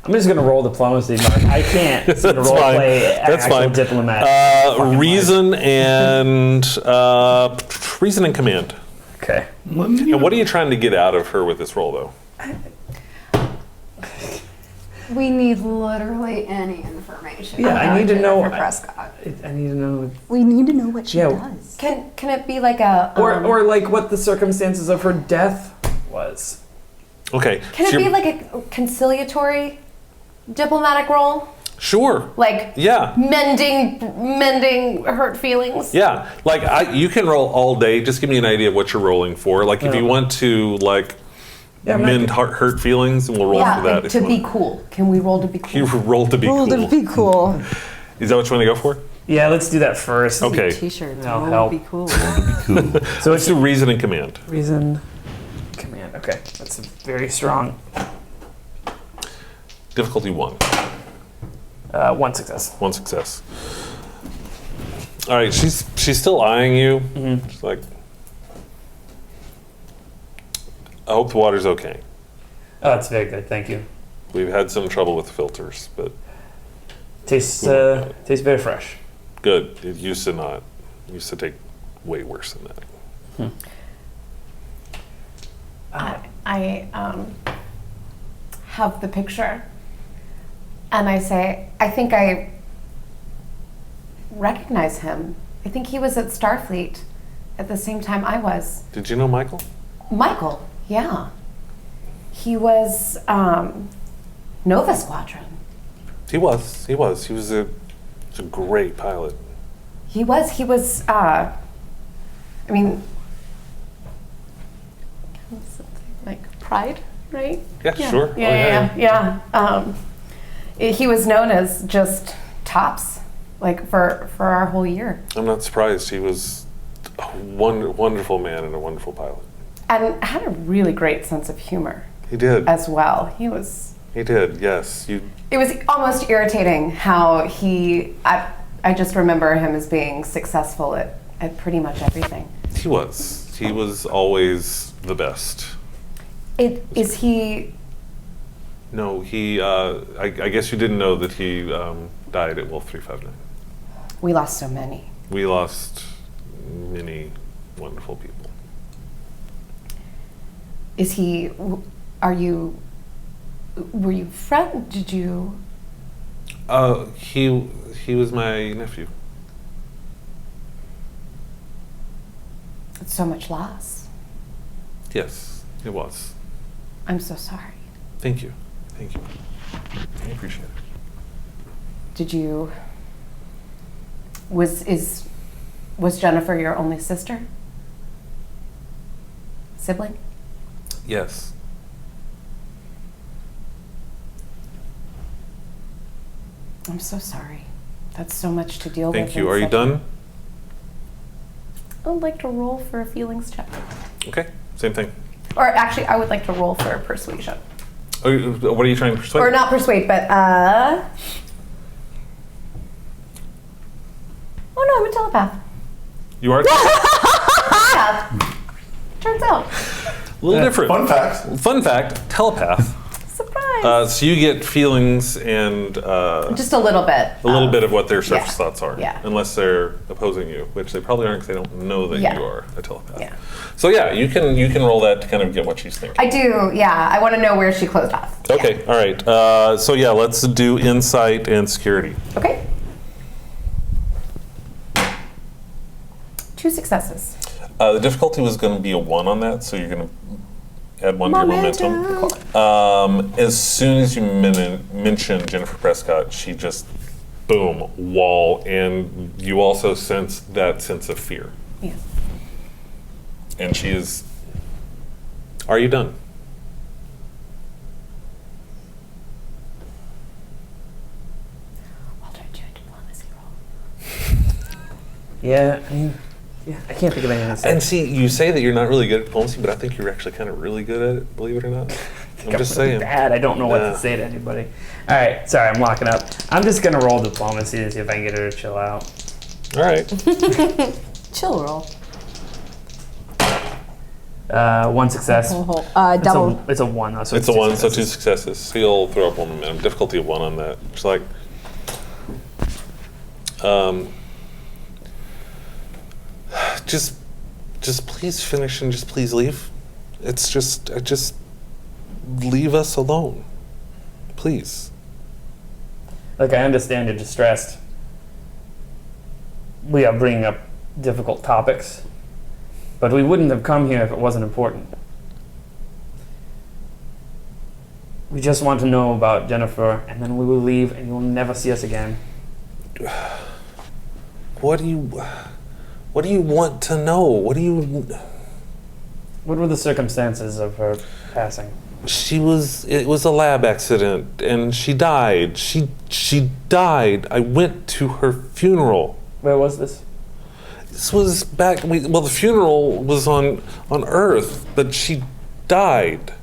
I'm just gonna roll diplomacy, Mark. I can't That's role fine. play That's actual fine. diplomat. Reason and command. Okay. And what are you trying to get out of her with this role, though? We need literally any information. Yeah, I about need to know- Jennifer Prescott. I need to know, We need to know what she Yeah. does. Can it be like a or like what the circumstances of her death was. Okay. can so it be you're- like a conciliatory diplomatic role? Sure. Like Yeah. mending hurt feelings? Yeah. Like you can roll all day. Just give me an idea of what you're rolling for. Like if you want to like Yeah, I'm not mend hurt feelings, and we'll roll Yeah, for that. like if to you be want. cool. Can we roll to be cool? You roll to be Roll cool. to be cool. Is that what you want to go for? Yeah, let's do that first. Okay. T-shirt. That'll That help. would be cool. So Let's it's do reason and command. reason, command. Okay, that's very strong. Difficulty 1. 1 success. 1 success. All right. She's still eyeing you. She's like, I hope the water's okay. Oh, that's very good. Thank you. We've had some trouble with the filters, but Tastes very fresh. good. It used to not. It used to take way worse than that. I have the picture, and I say, I think I recognize him. I think he was at Starfleet at the same time I was. Did you know Michael? Michael, yeah. He was Nova Squadron. He was. He was. He was a great pilot. He was, I mean, like Pride, right? Yeah, sure. Yeah. He was known as just tops, like for our whole year. I'm not surprised. He was a wonderful man and a wonderful pilot. And had a really great sense of humor He did. as well. He did. Yes. It was almost irritating how I just remember him as being successful at pretty much everything. He was. He was always the best. Is he? No, he. I guess you didn't know that he died at Wolf 359. We lost so many. We lost many wonderful people. Is he? Are you? Were you friend? Did you? He was my nephew. It's so much loss. Yes, it was. I'm so sorry. Thank you. Thank you. I appreciate it. Did you? Was Jennifer your only sister? Sibling? Yes. I'm so sorry. That's so much to deal with. Thank you. in Are you such- done? I would like to roll for a feelings check. Okay. Same thing. Or actually, I would like to roll for a persuasion. What are you trying to persuade? Or not persuade, but oh no, I'm a telepath. You are Yeah. Turns out. a little different. Fun fact. Fun fact: telepath. Surprise. So you get feelings and Just a little bit. a little bit of what their surface yeah. thoughts are, Yeah. unless they're opposing you, which they probably aren't because they don't know that Yeah. you are a telepath. Yeah. So yeah, you can roll that to kind of get what she's thinking. I do, yeah. I want to know where she closed off. Okay, all right. So yeah, let's do insight and security. Okay. 2 successes. The difficulty was going to be a 1 on that, so you're going to add 1 to your momentum. As soon as you mention Jennifer Prescott, she just, boom, wall, and you also sense that sense of fear. Yeah. And she is, are you done? Walter, do a diplomacy roll. Yeah, I mean, yeah, I can't think of anything to say. And see, you say that you're not really good at diplomacy, but I think you're actually kind of really good at it, believe it or not. I'm just saying. Bad. I don't know what Yeah. to say to anybody. All right, sorry, I'm locking up. I'm just gonna roll diplomacy to see if I can get her to chill out. All right. Chill roll. 1 success. Double. It's a 1. So It's a 1, so 2 successes. successes. So you'll throw up 1 momentum. Difficulty of 1 on that. It's like, just please finish and just please leave. It's just leave us alone, please. Look, I understand you're distressed. We are bringing up difficult topics, but we wouldn't have come here if it wasn't important. We just want to know about Jennifer, and then we will leave, and you will never see us again. What do you want to know? What What were the circumstances of her passing? it was a lab accident and she died. She died. I went to her funeral. Where was this? This was back, the funeral was on Earth, but she died.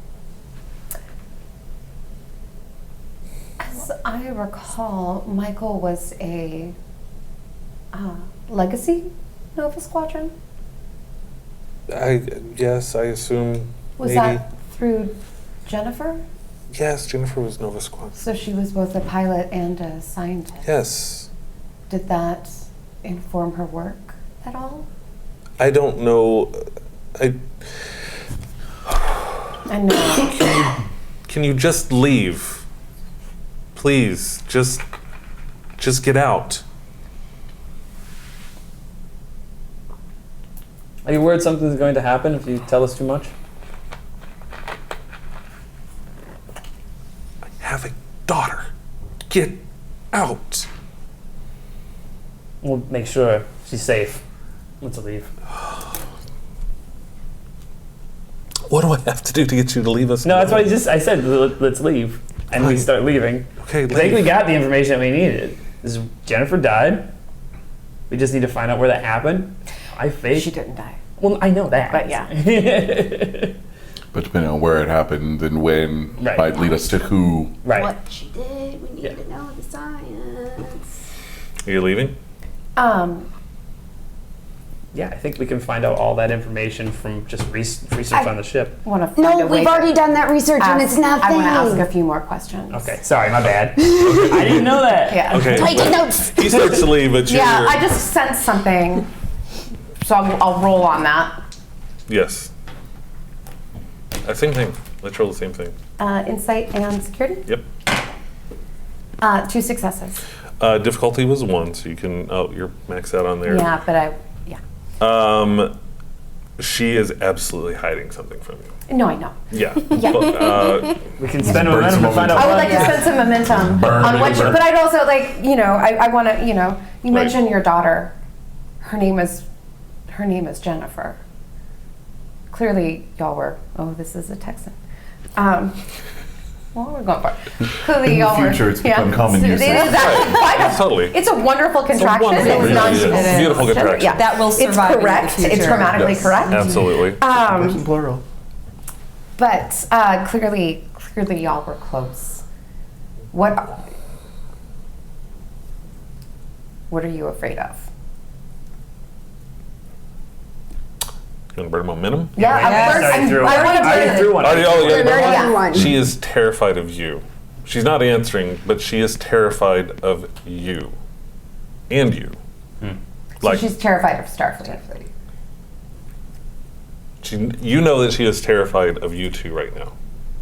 As I recall, Michael was a legacy Nova Squadron. Yes, I assume Was maybe. that through Jennifer? Yes, Jennifer was Nova Squad. So she was both a pilot and a scientist. Yes. Did that inform her work at all? I don't know. I know. Can you just leave? Please, just get out. Are you worried something's going to happen if you tell us too much? I have a daughter. Get out. We'll make sure she's safe. Let's leave. What do I have to do to get you to leave us? No, that's why I said let's leave, and we start leaving. Okay, I think we leave. got the information that we needed. Jennifer died. We just need to find out where that happened. I faked. She didn't die. Well, I know that. But yeah. But depending on where it happened and when, Right. might lead us to who. Right. What she did, we need Yeah. to know the science. Are you leaving? Yeah, I think we can find out all that information from just research on the ship. Want to find No, a way we've to already done that research and ask- it's nothing. I want to ask a few more questions. Okay, sorry, my bad. I didn't know that. Yeah. Okay. Take notes. He starts to leave, but you're... Yeah, I just sensed something, so I'll roll on that. Yes. Same thing. Let's roll the same thing. Insight and security. Yep. 2 successes. Difficulty was 1, so you can... Oh, you're maxed out on there. Yeah, but She is absolutely hiding something from you. no, I know. Yeah. Yeah. But, We can spend Burn momentum some to find out I would what. like to spend some momentum Burn, on what baby, you, burn. but I'd also like, I want to, you Right. mentioned your daughter. Her name is Jennifer. Clearly, y'all were, this is a Texan. Well, we're going for it. Clearly, In the y'all future, were. it's become common It usage. is actually quite a- Totally. It's a wonderful contraction. wonderful It's not contraction. It is. Beautiful contraction. Yeah. That will survive It's into the correct. It's future. grammatically Yes. correct. absolutely. Person plural. But clearly, y'all were close. What are you afraid of? You want to burn momentum? Yeah, I already threw one. I want to I already threw one. Already, oh, yeah, Very Yeah. good one. She is terrified of you. She's not answering, but she is terrified of you. And you. Like, She's terrified of Starfleet. you know that she is terrified of you two right now.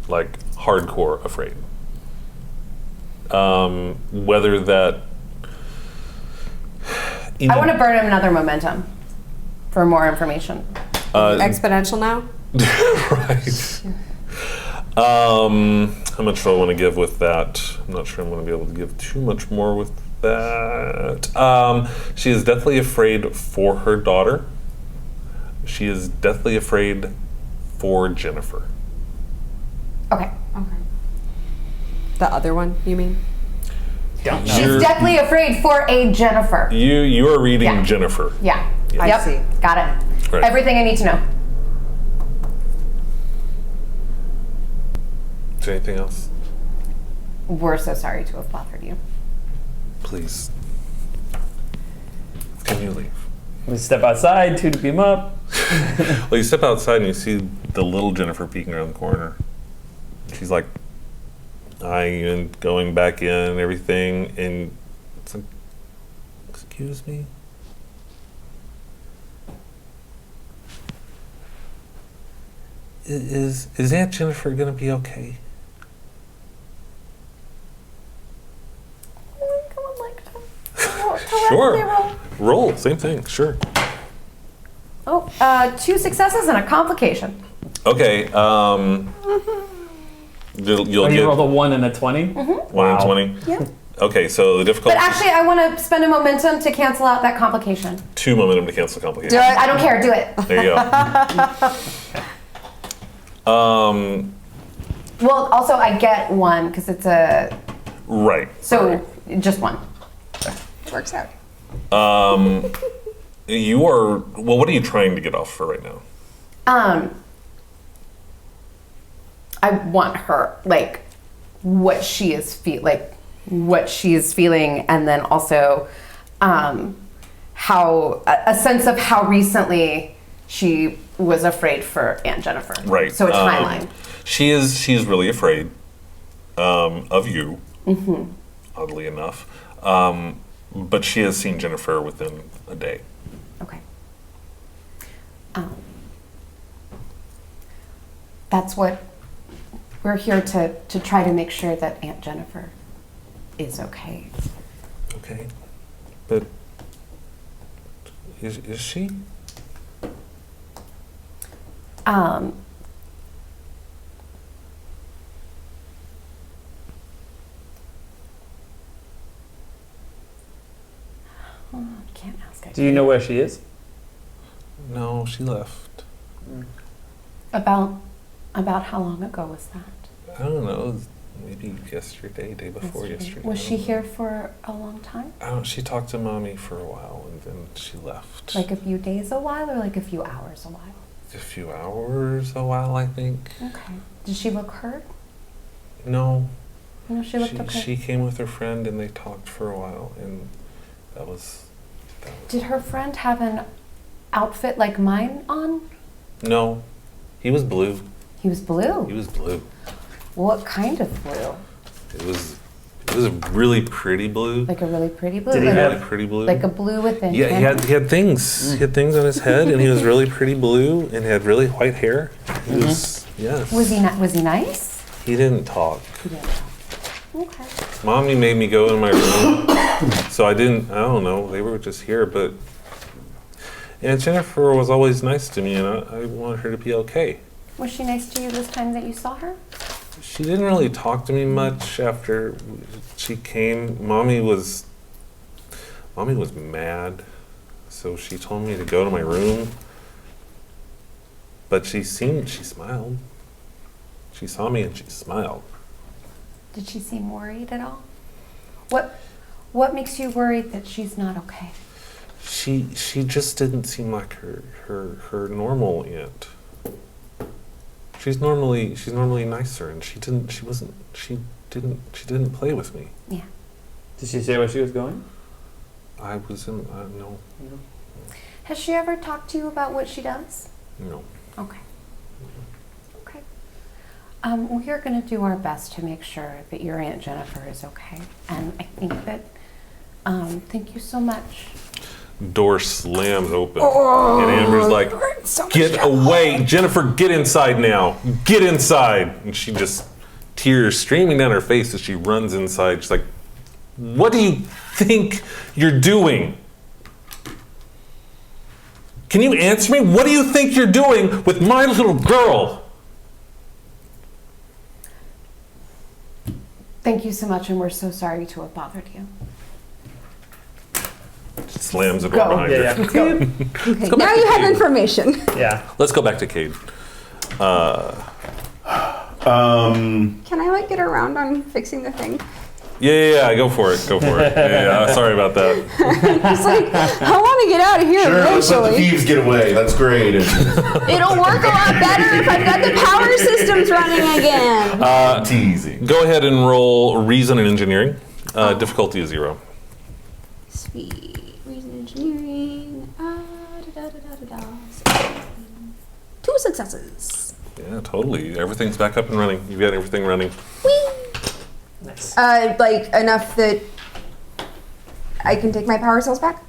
Like, hardcore afraid. Whether that... I want to burn another momentum. for more information. Exponential now? Right. How much do I want to give with that? I'm not sure I'm going to be able to give too much more with that. She is deathly afraid for her daughter. She is deathly afraid for Jennifer. Okay. The other one, you mean? Don't know. She's deathly afraid for a Jennifer. You are reading Yeah. Jennifer. Yeah. Yeah. I Yep. see. Got it. Right. Everything I need to know. Is there anything else? We're so sorry to have bothered you. Please. Can you leave? We step outside, to beam up. Well, you step outside and you see the little Jennifer peeking around the corner. She's like eyeing you and going back in and everything, and it's like, excuse me? Is Aunt Jennifer gonna be okay? Sure. Roll, same thing, sure. Oh, 2 successes and a complication. Okay, you'll You get rolled a 1 and a 20? 1 and 20. Yeah. Okay, so the difficulty But actually, I want to spend a momentum to cancel out that complication. 2 momentum to cancel complication. I don't care. Do it. There you go. Well, also, I get 1 because it's a... Right. So, just 1. Works out. You are, well, what are you trying to get off for right now? I want her, like, what she is feeling, and then also how a sense of how recently she was afraid for Aunt Jennifer. Right. So a timeline. She's really afraid of you, oddly enough. But she has seen Jennifer within a day. Okay. That's what we're here to try to make sure that Aunt Jennifer is okay. Okay. But is she? Can't ask. Do you know where she is? No, she left. About how long ago was that? I don't know. Maybe yesterday, day before yesterday. Was she here for a long time? I don't. She talked to mommy for a while and then she left. Like a few days a while, or like a few hours a while? A few hours, a while, I think. Okay. Did she look hurt? No. No, she looked okay. She came with her friend and they talked for a while, and that was. Did her friend have an outfit like mine on? No, he was blue. He was blue. He was blue. What kind of blue? It was a really pretty blue. Like a really pretty blue. Did he like Really have- pretty blue. like a blue with Yeah, he had things. He had things on his head, and he was really pretty blue, and had really white hair. He was yes. Was he nice? He didn't talk. He didn't. Okay. Mommy made me go in my room, so I don't know, they were just here, but Aunt Jennifer was always nice to me, and I wanted her to be okay. Was she nice to you this time that you saw her? She didn't really talk to me much after she came. Mommy was mad, so she told me to go to my room, but she smiled. She saw me and she smiled. Did she seem worried at all? What makes you worried that she's not okay? She just didn't seem like her normal aunt. She's normally nicer, and she didn't play with me. Yeah. Did she say where she was going? No. Has she ever talked to you about what she does? No. Okay. Okay. We are going to do our best to make sure that your Aunt Jennifer is okay. And I think that, thank you so much. Door slams open, and Amber's like, "Get away, Jennifer! Get inside now! Get inside!" And she just, tears streaming down her face as she runs inside. She's like, "What do you think you're doing?" Can you answer me? What do you think you're doing with my little girl? Thank you so much, and we're so sorry to have bothered you. Slams the door behind her. Let's go. Okay, now you have information. Yeah. Let's go back to Cade. Can I like get around on fixing the thing? Yeah, go for it. Yeah, sorry about that. It's like, I want to get out of here Sure, let's let the eventually. thieves get away. That's great. It'll work a lot better if I've got the power systems running again. Teasing. Go ahead and roll Reason and Engineering. Difficulty is 0. Sweet. Reason engineering. Da-da-da-da-da. 2 successes. Yeah, totally. Everything's back up and running. You've got everything running. Nice. Like enough that I can take my power cells back?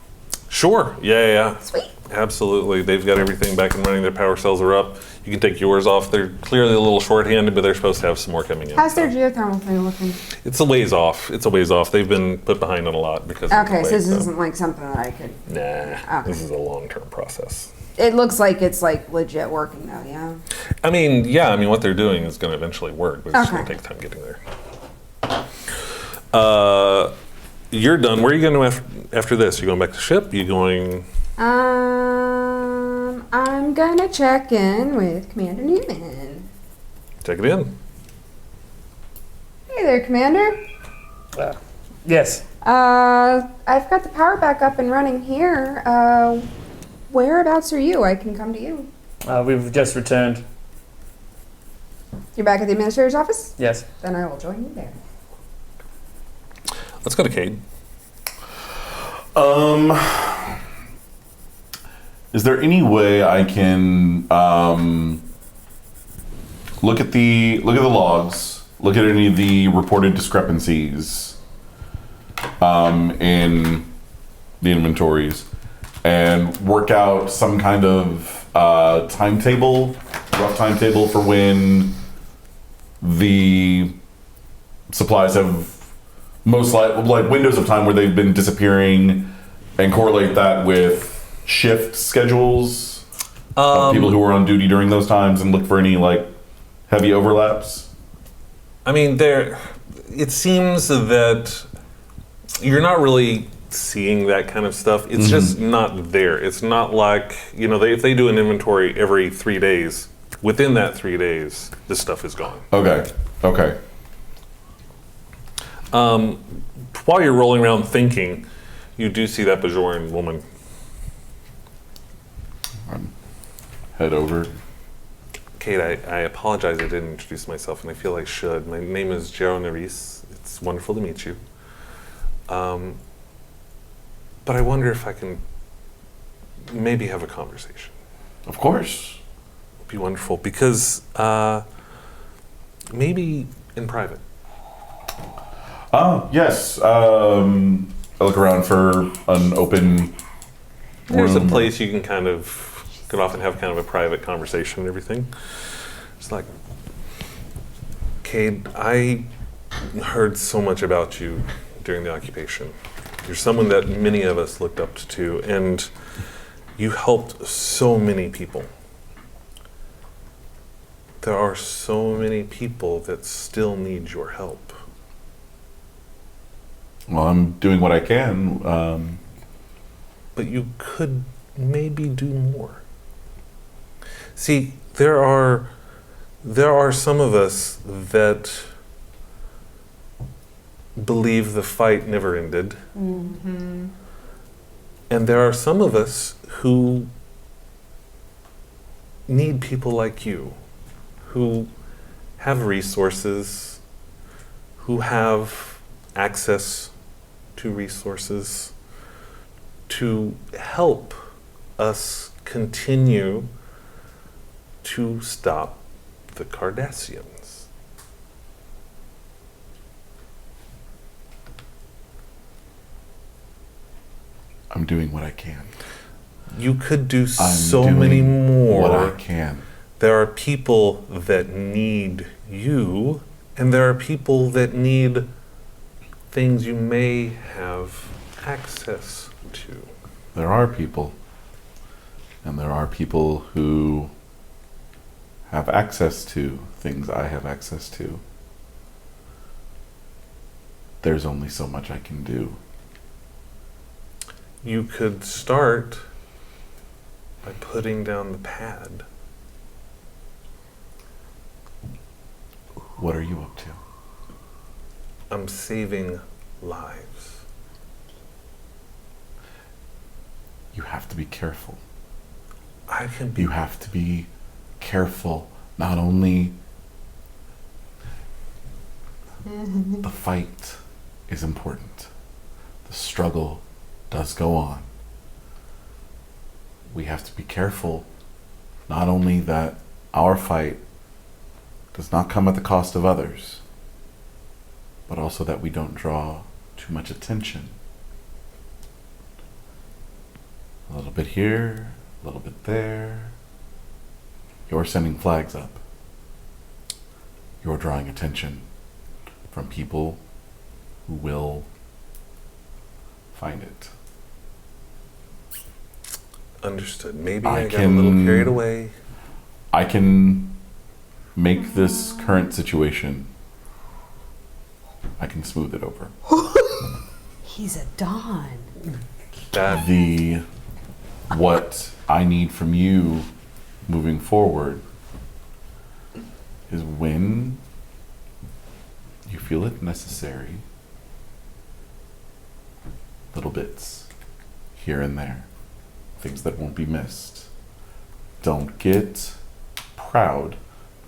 Sure. Yeah. Sweet. Absolutely. They've got everything back and running. Their power cells are up. You can take yours off. They're clearly a little short-handed, but they're supposed to have some more coming in. How's their geothermal thing looking? It's a ways off. They've been put behind on a lot because of the Okay, so quake, this isn't like something that I could... Nah, Okay. this is a long-term process. It looks like it's like legit working though, yeah? I mean, what they're doing is going to eventually work, but it's just going Okay. to take time getting there. You're done. Where are you going to after this? You going back to ship? You going... I'm gonna check in with Commander Newman. Take it in. Hey there, Commander. Yes. I've got the power back up and running here. Whereabouts are you? I can come to you. We've just returned. You're back at the administrator's office? Yes. Then I will join you there. Let's go to Cade. Is there any way I can look at the logs, look at any of the reported discrepancies in the inventories, and work out some kind of rough timetable for when the supplies have most like windows of time where they've been disappearing, and correlate that with shift schedules of people who were on duty during those times, and look for any like heavy overlaps? I mean, it seems that you're not really seeing that kind of stuff. It's just not there. It's not like, if they do an inventory every 3 days, within that 3 days, this stuff is gone. Okay. While you're rolling around thinking, you do see that Bajoran woman. Head over. Kate, I apologize I didn't introduce myself, and I feel I should. My name is Jero Nerys. It's wonderful to meet you. But I wonder if I can maybe have a conversation. Of course. It'd be wonderful, because maybe in private. Yes. I look around for an open There's a room. place you can often have kind of a private conversation and everything. It's like, Cade, I heard so much about you during the occupation. You're someone that many of us looked up to, and you helped so many people. There are so many people that still need your help. Well, I'm doing what I can. But you could maybe do more. See, there are some of us that believe the fight never ended. Mm-hmm. And there are some of us who need people like you, who have resources, who have access to resources to help us continue to stop the Cardassians. I'm doing what I can. You could do I'm so doing many more. What I can. There are people that need you, and there are people that need things you may have access to. There are people. And there are people who have access to things I have access to. There's only so much I can do. You could start by putting down the pad. What are you up to? I'm saving lives. You have to be careful. I can be. You have to be careful. Not only the fight is important, the struggle does go on. We have to be careful, not only that our fight does not come at the cost of others, but also that we don't draw too much attention. A little bit here, a little bit there. You're sending flags up. You're drawing attention from people who will find it. Understood. Maybe I I got a little can- carried away. I can make this current situation, I can smooth it over. He's a Don. That What I need from you moving forward is when you feel it necessary, little bits here and there, things that won't be missed. Don't get proud,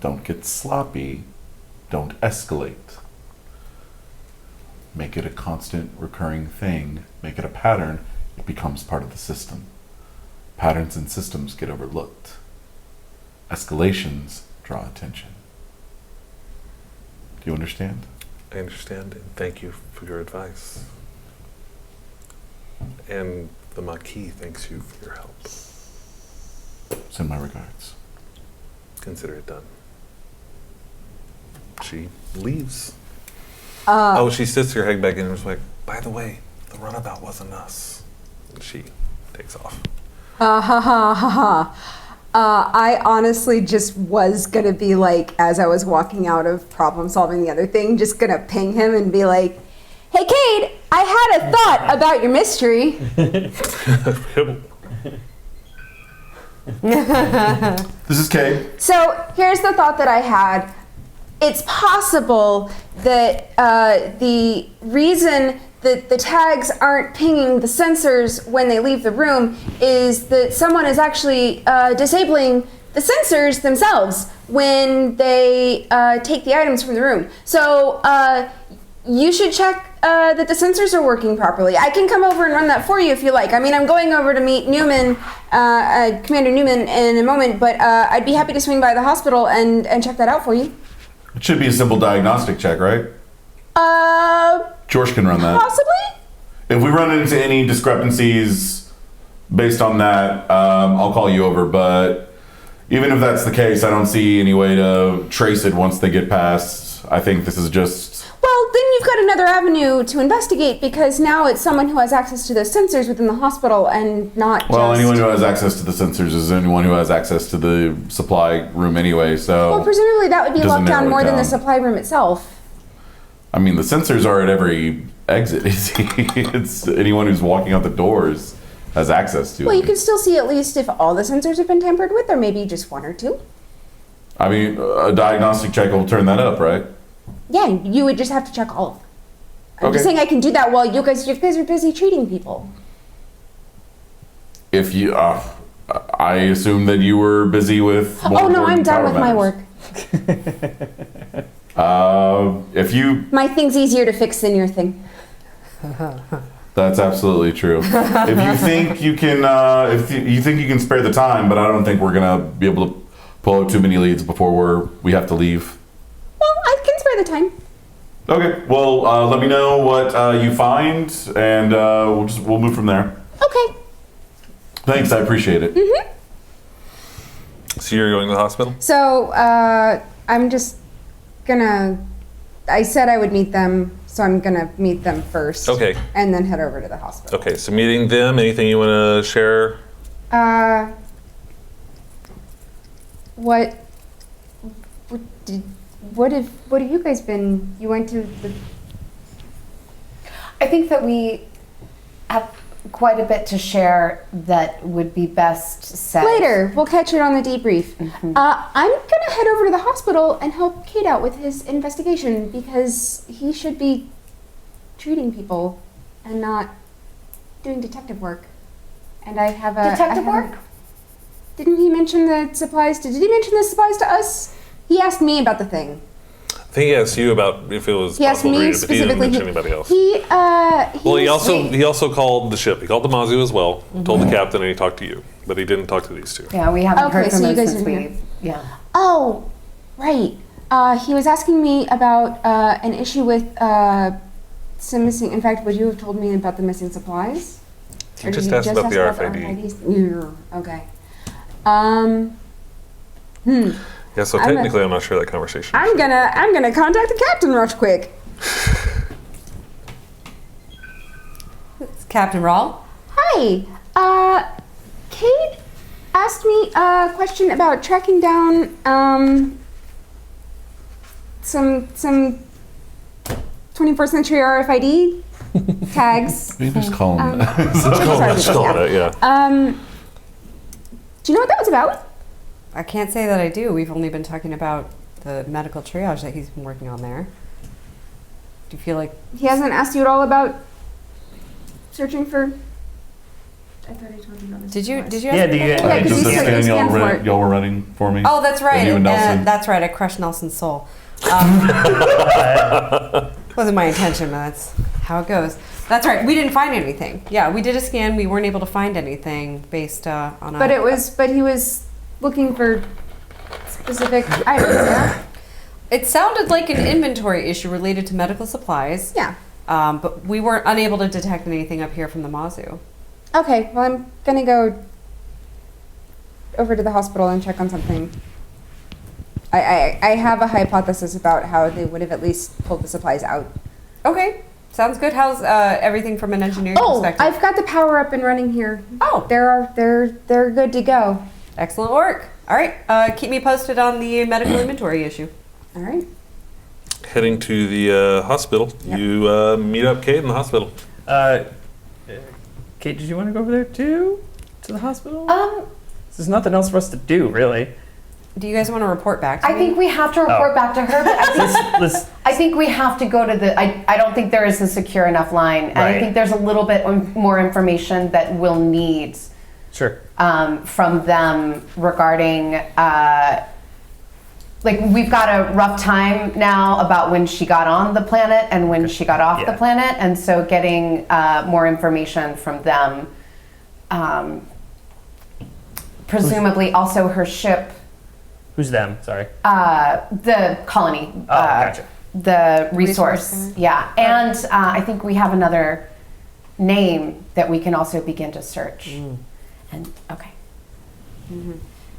don't get sloppy, don't escalate. Make it a constant recurring thing, make it a pattern, it becomes part of the system. Patterns and systems get overlooked. Escalations draw attention. Do you understand? I understand, and thank you for your advice. And the Maquis thanks you for your help. Send my regards. Consider it done. She leaves. Oh, she sits her head back in and was like, by the way, the runabout wasn't us. And she takes off. I honestly just was gonna be like, as I was walking out of problem solving the other thing, just gonna ping him and be like, hey Cade, I had a thought about your mystery. This is Kay. So here's the thought that I had. It's possible that the reason that the tags aren't pinging the sensors when they leave the room is that someone is actually disabling the sensors themselves when they take the items from the room. So you should check that the sensors are working properly. I can come over and run that for you if you like. I mean, I'm going over to meet Newman, Commander Newman, in a moment, but I'd be happy to swing by the hospital and check that out for you. It should be a simple diagnostic check, right? George can run that. Possibly? If we run into any discrepancies based on that, I'll call you over. But even if that's the case, I don't see any way to trace it once they get past. I think this is just... Well, then you've got another avenue to investigate because now it's someone who has access to those sensors within the hospital and not Well, just... anyone who has access to the sensors is anyone who has access to the supply room anyway, so... Well, presumably that would be Doesn't locked down narrow it more than the down. supply room itself. I mean, the sensors are at every exit. It's anyone who's walking out the doors has access to Well, you it. can still see at least if all the sensors have been tampered with, or maybe just one or two. I mean, a diagnostic check will turn that up, right? Yeah, you would just have to check all of them. I'm just Okay. saying I can do that while you guys are busy treating people. If you... I assume that you were busy with... more Oh no, I'm important done power with my matters. work. If you... My thing's easier to fix than your thing. That's absolutely true. If you think you can, if you think you can spare the time, but I don't think we're gonna be able to pull out too many leads before we have to leave. Well, I can spare the time. Okay. Well, let me know what you find, and we'll move from there. Okay. Thanks. I appreciate it. Mm-hmm. So you're going to the hospital? So, I'm just gonna... I said I would meet them, so I'm gonna meet them first. Okay. And then head over to the hospital. Okay, so meeting them, anything you want to share? what have you guys been? You went to the. I think that we have quite a bit to share that would be best said Later, we'll catch it on the debrief. I'm gonna head over to the hospital and help Kate out with his investigation because he should be treating people and not doing detective work. And I have a Detective work? Didn't he mention the supplies? Did he mention the supplies to us? He asked me about the thing. I think he asked you about if it was He asked possible to me read it, but he didn't specifically. mention anybody else. He was- also called the ship. He called the Mazu as well. Told the captain, and he talked to you, but he didn't talk to these two. Yeah, we haven't Okay, heard from so you him guys since didn't we. hear. Yeah. Oh, right. He was asking me about an issue with some missing. In fact, would you have told me about the missing supplies? He Or just did you asked about the ask RFID. RFIDs? Yeah, okay. Yeah, so I'm technically, I'm not sure that conversation. I'm gonna contact the captain real quick. It's Captain Rawl. Hi. Kate asked me a question about tracking down some 21st century RFID tags. We just call them. Let's call it, yeah. Do you know what that was about? I can't say that I do. We've only been talking about the medical triage that he's been working on there. Do you feel like He hasn't asked you at all about searching for. I thought I told you about this. Did you before. ask Yeah, me do you- that? Yeah, I think 'cause just you the said you scan scanned for it. y'all were running for me. Oh, that's right. And you and Nelson. That's right. I crushed Nelson's soul. Wasn't my intention, but that's how it goes. That's right. We didn't find anything. Yeah, we did a scan. We weren't able to find anything based on a. But he was looking for specific items. Yeah. It sounded like an inventory issue related to medical supplies. Yeah. But we weren't unable to detect anything up here from the Mazu. Okay. Well, I'm gonna go over to the hospital and check on something. I have a hypothesis about how they would have at least pulled the supplies out. Okay, sounds good. How's everything from an engineering Oh, perspective? I've got the power up and running here. Oh, They're good to go. excellent work. All right, keep me posted on the medical inventory issue. All right. Heading to the hospital. Yep. You meet up Kate in the hospital. Kate, did you want to go over there too? To the hospital? Um, There's nothing else for us to do, really. Do you guys want to report back to me? I think we have to report back to her, but I think we have to go to the. I don't think there is a secure enough line, and I Right. think there's a little bit more information that we'll need Sure. from them regarding. Like we've got a rough time now about when she got on the planet and when she got off the Yeah. planet, and so getting more information from them. Presumably, also her ship. Who's them? Sorry. The colony. Oh, gotcha. The Resource resource. center. Yeah. And I think we have another name that we can also begin to search. And okay.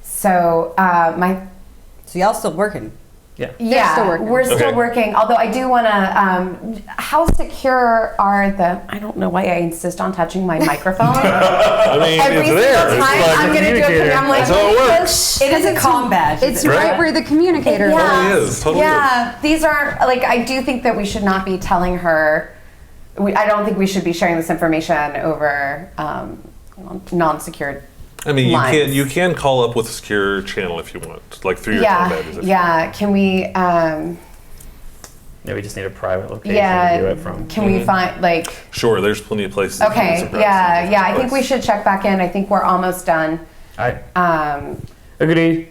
So So y'all still working? yeah, still working. we're still Okay. working. Although I do want to. How secure are the? I don't know why I insist on touching my microphone. I mean, Every it's single there. It's time like- I'm going to do it. I'm like, That's how it works. It is a It's a badge. It's is it? right where the communicator Yeah. is. Totally is. Totally yeah, these are like I do think that we should not be telling her. I don't think we should be sharing this information over non-secured. I mean, lines. you can call up with a secure channel if you want, like through your Yeah, phone badges. yeah. Can we? Yeah, we just need a private location Yeah. to do it from. Can we find like? Sure, there's plenty of places. to do Okay. some Yeah. practice Yeah. I in think we place. should check back in. I think we're almost done. I agree.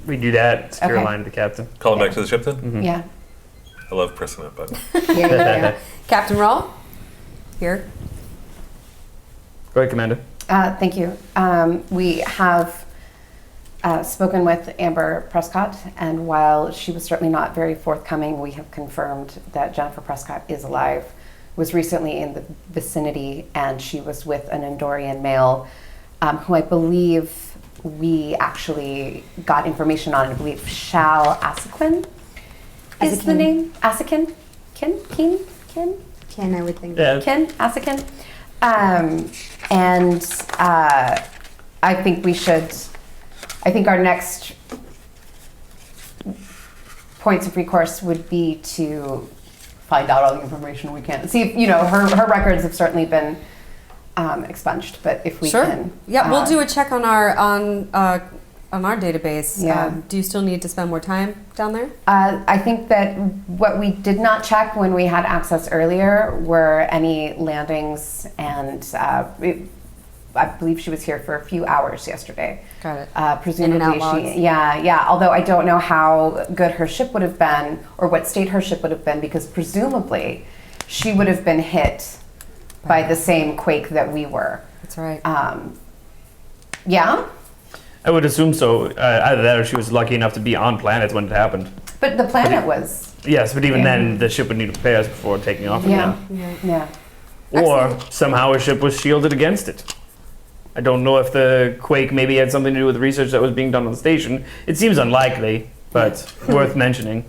We do that. Secure Okay. line to the captain. Call it back to the ship then. Yeah. I love pressing that button. Yeah. Captain Rawl? Here. Go ahead, Commander. Thank you. We have spoken with Amber Prescott, and while she was certainly not very forthcoming, we have confirmed that Jennifer Prescott is alive, was recently in the vicinity, and she was with an Andorian male who I believe we actually got information on. I believe Shal Asequin is the Asekin. name. Asekin? Kin? Ken, I would think. Yeah. Ken Asekin. And I think we should I think our next points of recourse would be to find out all the information we can. See, if, her records have certainly been expunged, but if we can, we'll do a check on our database. Yeah. Do you still need to spend more time down there? I think that what we did not check when we had access earlier were any landings, and I believe she was here for a few hours yesterday. Got it. Presumably In and out logs. yeah. Although I don't know how good her ship would have been or what state her ship would have been, because presumably she would have been hit by the same quake that we were. That's right. Yeah, I would assume so. Either that or she was lucky enough to be on planet when it happened. but the planet was. Yes, but even Yeah. then, the ship would need repairs before taking off Yeah, again. yeah. Or somehow her ship was shielded against it. I don't know if the quake maybe had something to do with research that was being done on the station. It seems unlikely, but worth mentioning.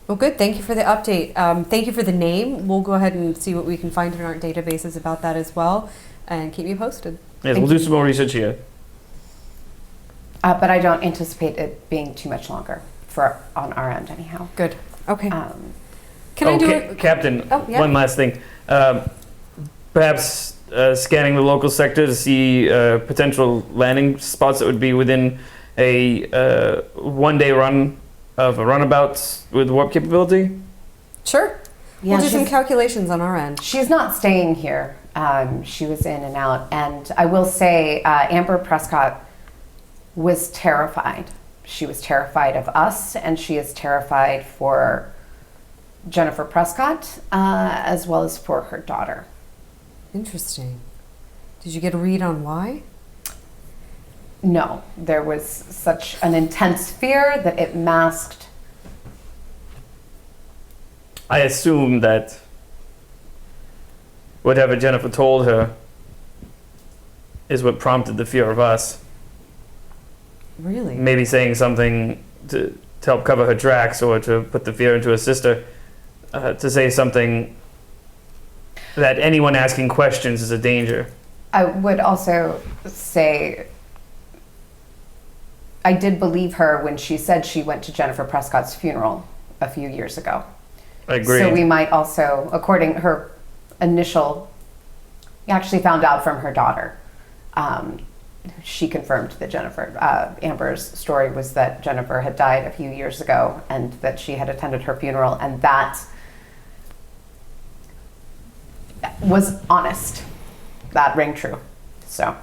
Well, good. Thank you for the update. Thank you for the name. We'll go ahead and see what we can find in our databases about that as well, and keep you posted. Yes, we'll do some more research here. But I don't anticipate it being too much longer on our end, anyhow. Good. Okay. Can Oh, I do it? Captain, Oh, yeah. one last thing. Perhaps scanning the local sector to see potential landing spots that would be within a one-day run of a runabout with warp capability? Sure. Yeah, We'll do some she's- calculations on our end. She's not staying here. She was in and out. And I will say, Amber Prescott was terrified. She was terrified of us, and she is terrified for Jennifer Prescott, as well as for her daughter. Interesting. Did you get a read on why? No, there was such an intense fear that it masked. I assume that whatever Jennifer told her is what prompted the fear of us. Really? Maybe saying something to help cover her tracks or to put the fear into her sister, to say something that anyone asking questions is a danger. I would also say I did believe her when she said she went to Jennifer Prescott's funeral a few years ago. I agree. So we might also, according her initial, we actually found out from her daughter. She confirmed that Amber's story was that Jennifer had died a few years ago and that she had attended her funeral, and that was honest. That rang true. So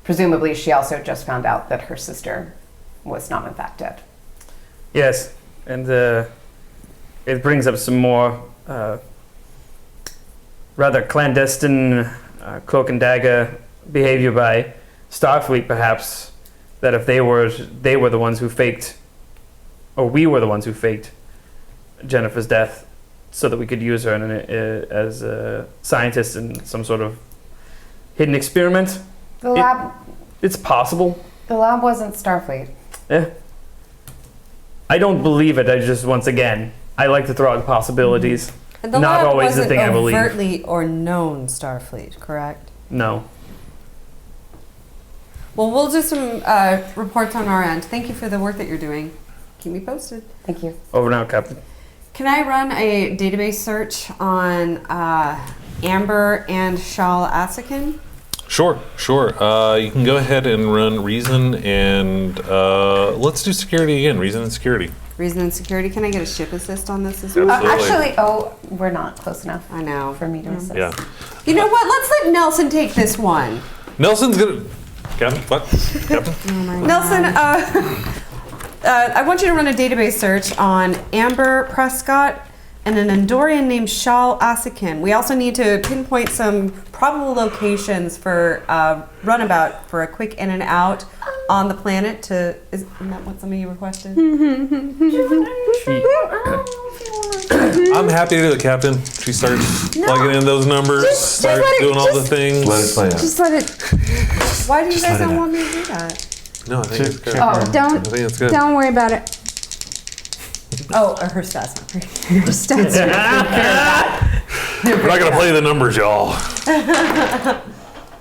presumably she also just found out that her sister was not in fact dead. Yes, and it brings up some more rather clandestine cloak and dagger behavior by Starfleet, perhaps, that if they were the ones who faked, or we were the ones who faked Jennifer's death so that we could use her as a scientist in some sort of hidden experiment. The lab It's possible. wasn't Starfleet. Yeah. I don't believe it. I just, once again, I like to throw out possibilities. And the Not lab always the wasn't thing I believe. overtly or known Starfleet, correct? No. Well, we'll do some reports on our end. Thank you for the work that you're doing. Keep me posted. Thank you. Over now, Captain. Can I run a database search on Amber and Shal Asakin? Sure. You can go ahead and run reason and let's do security again. Reason and security. Reason and security. Can I get a ship assist on this as well? Absolutely. Actually, we're not close enough I know. for me to assist. Yeah. You know what? Let's let Nelson take this one. Nelson's gonna. Captain, what? Captain? Nelson, I want you to run a database search on Amber Prescott and an Andorian named Shal Asakin. We also need to pinpoint some probable locations for runabout for a quick in and out on the planet. Isn't that what some of you requested? I'm happy to do it, Captain. She starts plugging in those numbers, starts doing all the things. Let it play out. Just let it. Why do you guys not want me to do that? No, I think it's good. Oh, I think it's good. don't worry about it. Oh, her stats. Just don't. We're not gonna play the numbers, y'all.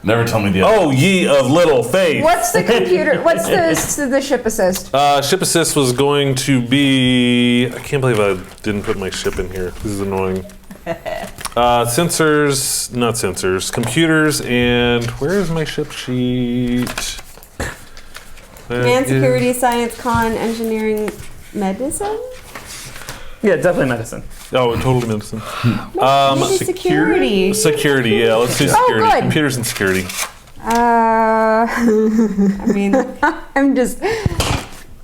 Never tell me the Oh, ye of little faith. What's the computer? What's the ship assist? Ship assist was going to be. I can't believe I didn't put my ship in here. This is annoying. Sensors, not sensors, computers, and where is my ship sheet? Man, security, science, con, engineering, medicine? Yeah, definitely medicine. Oh, totally medicine. Maybe security. Security, yeah, let's do security. good. Computers and security. I mean, I'm just.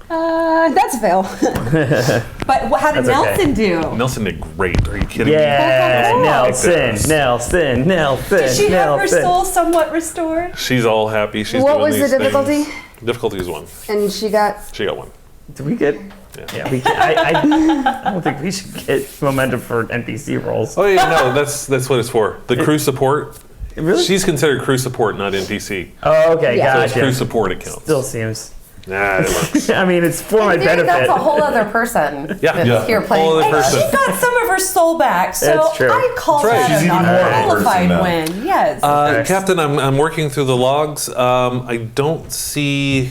That's Phil. but how did That's okay. Nelson do? Nelson did great. Are you kidding Yeah, me? Nelson. Did she have her soul somewhat restored? She's all happy. She's What doing was the these difficulty? things. Difficulty is 1. And she got. She got 1. Do we get? Yeah, we. I don't think we should get momentum for NPC roles. Oh yeah, no, that's what it's for. The crew support. Really? She's considered crew support, not NPC. Oh, okay, Yeah. So it's crew gotcha. support it counts. Still seems. Nah, it works. I mean, it's for my In theory, benefit. that's a whole other person Yeah. that's Yeah. here playing. Whole other with us. person. She got some of her soul back, so That's true. I call That's right. that She's a even more of a qualified person now. win. Yes. Nice. Captain, I'm working through the logs. I don't see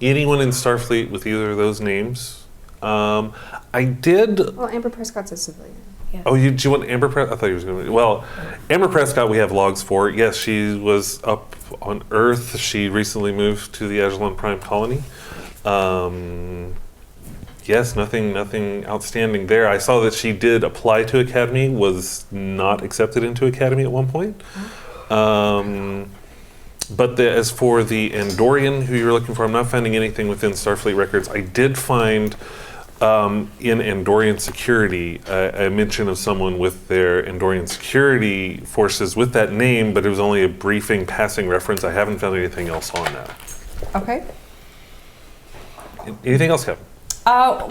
anyone in Starfleet with either of those names. I did. Well, Amber Prescott's a civilian. Oh, do you want Amber Prescott? I thought you was going to. Well, Amber Prescott, we have logs for. Yes, she was up on Earth. She recently moved to the Ajilon Prime colony. Yes, nothing outstanding there. I saw that she did apply to Academy, was not accepted into Academy at one point. But as for the Andorian who you're looking for, I'm not finding anything within Starfleet records. I did find in Andorian security a mention of someone with their Andorian security forces with that name, but it was only a briefing, passing reference. I haven't found anything else on that. Okay. Anything else, Kevin?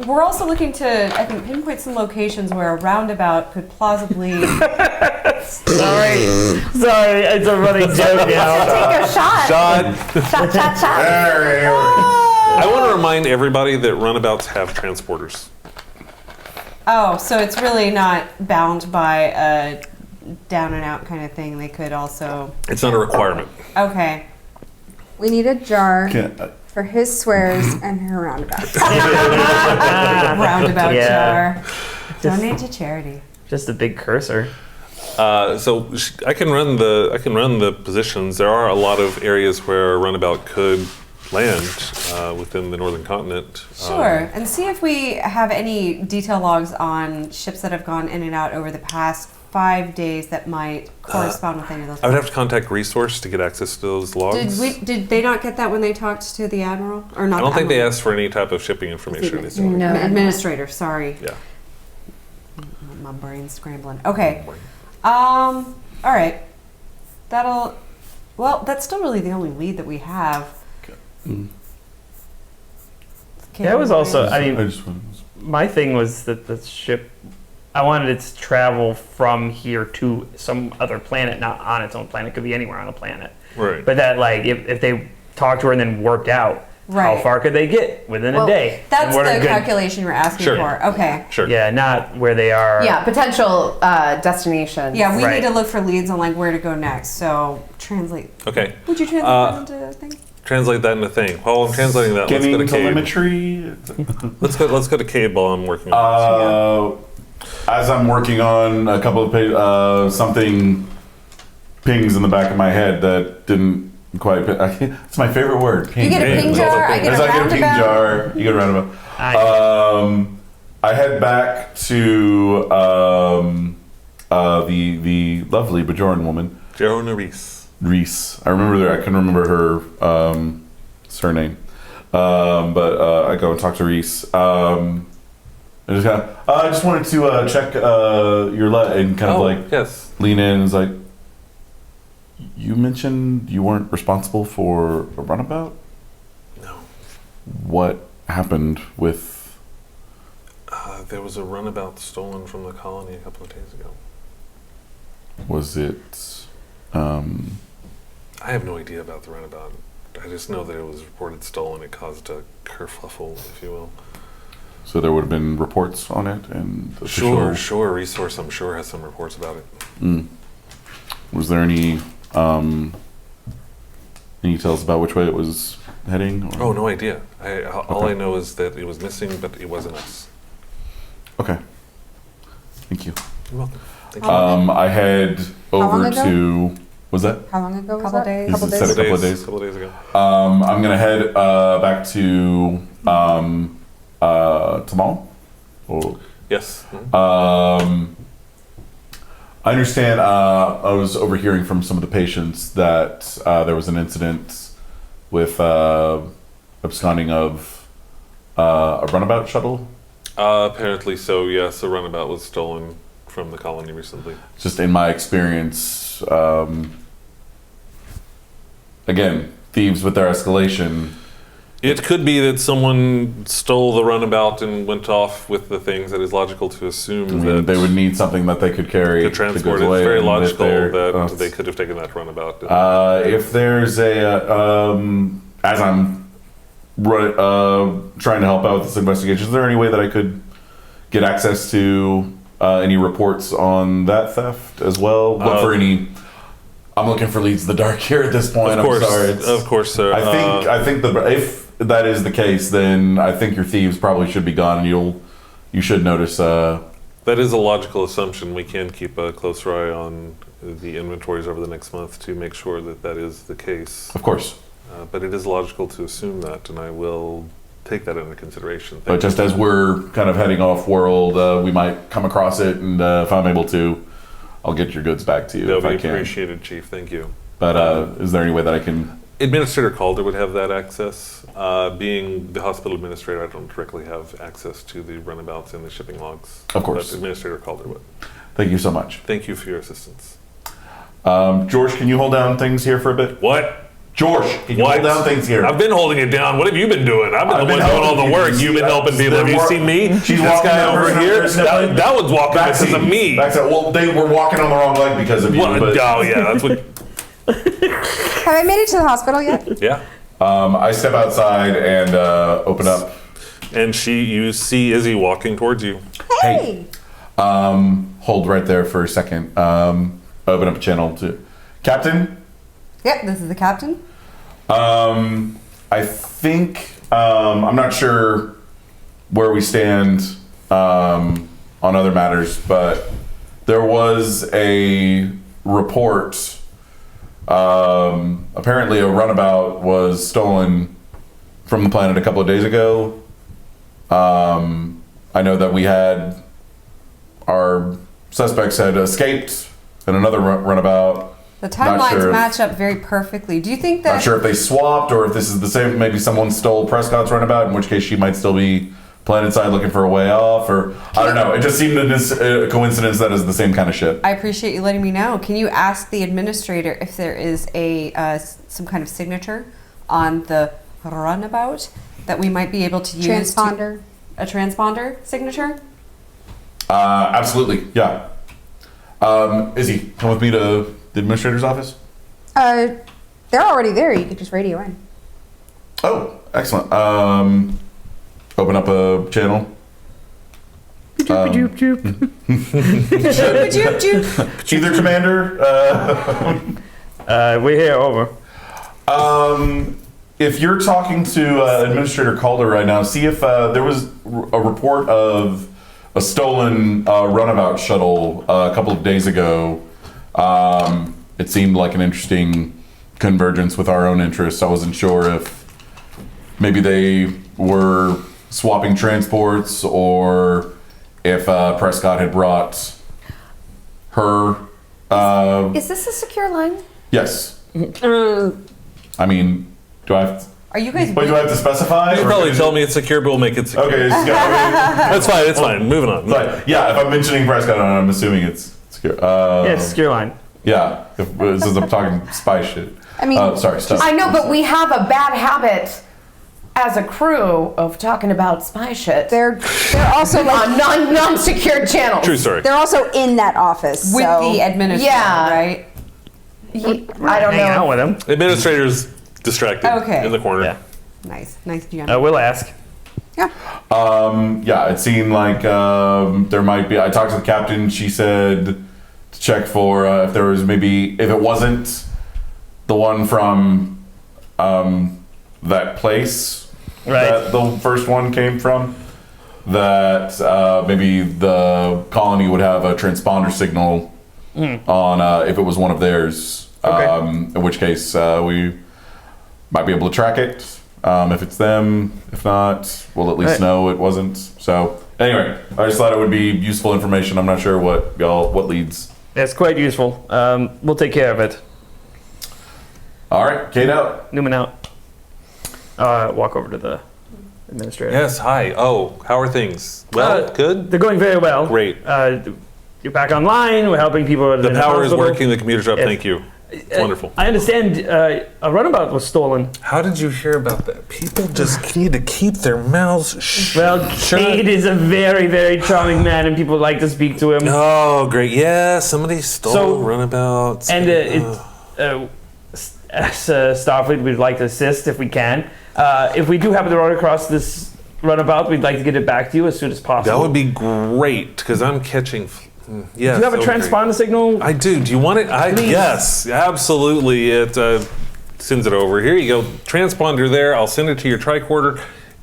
We're also looking to, I think, pinpoint some locations where a roundabout could plausibly Sorry, it's a running joke now. Take a shot. Shot. I want to remind everybody that runabouts have transporters. Oh, so it's really not bound by a down and out kind of thing. They could also. It's not a requirement. Okay. We need a jar Can't, for his swears and her roundabout. Roundabout Yeah. jar. Donate to charity. Just a big cursor. So I can run the positions. There are a lot of areas where a runabout could land within the northern continent. Sure. And see if we have any detail logs on ships that have gone in and out over the past 5 days that might correspond with any of those. I would have to contact Resource to get access to those logs. Did they not get that when they talked to the admiral, or not? I don't think they Admiral? asked for any type of shipping information. They said. No. Administrator. Sorry. Yeah. My brain's scrambling. Okay. All right. That's still really the only lead that we have. That was also, I I mean, just my thing was that the ship, I wanted it to travel from here to some other planet, not on its own planet. It could be anywhere on the planet. Right. But that, like, if they talked to her and then worked out, how Right. far could they get within Well, a day? That's And what the a good- calculation you're asking Sure. for. Okay. Sure. Yeah, not where they are. Yeah, potential destinations. Yeah, we Right. need to look for leads on like where to go next. So translate. Okay. Would you translate that into a thing? Translate that into thing. While I'm translating that, let's go getting to Cade. telemetry. Let's go to Cade while I'm working on As I'm working on a couple of pages, something pings in the back of my head that didn't quite. It's my favorite word. Ping. You get a ping jar. I get As a I get a ping roundabout. jar, you get a roundabout. I head back to the lovely Bajoran woman, it. Jerona Reese. Reese. I remember her. I can remember her surname. But I go and talk to Reese. I just wanted to check your and kind of like yes. lean in and is like, you mentioned you weren't responsible for a runabout? No. What happened with? There was a runabout stolen from the colony a couple of days ago. Was it? I have no idea about the runabout. I just know that it was reported stolen. It caused a kerfuffle, if you will. So there would have been reports on it, and Sure. Resource, I'm sure, has some reports about it. Was there any details about which way it was heading? Or? Oh, no idea. All I know is that it was missing, but it wasn't us. Okay. Thank you. You're welcome. Thank you. I head long over ago? to. Was that? How long ago was Couple that? days. Couple Is it days. set a couple of days? Couple days ago. I'm gonna head back to tomorrow. Or, Yes. I understand. I was overhearing from some of the patients that there was an incident with absconding of a runabout shuttle. Apparently so, yes. A runabout was stolen from the colony recently. Just in my experience, again, thieves with their escalation. It could be that someone stole the runabout and went off with the things. That is logical to assume I mean, that they would need something that they could carry to transport the it. goods It's away. very And logical if they're- that they could have taken that runabout. If there's as I'm trying to help out with this investigation, is there any way that I could get access to any reports on that theft as well? Look for any. I'm looking for leads in the dark here at this point. Of course, I'm sorry. It's- of course, sir. I think if that is the case, then I think your thieves probably should be gone, and you should notice. That is a logical assumption. We can keep a closer eye on the inventories over the next month to make sure that that is the case. Of course. But it is logical to assume that, and I will take that into consideration. But just as we're kind of heading off world, we might come across it, and if I'm able to, I'll get your goods back to you That if would I be can. appreciated, Chief. Thank you. But is there any way that I can? Administrator Calder would have that access. Being the hospital administrator, I don't directly have access to the runabouts and the shipping logs. Of course. But Administrator Calder would. Thank you so much. Thank you for your assistance. George, can you hold down things here for a bit? What? George, can you What? hold down things here? I've been holding it down. What have you been doing? I've been I've the been one doing all helping the you. work. You've been helping people. Have you seen me? She's this walking guy down over her here. sniffling. That one's walking because of me. Well, they were walking on the wrong leg because of you. What? But, Oh yeah, that's what. Have I made it to the hospital yet? Yeah. I step outside and open up. And you see Izzy walking towards you. Hey! Hold right there for a second. Open up a channel to Captain. Yep, this is the captain. I think I'm not sure where we stand on other matters, but there was a report. Apparently, a runabout was stolen from the planet a couple of days ago. I know that we had our suspects had escaped in another runabout. The Not timelines sure if- match up very perfectly. Do you think that? Not sure if they swapped or if this is the same. Maybe someone stole Prescott's runabout, in which case she might still be planetside looking for a way off, or I don't know. It just seemed a coincidence that is the same kind of ship. I appreciate you letting me know. Can you ask the administrator if there is a some kind of signature on the runabout that we might be able to use? Transponder. A transponder signature? Absolutely, yeah. Izzy, come with me to the administrator's office. They're already there. You could just radio in. Oh, excellent. Open up a channel. Either commander. We're here, over. If you're talking to Administrator Calder right now, see if there was a report of a stolen runabout shuttle a couple of days ago. It seemed like an interesting convergence with our own interests. I wasn't sure if maybe they were swapping transports or if Prescott had brought her. Is this a secure line? Yes. I mean, do I have to, Are you guys? wait, do I have to specify? You or probably can- tell me it's secure, but we'll make it secure. Okay, That's fine. It's fine. Moving on. but yeah, if I'm mentioning Prescott, I'm assuming it's secure. Yeah, it's a secure line. Yeah, since I'm talking spy shit. I mean, sorry, stop. I know, but we have a bad habit as a crew of talking about spy shit. They're also like on non-secured channels. True story. they're also in that office. with so. the administrator, Yeah. right? I don't Hang out know. with him. Administrator's distracted Okay. in the corner. Yeah. Nice GM. We'll ask. Yeah, it seemed like there might be. I talked to the captain. She said check for if there was maybe, if it wasn't the one from that place Right. that the first one came from, that maybe the colony would have a transponder signal on if it was one of theirs. Okay. In which case we might be able to track it. If it's them, if not, we'll at least Right. know it wasn't. So anyway, I just thought it would be useful information. I'm not sure what leads. That's quite useful. We'll take care of it. All right, Kate out. Newman out. Walk over to the administrator. Yes, hi. Oh, how are things? Well, good? They're going very well. Great. You're back online. We're helping people. The power is working, the computer's up, Yes. thank you. It's wonderful. I understand a runabout was stolen. How did you hear about that? People just need to keep their mouths shut. Well, Cade is a very, very charming man, and people like to speak to him. Oh, great. Yeah, somebody stole So- runabouts. And as Starfleet, we'd like to assist if we can. If we do happen to run across this runabout, we'd like to get it back to you as soon as possible. That would be great, because I'm catching... Yes, Do you have a okay. transponder signal? I do. Do you want it? Please. Yes, absolutely. It sends it over. Here you go. Transponder there. I'll send it to your tricorder.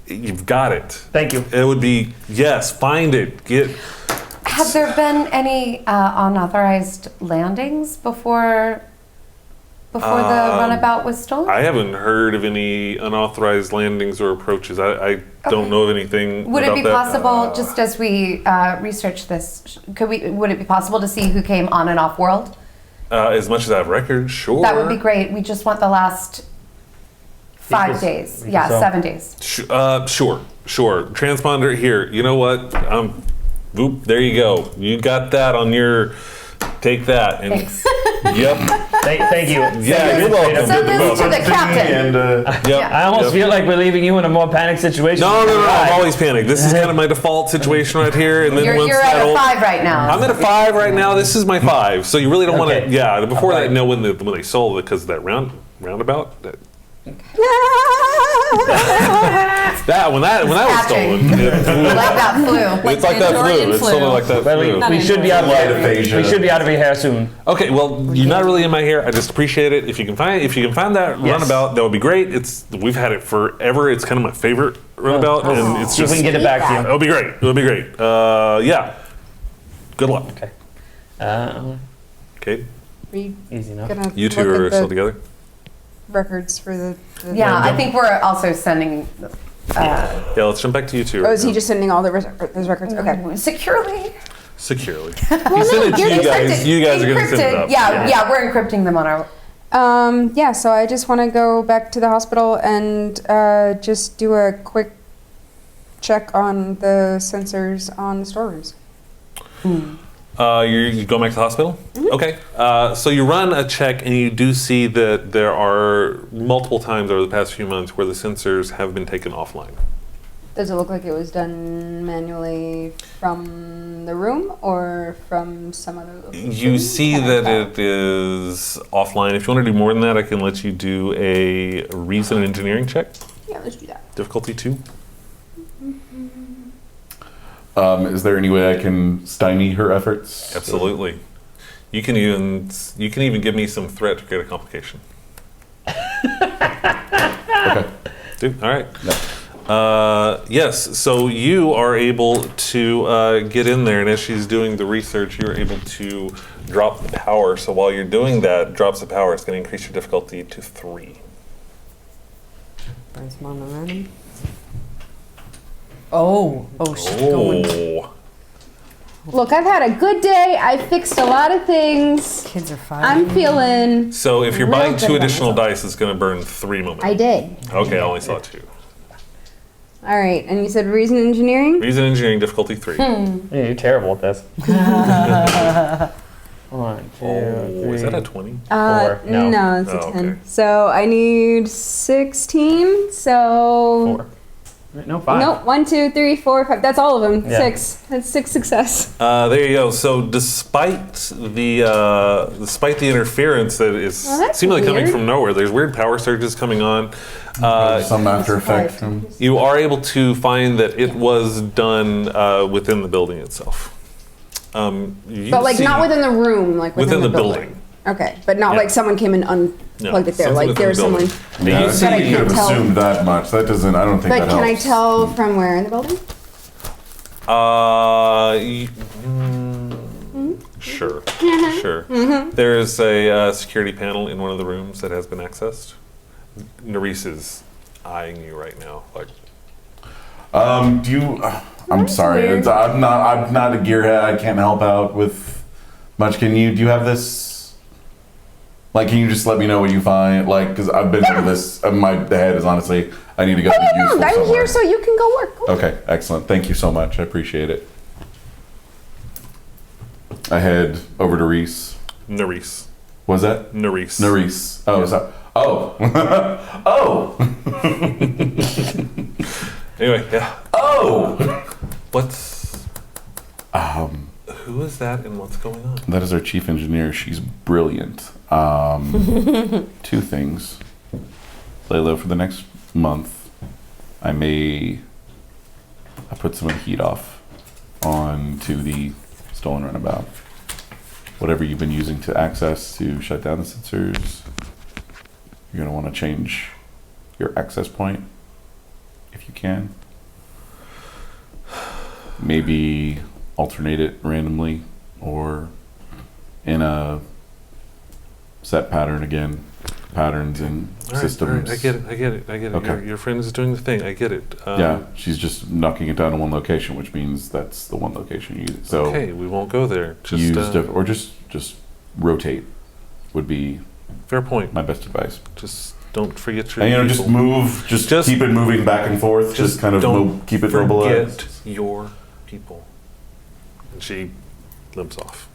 You've got it. Thank you. It would be, yes, find it. Have there been any unauthorized landings before the runabout was stolen? I haven't heard of any unauthorized landings or approaches. I don't know of anything Would it about be that. possible, just as we research this, would it be possible to see who came on and off world? As much as I have records, sure. That would be great. We just want the last 5 days. Yeah, so. 7 days. Sure. Transponder here. You know what? Boop, there you go. You got that on your... Take that. And, Thanks. Yep. Thank you. Yeah, you're welcome. Send this to the captain. And Yep. I almost Yep. feel like we're leaving you in a more panicked situation. No, I'm Right. always panicked. This is kind of my default situation right here. And then You're once at a that'll- 5 right now. I'm at a 5 right now. This is my 5. So you really don't want Okay. to. Yeah. Before All that, right. know when they sold it because of that roundabout. That when that was Catching. stolen. Like that flu. It's like that flu. It's sort of like that Well, flu. we should be out of Light here. aphasia. We should be out of your hair soon. Okay, well, you're not really in my hair. I just appreciate it. If you can find that Yes. runabout, that would be great. We've had it forever. It's kind of my favorite runabout, and it's See if we just can get it back to you. it'll be great. It'll be great. Yeah. Good luck. Okay. Okay. We Easy enough. gonna You two look are at still the together. records for the Yeah, I think we're also sending Yeah. Let's jump back to you two. Oh, is he just sending all those records? Okay. securely. Securely. You send it to you guys. You guys are going to send it up. Yeah, we're encrypting them on our. Yeah, so I just want to go back to the hospital and just do a quick check on the sensors on the storerooms. You go back to the hospital? Okay. So you run a check and you do see that there are multiple times over the past few months where the sensors have been taken offline. Does it look like it was done manually from the room or from some other location? You see Can I that tell? it is offline. If you want to do more than that, I can let you do a reason and engineering check. Yeah, let's do that. Difficulty 2. is there any way I can stymie her efforts? Absolutely. You can even give me some threat to create a complication. Okay. Dude, all right. Yes, so you are able to get in there, and as she's doing the research, you're able to drop the power. So while you're doing that, drops the power, it's going to increase your difficulty to 3. Where's Mama Random? Oh, she's going. Oh. Look, I've had a good day. I fixed a lot of things. Kids are fine. I'm feeling. So if you're Real buying good 2 about additional myself. dice, it's going to burn 3 momentum. I did. Okay, I only saw 2. All right, and you said reason engineering? Reason engineering difficulty 3. Yeah, you're terrible at this. 1, 2, 3. Oh, is that a 20? 4. No. No, it's a Oh, 10. okay. So I need 16. So 4. No, 5. nope, 1, 2, 3, 4, 5. That's all of them. Yeah. 6. That's 6 success. There you go. So despite the interference that is Well, that's seemingly coming weird. from nowhere, there's weird power surges coming on. Some after effect from. You are able to find that it was done within the building itself. You But like see- not within the room, like within the building. Okay, but not Yeah. like someone came and unplugged it there. something Like within there's the building. someone. Yeah, I You think see- But I you could can't have tell. assumed that much. That doesn't. I don't think But that can I helps. tell from where in the building? Sure, Mm-hmm. sure. There's a security panel in one of the rooms that has been accessed. Nerys is eyeing you right now. Like, Do you? I'm sorry. weird. I'm not a gearhead. I can't help out with much. Can you? Do you have this? Like, can you just let me know what you find? Like, because I've been through this. My head is honestly. I need to go be useful I'm somewhere. here so you can go work. Go. Okay, excellent. Thank you so much. I appreciate it. I head over to Reese. Nerys. Was that? Nerys. Nerys. Oh, is that? Oh. Oh. Anyway, yeah. Oh. What's. Who is that and what's going on? That is our chief engineer. She's brilliant. 2 things. Lay low for the next month. I put some of the heat off onto the stolen runabout. Whatever you've been using to access to shut down the sensors, you're going to want to change your access point if you can. Maybe alternate it randomly or in a set pattern again. Patterns and All right, systems. all right, I get it. Okay. Your friend is doing the thing. I get it. Yeah, she's just knocking it down to one location, which means that's the one location you use. So Okay, we won't go there. Just or just rotate would be fair point. my best advice. Just don't forget your. And just people. move, just keep it moving back and forth. Just kind of don't keep it forget mobilized. your people. And she limps off.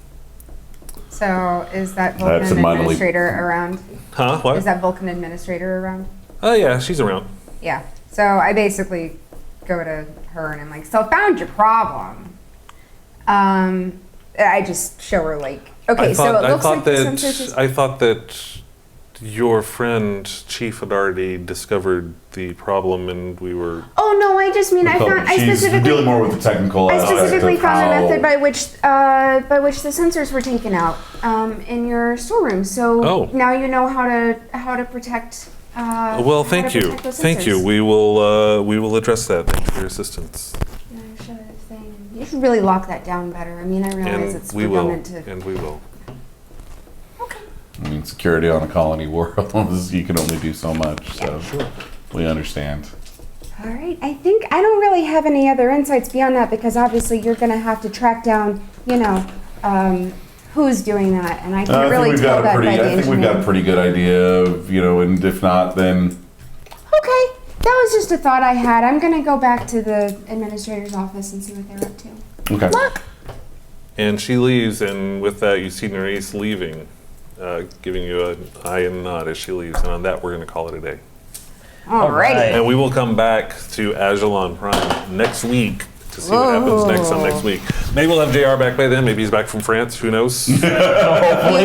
So is that That's Vulcan a mildly- administrator around? Huh? What? Is that Vulcan administrator around? Oh yeah, she's around. Yeah. So I basically go to her and I'm like, so found your problem. I just show her like, okay, so it looks like the sensors is. I thought that your friend Chief had already discovered the problem, and we were. Oh no, I just mean I She's dealing more with the technical aspect specifically of found a how- method by which the sensors were taken out in your storeroom. So Oh. now you know how to protect. Well, how thank to you, protect those thank you. sensors. We will address that. Thank you for your assistance. Yeah, I should have thing. You should really lock that down better. I mean, I realize And it's we will. redundant to. And we will. Okay. I mean, security on a colony world is you can only do so much. So we understand. All right. I think I don't really have any other insights beyond that because obviously you're going to have to track down, who's doing that, and I can't I really think we've tell got a that by the pretty. I think we've got a engineer. pretty good idea of and if not, then Okay, that was just a thought I had. I'm going to go back to the administrator's office and see what they're up to. okay. Look. And she leaves, and with that, you see Nerys leaving, giving you an eye and nod as she leaves. And on that, we're going to call it a day. Alrighty. And we will come back to Ajilon Prime next week to see what happens next on next week. Maybe we'll have JR back by then. Maybe he's back from France. Who knows? You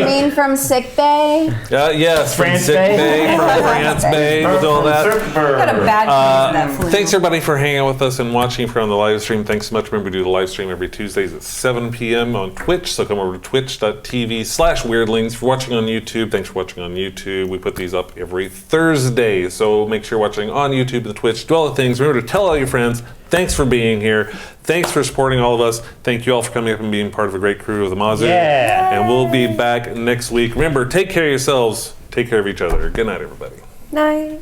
mean from sick bay? Yes, from France Sick Bay? Bay, from France Bay. We'll do all that. Got a bad case of that flu. Thanks everybody for hanging out with us and watching from the live stream. Thanks so much. Remember to do the live stream every Tuesdays at 7 p.m. on Twitch. So come over to twitch.tv/weirdlings. If you're watching on YouTube, thanks for watching on YouTube. We put these up every Thursday. So make sure you're watching on YouTube and the Twitch. Do all the things. Remember to tell all your friends. Thanks for being here. Thanks for supporting all of us. Thank you all for coming up and being part of a great crew of the Mazu. Yeah. And we'll be back next week. Remember, take care of yourselves. Take care of each other. Good night, everybody. Night.